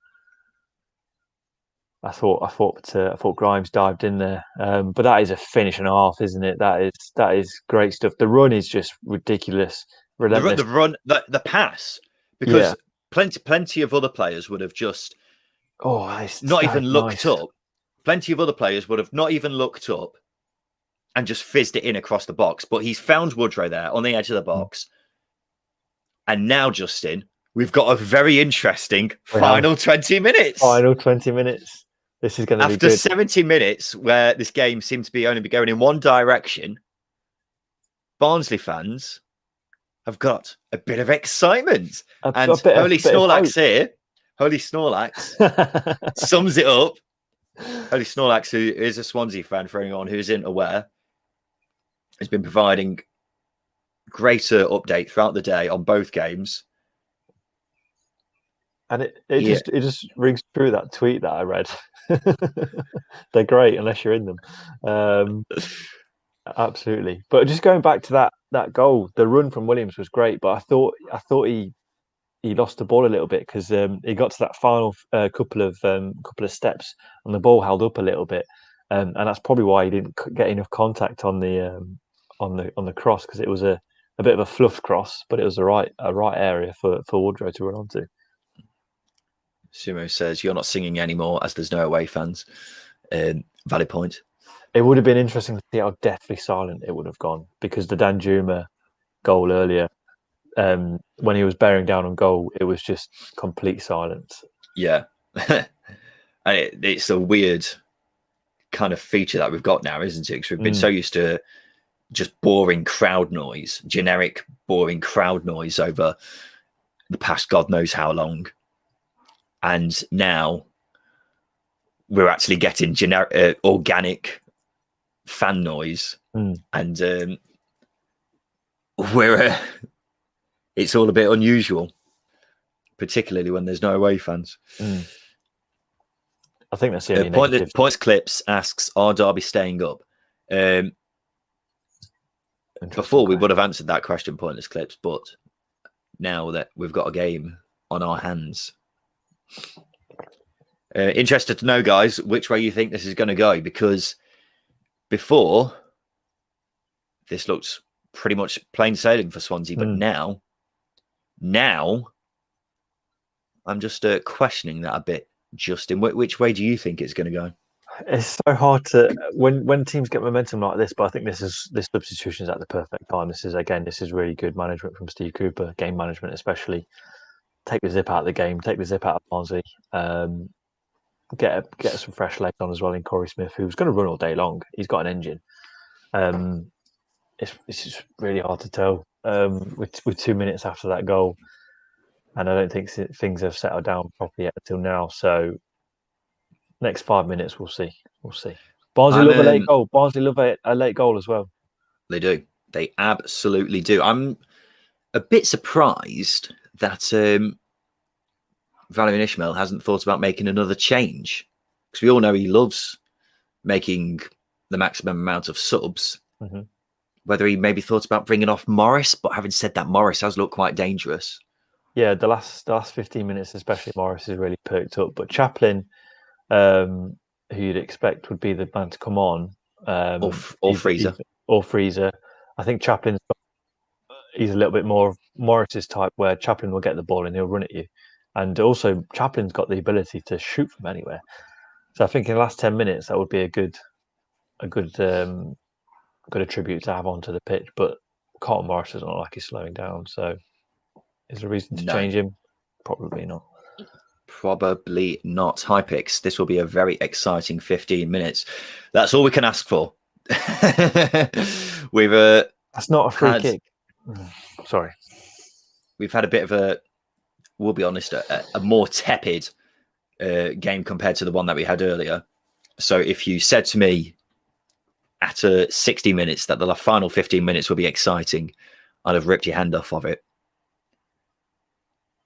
I thought Grimes dived in there, but that is a finish and a half, isn't it? That is great stuff. The run is just ridiculous, relentless. The run, the pass, because plenty of other players would have just not even looked up. Plenty of other players would have not even looked up and just fizzed it in across the box. But he's found Woodrow there on the edge of the box. And now, Justin, we've got a very interesting final 20 minutes. Final 20 minutes. This is going to be good. After 70 minutes, where this game seemed to be only going in one direction, Barnsley fans have got a bit of excitement. Holy Snorlax here, Holy Snorlax, sums it up. Holy Snorlax, who is a Swansea fan, for anyone who isn't aware, has been providing greater update throughout the day on both games. And it just rings through that tweet that I read. They're great unless you're in them. Absolutely. But just going back to that goal, the run from Williams was great, but I thought he lost the ball a little bit because he got to that final couple of steps and the ball held up a little bit, and that's probably why he didn't get enough contact on the cross, because it was a a bit of a fluff cross, but it was a right area for Woodrow to run onto. Sumo says you're not singing anymore as there's no away fans. Valid point. It would have been interesting to see how deathly silent it would have gone, because the Danjuma goal earlier, when he was bearing down on goal, it was just complete silence. Yeah. It's a weird kind of feature that we've got now, isn't it? Because we've been so used to just boring crowd noise, generic boring crowd noise over the past God knows how long. And now we're actually getting generic, organic fan noise. And it's all a bit unusual, particularly when there's no away fans. I think that's the only negative. Points Clips asks, are Derby staying up? Before we would have answered that question, Pointless Clips, but now that we've got a game on our hands, interested to know, guys, which way you think this is going to go, because before this looked pretty much plain sailing for Swansea, but now I'm just questioning that a bit. Justin, which way do you think it's going to go? It's so hard to when teams get momentum like this, but I think this substitution is at the perfect time. This is really good management from Steve Cooper, game management especially. Take the zip out of the game, take the zip out of Barnsley, get some fresh legs on as well in Corey Smith, who's going to run all day long. He's got an engine. It's just really hard to tell with 2 minutes after that goal, and I don't think things have settled down properly yet until now. So next 5 minutes, we'll see. Barnsley love a late goal. Barnsley love a late goal as well. They do. They absolutely do. I'm a bit surprised that Valérien Ismaël hasn't thought about making another change, because we all know he loves making the maximum amount of subs. Whether he maybe thought about bringing off Morris, but having said that, Morris has looked quite dangerous. Yeah, the last 15 minutes, especially, Morris has really perked up. But Chaplin, who you'd expect would be the man to come on, or Freezer. I think Chaplin's he's a little bit more Morris's type, where Chaplin will get the ball and he'll run at you, and also Chaplin's got the ability to shoot from anywhere. So I think in the last 10 minutes that would be a good attribute to have onto the pitch. But Carlton Morris doesn't look like he's slowing down, so is there a reason to change him? Probably not. Probably not. High Picks, this will be a very exciting 15 minutes. That's all we can ask for. We've that's not a free kick. Sorry. We've had a bit of we'll be honest, a more tepid game compared to the one that we had earlier. So if you said to me at 60 minutes that the final 15 minutes will be exciting, I'd have ripped your hand off of it.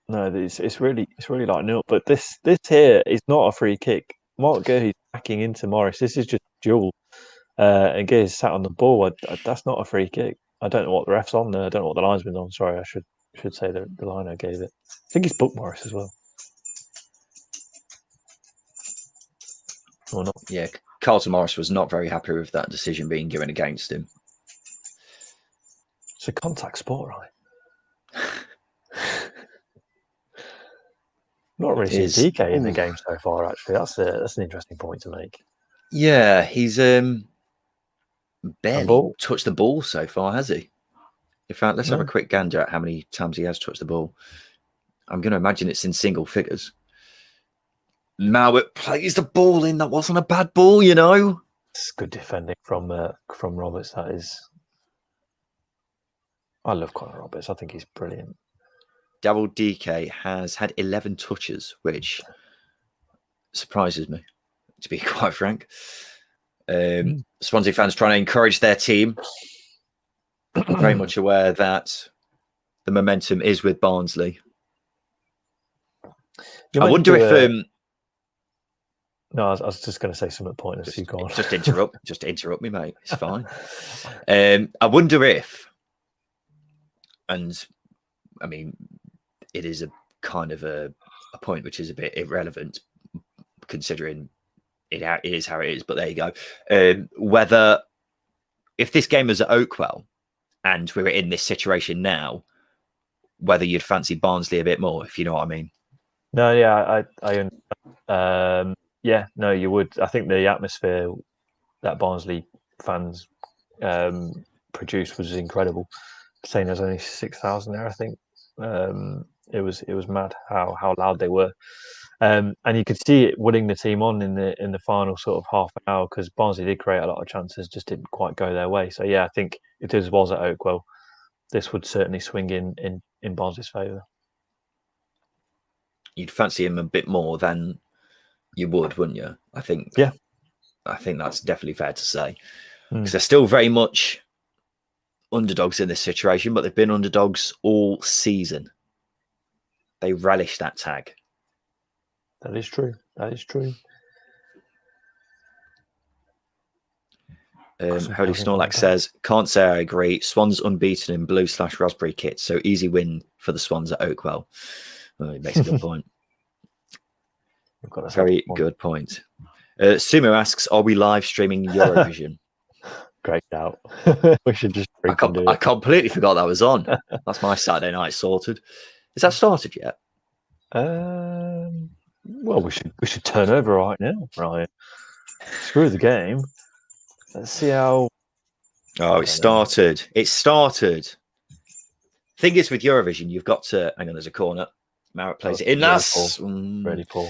No, it's really lighting up. But this here is not a free kick. Mark Gurley's backing into Morris. This is just duel. And Gears sat on the ball. That's not a free kick. I don't know what the ref's on there. I don't know what the linesman's on. Sorry, I should say the liner gave it. I think he's booked Morris as well. Or not? Yeah, Carlton Morris was not very happy with that decision being given against him. It's a contact sport, right? Not really seen DK in the game so far, actually. That's an interesting point to make. Yeah, he's barely touched the ball so far, has he? In fact, let's have a quick gander at how many times he has touched the ball. I'm going to imagine it's in single figures. Mowat plays the ball in. That wasn't a bad ball, you know. It's good defending from Roberts. That is. I love Connor Roberts. I think he's brilliant. Double DK has had 11 touches, which surprises me, to be quite frank. Swansea fans trying to encourage their team. Very much aware that the momentum is with Barnsley. I wonder if... No, I was just going to say something pointless. Just interrupt me, mate. It's fine. I wonder if... And, I mean... It is a kind of a point which is a bit irrelevant, considering it is how it is. But there you go. Whether if this game was at Oakwell and we were in this situation now, whether you'd fancy Barnsley a bit more, if you know what I mean. No, yeah, I yeah, no, you would. I think the atmosphere that Barnsley fans produced was incredible. Saying there's only 6,000 there, I think. It was mad how loud they were, and you could see it winning the team on in the final sort of half an hour, because Barnsley did create a lot of chances, just didn't quite go their way. So yeah, I think if this was at Oakwell, this would certainly swing in Barnsley's favour. You'd fancy him a bit more than you would, wouldn't you? I think. Yeah, I think that's definitely fair to say, because they're still very much underdogs in this situation, but they've been underdogs all season. They relish that tag. That is true. That is true. Holy Snorlax says, can't say I agree. Swans unbeaten in blue/raspberry kits, so easy win for the Swans at Oakwell. Well, he makes a good point. Very good point. Sumo asks, are we live streaming Eurovision? Great out. We should just. I completely forgot that was on. That's my Saturday night sorted. Is that started yet? Well, we should turn over right now, right? Screw the game. Let's see how. Oh, it started. It started. Thing is, with Eurovision, you've got to. Hang on, there's a corner. Marek plays it in. That's really poor.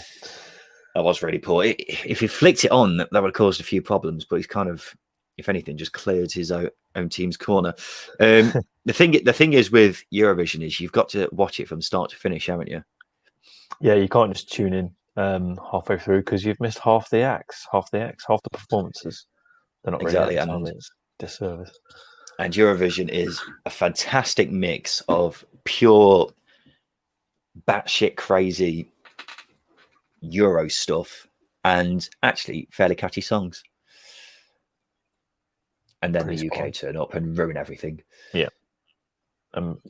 That was really poor. If he flicked it on, that would have caused a few problems. But he's kind of, if anything, just cleared his own team's corner. The thing is with Eurovision is you've got to watch it from start to finish, haven't you? Yeah, you can't just tune in halfway through, because you've missed half the acts, half the performances. They're not really acts, it's disservice. And Eurovision is a fantastic mix of pure batshit crazy Euro stuff and actually fairly catchy songs. And then the UK turn up and ruin everything. Yeah.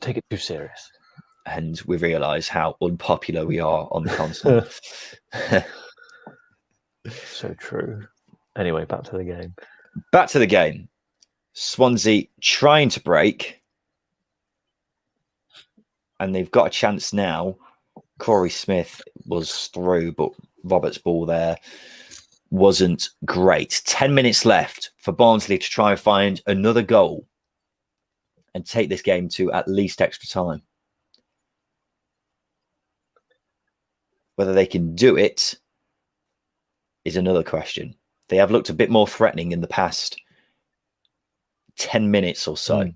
Take it too serious. And we realise how unpopular we are on the console. So true. Anyway, back to the game. Back to the game. Swansea trying to break. And they've got a chance now. Corey Smith was through, but Robert's ball there wasn't great. 10 minutes left for Barnsley to try and find another goal and take this game to at least extra time. Whether they can do it is another question. They have looked a bit more threatening in the past 10 minutes or so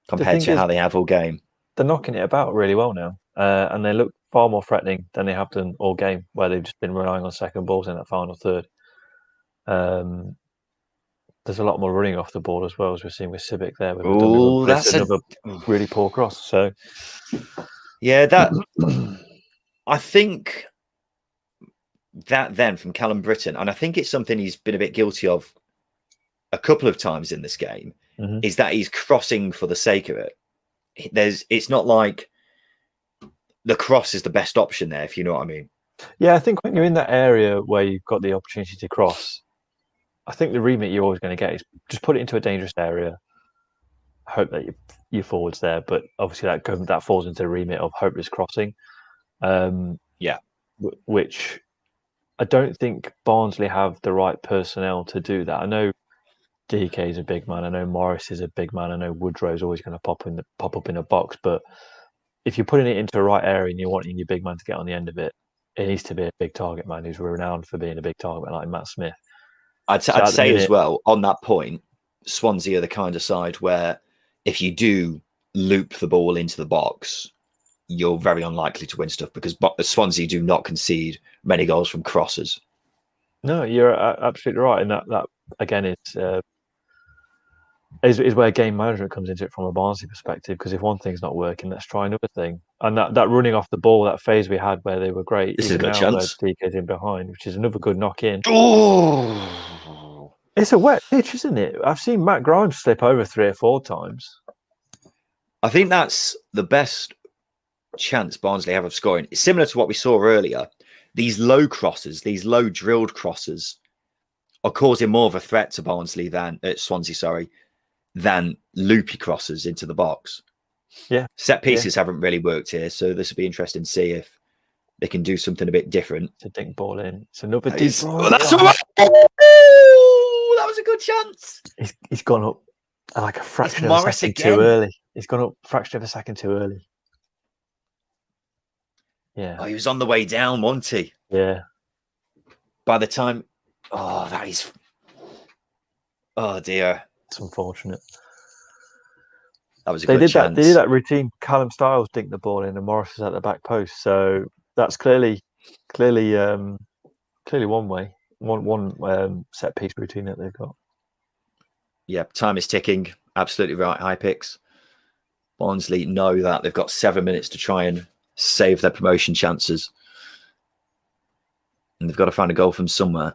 compared to how they have all game. They're knocking it about really well now, and they look far more threatening than they have done all game, where they've just been relying on second balls in that final third. There's a lot more running off the ball as well, as we're seeing with Civic there. Oh, that's another really poor cross. So, yeah, that I think that then from Callum Britton, and I think it's something he's been a bit guilty of a couple of times in this game, is that he's crossing for the sake of it. It's not like the cross is the best option there, if you know what I mean. Yeah, I think when you're in that area where you've got the opportunity to cross, I think the remit you're always going to get is just put it into a dangerous area, hope that your forward's there. But obviously that falls into the remit of hopeless crossing. Which I don't think Barnsley have the right personnel to do that. I know DK is a big man. I know Morris is a big man. I know Woodrow's always going to pop up in a box. But if you're putting it into the right area and you're wanting your big man to get on the end of it, it needs to be a big target man who's renowned for being a big target man, like Matt Smith. I'd say as well, on that point, Swansea are the kind of side where if you do loop the ball into the box, you're very unlikely to win stuff, because Swansea do not concede many goals from crosses. No, you're absolutely right. And that again, is where game management comes into it from a Barnsley perspective, because if one thing's not working, let's try another thing. And that running off the ball, that phase we had where they were great, this is a good chance. DK's in behind, which is another good knock in. Oh, it's a wet pitch, isn't it? I've seen Matt Grimes slip over 3 or 4 times. I think that's the best chance Barnsley have of scoring. It's similar to what we saw earlier. These low crosses, these low drilled crosses, are causing more of a threat to Barnsley than Swansea, than loopy crosses into the box. Yeah. Set pieces haven't really worked here, so this will be interesting to see if they can do something a bit different. It's a dink ball in. It's another That deep is- ball. oh, that's Oh, that was a good chance. he's gone up like a fraction of a Morris second again. too early. He's gone up a fraction of a second too early. Yeah. Oh, he was on the way down, wasn't he? Yeah. By the time, oh, that is, oh dear, It's unfortunate. that was a They good did chance. that. They did that routine. Callum Styles dinked the ball in, and Morris was at the back post. So that's clearly one set piece routine that they've got. Yeah, time is ticking. Absolutely right. High picks. Barnsley know that they've got 7 minutes to try and save their promotion chances, and they've got to find a goal from somewhere.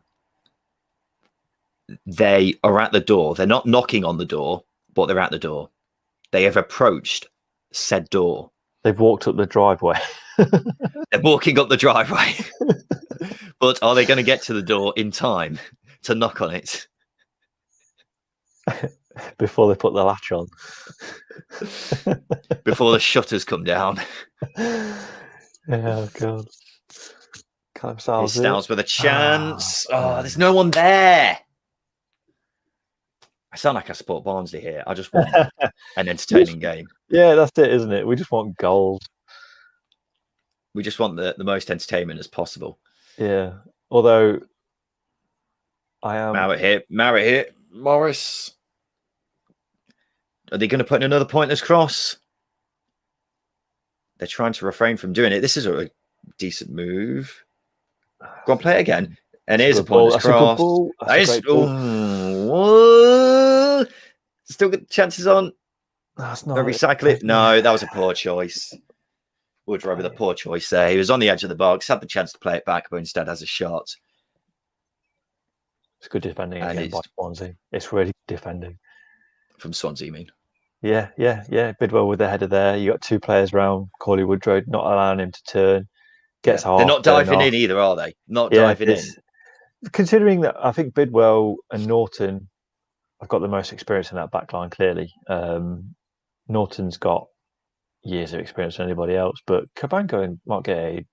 They are at the door. They're not knocking on the door, but they're at the door. They have approached said door. They've walked up the driveway. They're walking up the driveway. But are they going to get to the door in time to knock on it? Before they put the latch on. Before the shutters come down. Oh, God. Callum Here's Styles. Styles with a chance. Oh, there's no one there. I sound like I support Barnsley here. I just want an entertaining game. Yeah, that's it, isn't it? We just want goals. We just want the most entertainment as possible. Yeah. Although I am Marrett here. Morris. Are they going to put in another pointless cross? They're trying to refrain from doing it. This is a decent move. Go on, play it again. And here's a pointless cross. Still got chances on. That's not Recycle it. No, that was a poor choice. Woodrow with a poor choice there. He was on the edge of the box, had the chance to play it back, but instead has a shot. It's good defending again by Swansea. It's really good defending. From Swansea, you mean? Yeah. Bidwell with the header there. You got two players round Corley Woodrow, not allowing him to turn. Gets half. They're not diving in either, are they? Not diving in. Considering that, I think Bidwell and Norton have got the most experience in that back line, clearly. Norton's got years of experience than anybody else, but Cabanco and Mark Gay,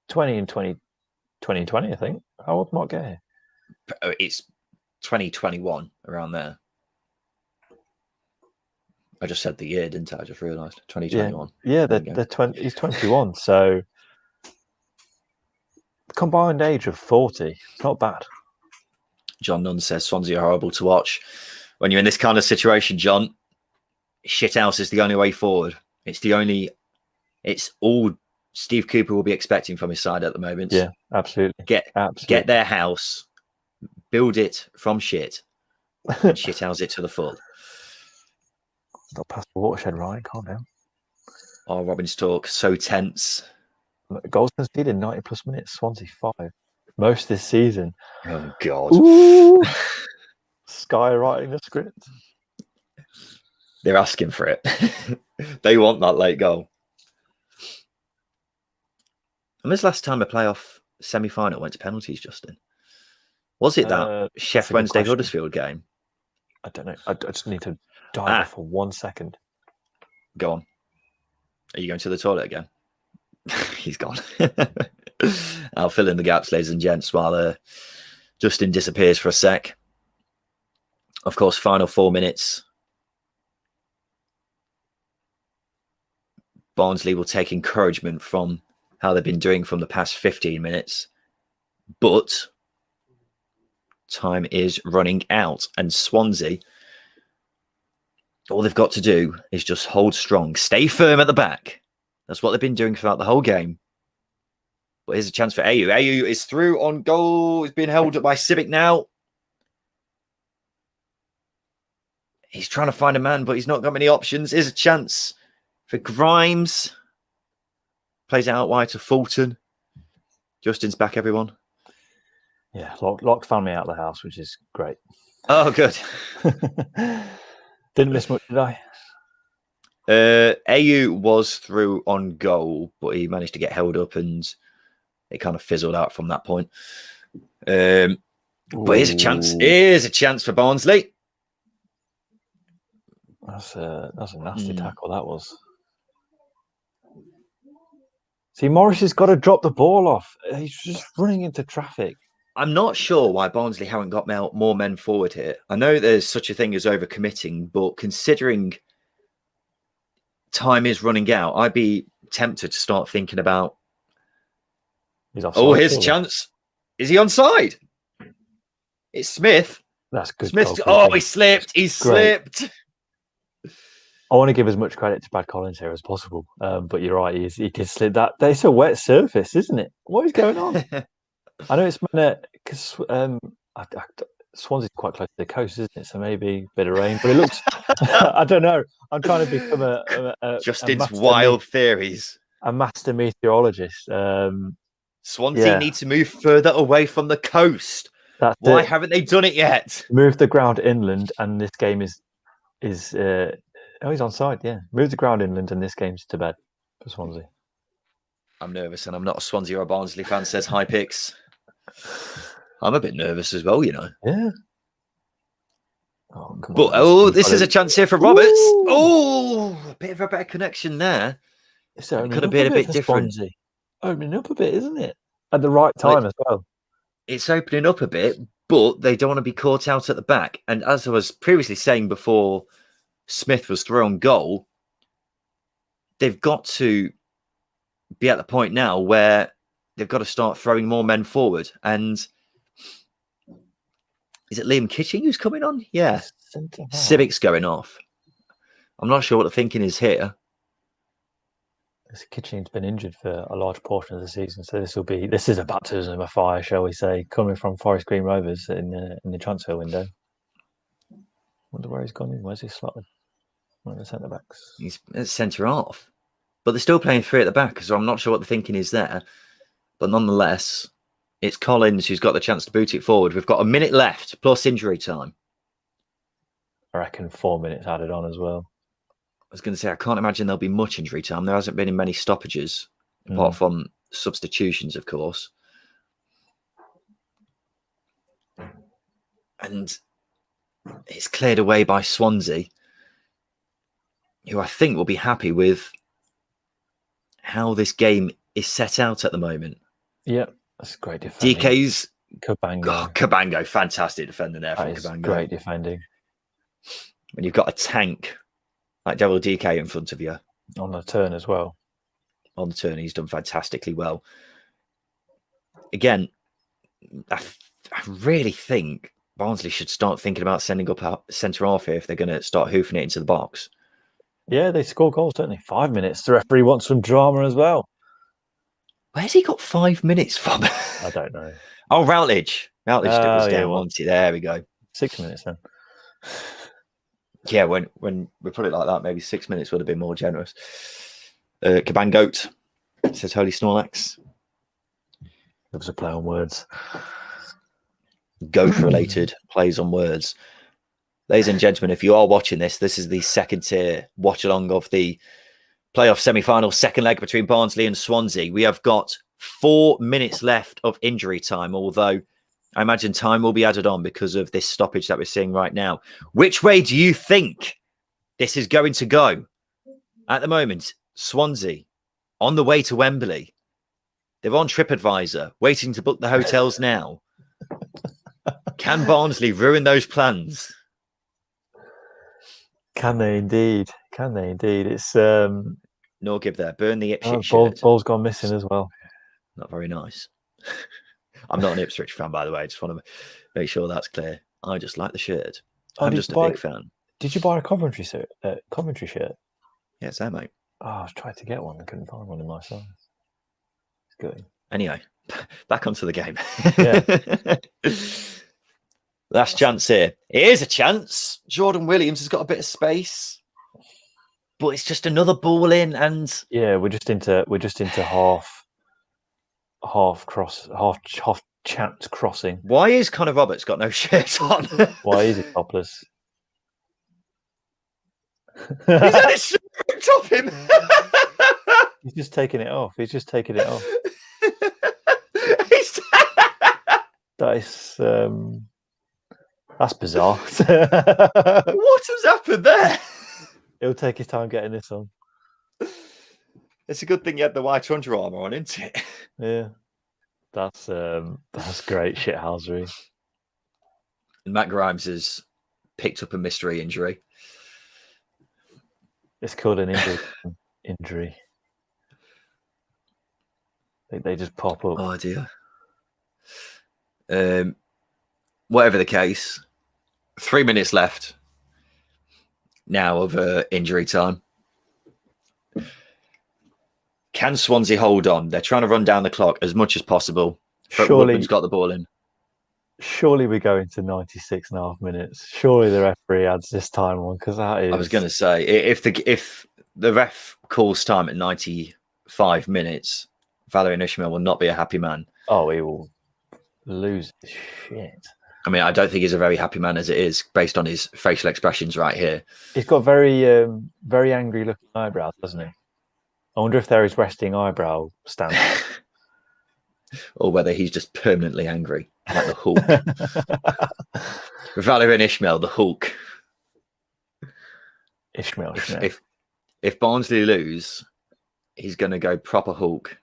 20 and 20, I think. How old Mark Gay? It's 2021, around there. I just said the year, didn't I? I just realised 2021. Yeah, he's 21, so combined age of 40. It's not bad. John Nunn says Swansea are horrible to watch. When you're in this kind of situation, John, shithouse is the only way forward. It's all Steve Cooper will be expecting from his side at the moment. Yeah, absolutely. Get their house, build it from shit, and shithouse it to the full. Not past the watershed, Ryan. Calm down. Oh, Robin's talk, so tense. Goals conceded in 90 plus minutes. Swansea 5. Most this season. Oh, God. Ooh. Sky writing the script. They're asking for it. They want that late goal. And this last time a playoff semi-final went to penalties, Justin? Was it that Chef Wednesday Huddersfield game? I don't know. I just need to dive for 1 second. Go on. Are you going to the toilet again? He's gone. I'll fill in the gaps, ladies and gents, while Justin disappears for a sec. Of course, final 4 minutes. Barnsley will take encouragement from how they've been doing from the past 15 minutes. But time is running out. And Swansea, all they've got to do is just hold strong. Stay firm at the back. That's what they've been doing throughout the whole game. But here's a chance for Ayew. Ayew is through on goal. He's being held up by Civic now. He's trying to find a man, but he's not got many options. Here's a chance for Grimes. Plays it out wide to Fulton. Justin's back, everyone. Yeah, Locke found me out of the house, which is great. Oh, good. Didn't miss much, did I? Ayew was through on goal, but he managed to get held up and it kind of fizzled out from that point. But here's a chance. Here's a chance for Barnsley. That's a nasty tackle, that was. See, Morris has got to drop the ball off. He's just running into traffic. I'm not sure why Barnsley haven't got more men forward here. I know there's such a thing as overcommitting, but considering time is running out, I'd be tempted to start thinking about, He's offside, oh, here's a chance. Is he onside? It's Smith. That's good. Smith. Oh, he slipped. He slipped. I want to give as much credit to Brad Collins here as possible, but you're right. He did slip that. It's a wet surface, isn't it? What is going on? I know it's because Swansea's quite close to the coast, isn't it? So maybe a bit of rain, but it looks. I don't know. I'm trying to become a Justin's wild theories. A master meteorologist. Swansea need to move further away from the coast. Why haven't they done it yet? Move the ground inland, and this game is. Oh, he's onside. Yeah, move the ground inland, and this game's to bed for Swansea. I'm nervous, and I'm not a Swansea or a Barnsley fan. Says High Picks. I'm a bit nervous as well, you know. Yeah. Oh, come on. This is a chance here for Roberts. Oh, a bit of a better connection there. It could have been a bit different. Swansea. Opening up a bit, isn't it? At the right time as well. It's opening up a bit, but they don't want to be caught out at the back. And as I was previously saying before Smith was thrown goal, they've got to be at the point now where they've got to start throwing more men forward. And is it Liam Kitching who's coming on? Yeah. Civic's going off. I'm not sure what the thinking is here. Kitching's been injured for a large portion of the season, so this is a baptism of fire, shall we say, coming from Forest Green Rovers in the transfer window. Wonder where he's gone in. Where's he slotted? One of the centre backs. He's at centre half, but they're still playing three at the back, so I'm not sure what the thinking is there. But nonetheless, it's Collins who's got the chance to boot it forward. We've got a minute left plus injury time. I reckon 4 minutes added on as well. I was going to say, I can't imagine there'll be much injury time. There hasn't been in many stoppages, apart from substitutions, of course. And it's cleared away by Swansea, who I think will be happy with how this game is set out at the moment. Yeah, that's great defending. DK's Cabango. Oh, Cabango, fantastic defender there from Cabango. Great defending. When you've got a tank like Devil DK in front of you. On the turn as well. On the turn, he's done fantastically well. Again, I really think Barnsley should start thinking about sending up centre half here if they're going to start hoofing it into the box. Yeah, they score goals, don't they? 5 minutes. The referee wants some drama as well. Where's he got 5 minutes from? I don't know. Oh, Routledge. Routledge was down once. There we go. 6 minutes then. Yeah, when we put it like that, maybe 6 minutes would have been more generous. Cabangoat says Holy Snorlax. It was a play on words. Goat-related plays on words. Ladies and gentlemen, if you are watching this, this is the second tier watch-along of the playoff semi-final second leg between Barnsley and Swansea. We have got 4 minutes left of injury time, although I imagine time will be added on because of this stoppage that we're seeing right now. Which way do you think this is going to go? At the moment, Swansea on the way to Wembley. They're on TripAdvisor, waiting to book the hotels now. Can Barnsley ruin those plans? Can they indeed? Can they indeed? It's nor give there. Burn the Ipswich shirt. Ball's gone missing as well. Not very nice. I'm not an Ipswich fan, by the way. I just want to make sure that's clear. I just like the shirt. I'm just a big fan. Did you buy a Coventry shirt? Yeah, it's there, mate. Oh, I was trying to get one. I couldn't find one in my size. It's good. Anyway, back onto the game. Yeah. Last chance here. Here's a chance. Jordan Williams has got a bit of space, but it's just another ball in, and yeah, we're just into half chance crossing. Why is Connor Roberts got no shirt on? Why is he topless? He's had his shirt ripped off him. He's just taking it off. That's bizarre. What has happened there? He'll take his time getting this on. It's a good thing you had the white Under Armour on, isn't it? Yeah, that's great shithousery. And Matt Grimes has picked up a mystery injury. It's called an injury. They just pop up. Oh dear. Whatever the case, 3 minutes left now of injury time. Can Swansea hold on? They're trying to run down the clock as much as possible. Woodman's got the ball in. Surely we go into 96 and a half minutes. Surely the referee adds this time on, because that is... I was going to say, if the ref calls time at 95 minutes, Valérien Ismaël will not be a happy man. Oh, he will lose his shit. I mean, I don't think he's a very happy man as it is, based on his facial expressions right here. He's got very, very angry looking eyebrows, doesn't he? I wonder if they're his resting eyebrow stand. Or whether he's just permanently angry, like the Hulk. Valérien Ismaël, the Hulk. Ishmael. If Barnsley lose, he's going to go proper Hulk.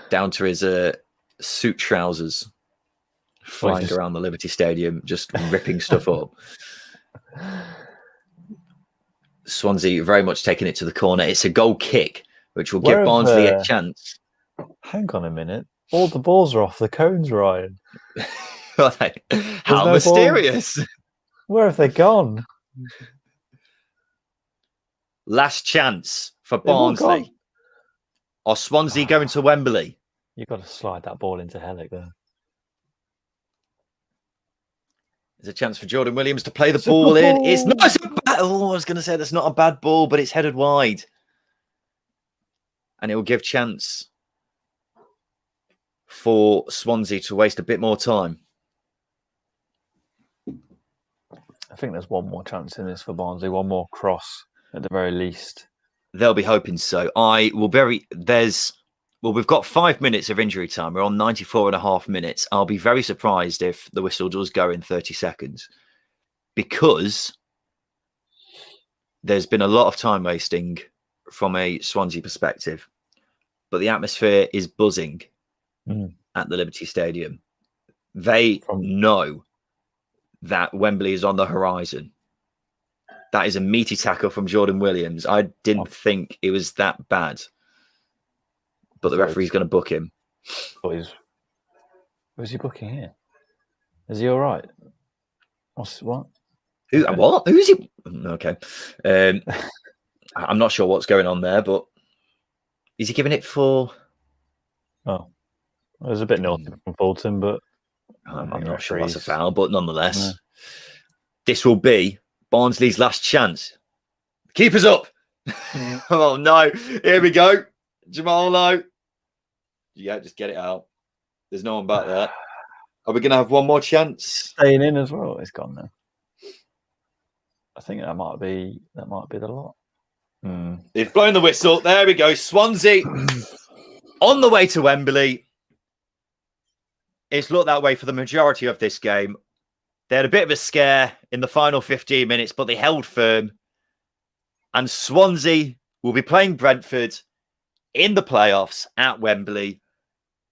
Down to his suit trousers, flying around the Liberty Stadium, just ripping stuff up. Swansea very much taking it to the corner. It's a goal kick, which will give Barnsley a chance. Hang on a minute. All the balls are off the cones, Ryan. How mysterious. Where have they gone? Last chance for Barnsley. Or Swansea going to Wembley? You've got to slide that ball into Hellick there. There's a chance for Jordan Williams to play the ball in. It's not a bad... Oh, I was going to say that's not a bad ball, but it's headed wide. And it will give chance for Swansea to waste a bit more time. I think there's one more chance in this for Barnsley. One more cross at the very least. They'll be hoping so. We've got 5 minutes of injury time. We're on 94 and a half minutes. I'll be very surprised if the whistle does go in 30 seconds, because there's been a lot of time wasting from a Swansea perspective, but the atmosphere is buzzing at the Liberty Stadium. They know that Wembley is on the horizon. That is a meaty tackle from Jordan Williams. I didn't think it was that bad. But the referee's going to book him. Who's he booking here? Is he all right? What? What? Who is he? Okay. I'm not sure what's going on there, but is he giving it for... Oh. It was a bit naughty from Fulton, but... I'm not sure that's a foul, but nonetheless. This will be Barnsley's last chance. Keeper's up. Oh, no. Here we go. Jamal Lowe. Yeah, just get it out. There's no one back there. Are we going to have one more chance? Staying in as well. It's gone now. I think that might be the lot. They've blown the whistle. There we go. Swansea on the way to Wembley. It's looked that way for the majority of this game. They had a bit of a scare in the final 15 minutes, but they held firm. And Swansea will be playing Brentford in the playoffs at Wembley.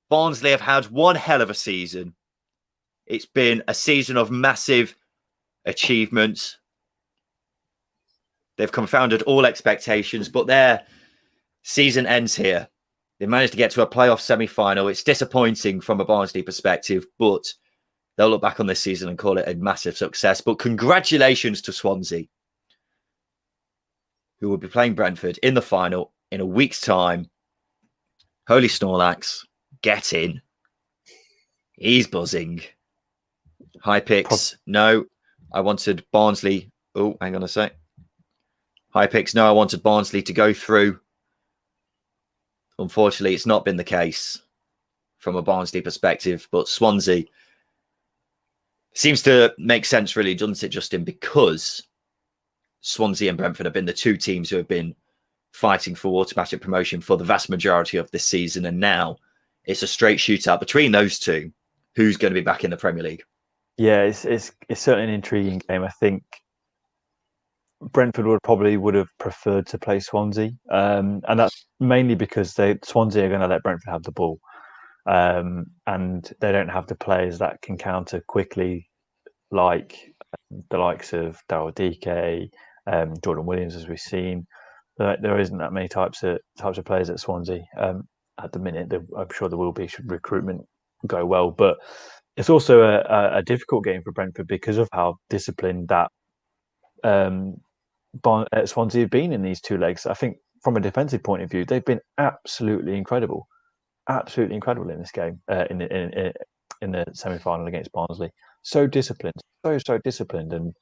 Barnsley have had one hell of a season. It's been a season of massive achievements. They've confounded all expectations, but their season ends here. They managed to get to a playoff semi-final. It's disappointing from a Barnsley perspective, but they'll look back on this season and call it a massive success. But congratulations to Swansea, who will be playing Brentford in the final in a week's time. Holy Snorlax, get in. He's buzzing. High picks. No, I wanted Barnsley. Oh, hang on a sec. High picks. No, I wanted Barnsley to go through. Unfortunately, it's not been the case from a Barnsley perspective, but Swansea seems to make sense, really, doesn't it, Justin? Because Swansea and Brentford have been the two teams who have been fighting for automatic promotion for the vast majority of this season, and now it's a straight shootout between those two. Who's going to be back in the Premier League? Yeah, it's certainly an intriguing game. I think Brentford would have preferred to play Swansea, and that's mainly because Swansea are going to let Brentford have the ball, and they don't have the players that can counter quickly, like the likes of Daryl Dike, Jordan Williams, as we've seen. There isn't that many types of players at Swansea at the minute. I'm sure there will be should recruitment go well, but it's also a difficult game for Brentford because of how disciplined that Swansea have been in these two legs. I think from a defensive point of view, they've been absolutely incredible in this game in the semi-final against Barnsley. So disciplined, so disciplined, and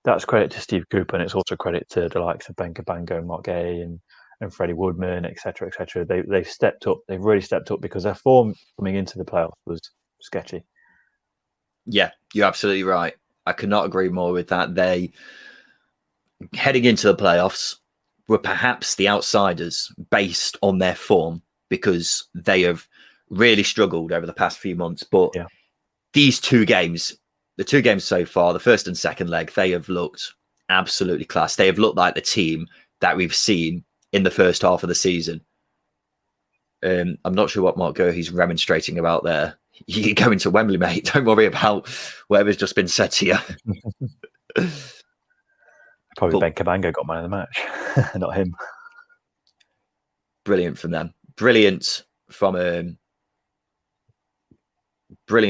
that's credit to Steve Cooper, and it's also credit to the likes of Ben Cabango, Mark Gay, and Freddie Woodman, etc., etc. They've stepped up. They've really stepped up because their form coming into the playoffs was sketchy. Yeah, you're absolutely right. I could not agree more with that. They, heading into the playoffs, were perhaps the outsiders based on their form because they have really struggled over the past few months. But these two games, the two games so far, the first and second leg, they have looked absolutely class. They have looked like the team that we've seen in the first half of the season. I'm not sure what Mark Gurley's remonstrating about there. You're going to Wembley, mate. Don't worry about whatever's just been said to you. Probably Ben Cabango got man of the match, not him. Brilliant from them. Brilliant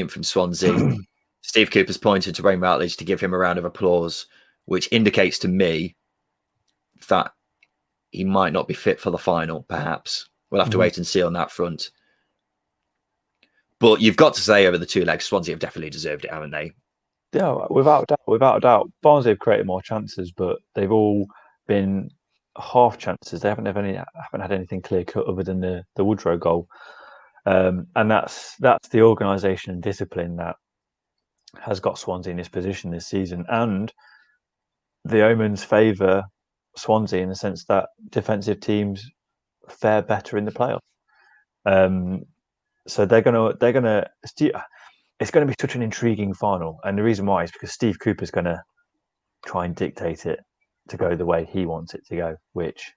from Swansea. Steve Cooper's pointed to Wayne Routledge to give him a round of applause, which indicates to me that he might not be fit for the final, perhaps. We'll have to wait and see on that front. But you've got to say over the two legs, Swansea have definitely deserved it, haven't they? Yeah, without a doubt. Barnsley have created more chances, but they've all been half chances. They haven't had anything clear cut other than the Woodrow goal, and that's the organisation and discipline that has got Swansea in this position this season. And the omens favour Swansea in the sense that defensive teams fare better in the playoffs. So they're gonna. It's going to be such an intriguing final, and the reason why is because Steve Cooper's going to try and dictate it to go the way he wants it to go, which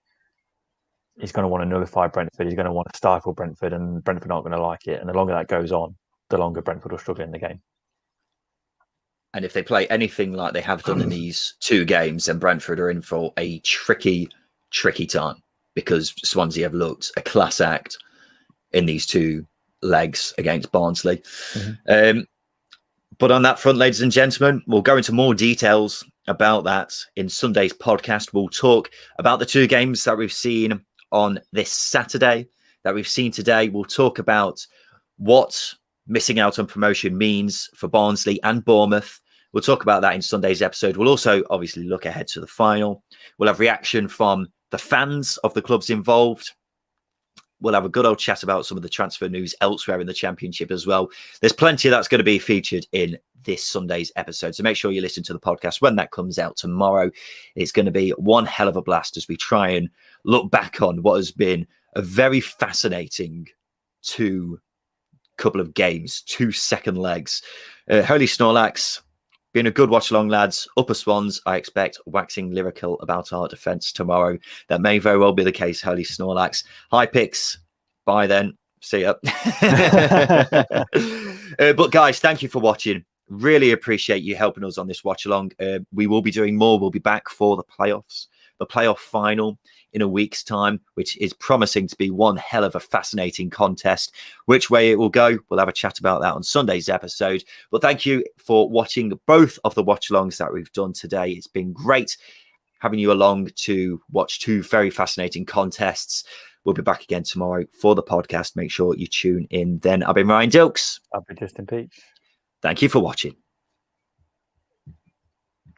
he's going to want to nullify Brentford. He's going to want to stifle Brentford, and Brentford aren't going to like it. And the longer that goes on, the longer Brentford will struggle in the game. And if they play anything like they have done in these two games, then Brentford are in for a tricky time because Swansea have looked a class act in these two legs against Barnsley. But on that front, ladies and gentlemen, we'll go into more details about that in Sunday's podcast. We'll talk about the two games that we've seen on this Saturday, that we've seen today. We'll talk about what missing out on promotion means for Barnsley and Bournemouth. We'll talk about that in Sunday's episode. We'll also obviously look ahead to the final. We'll have reaction from the fans of the clubs involved. We'll have a good old chat about some of the transfer news elsewhere in the Championship as well. There's plenty that's going to be featured in this Sunday's episode. So make sure you listen to the podcast when that comes out tomorrow. It's going to be one hell of a blast as we try and look back on what has been a very fascinating couple of games, two second legs. Holy Snorlax, been a good watch along, lads. Upper Swans, I expect, waxing lyrical about our defence tomorrow. That may very well be the case, Holy Snorlax. High picks. Bye then. See ya. But guys, thank you for watching. Really appreciate you helping us on this watch along. We will be doing more. We'll be back for the playoffs, the playoff final in a week's time, which is promising to be one hell of a fascinating contest. Which way it will go, we'll have a chat about that on Sunday's episode. But thank you for watching both of the watch alongs that we've done today. It's been great having you along to watch two very fascinating contests. We'll be back again tomorrow for the podcast. Make sure you tune in then. I've been Ryan Dilks. I've been Justin Peach. Thank you for watching.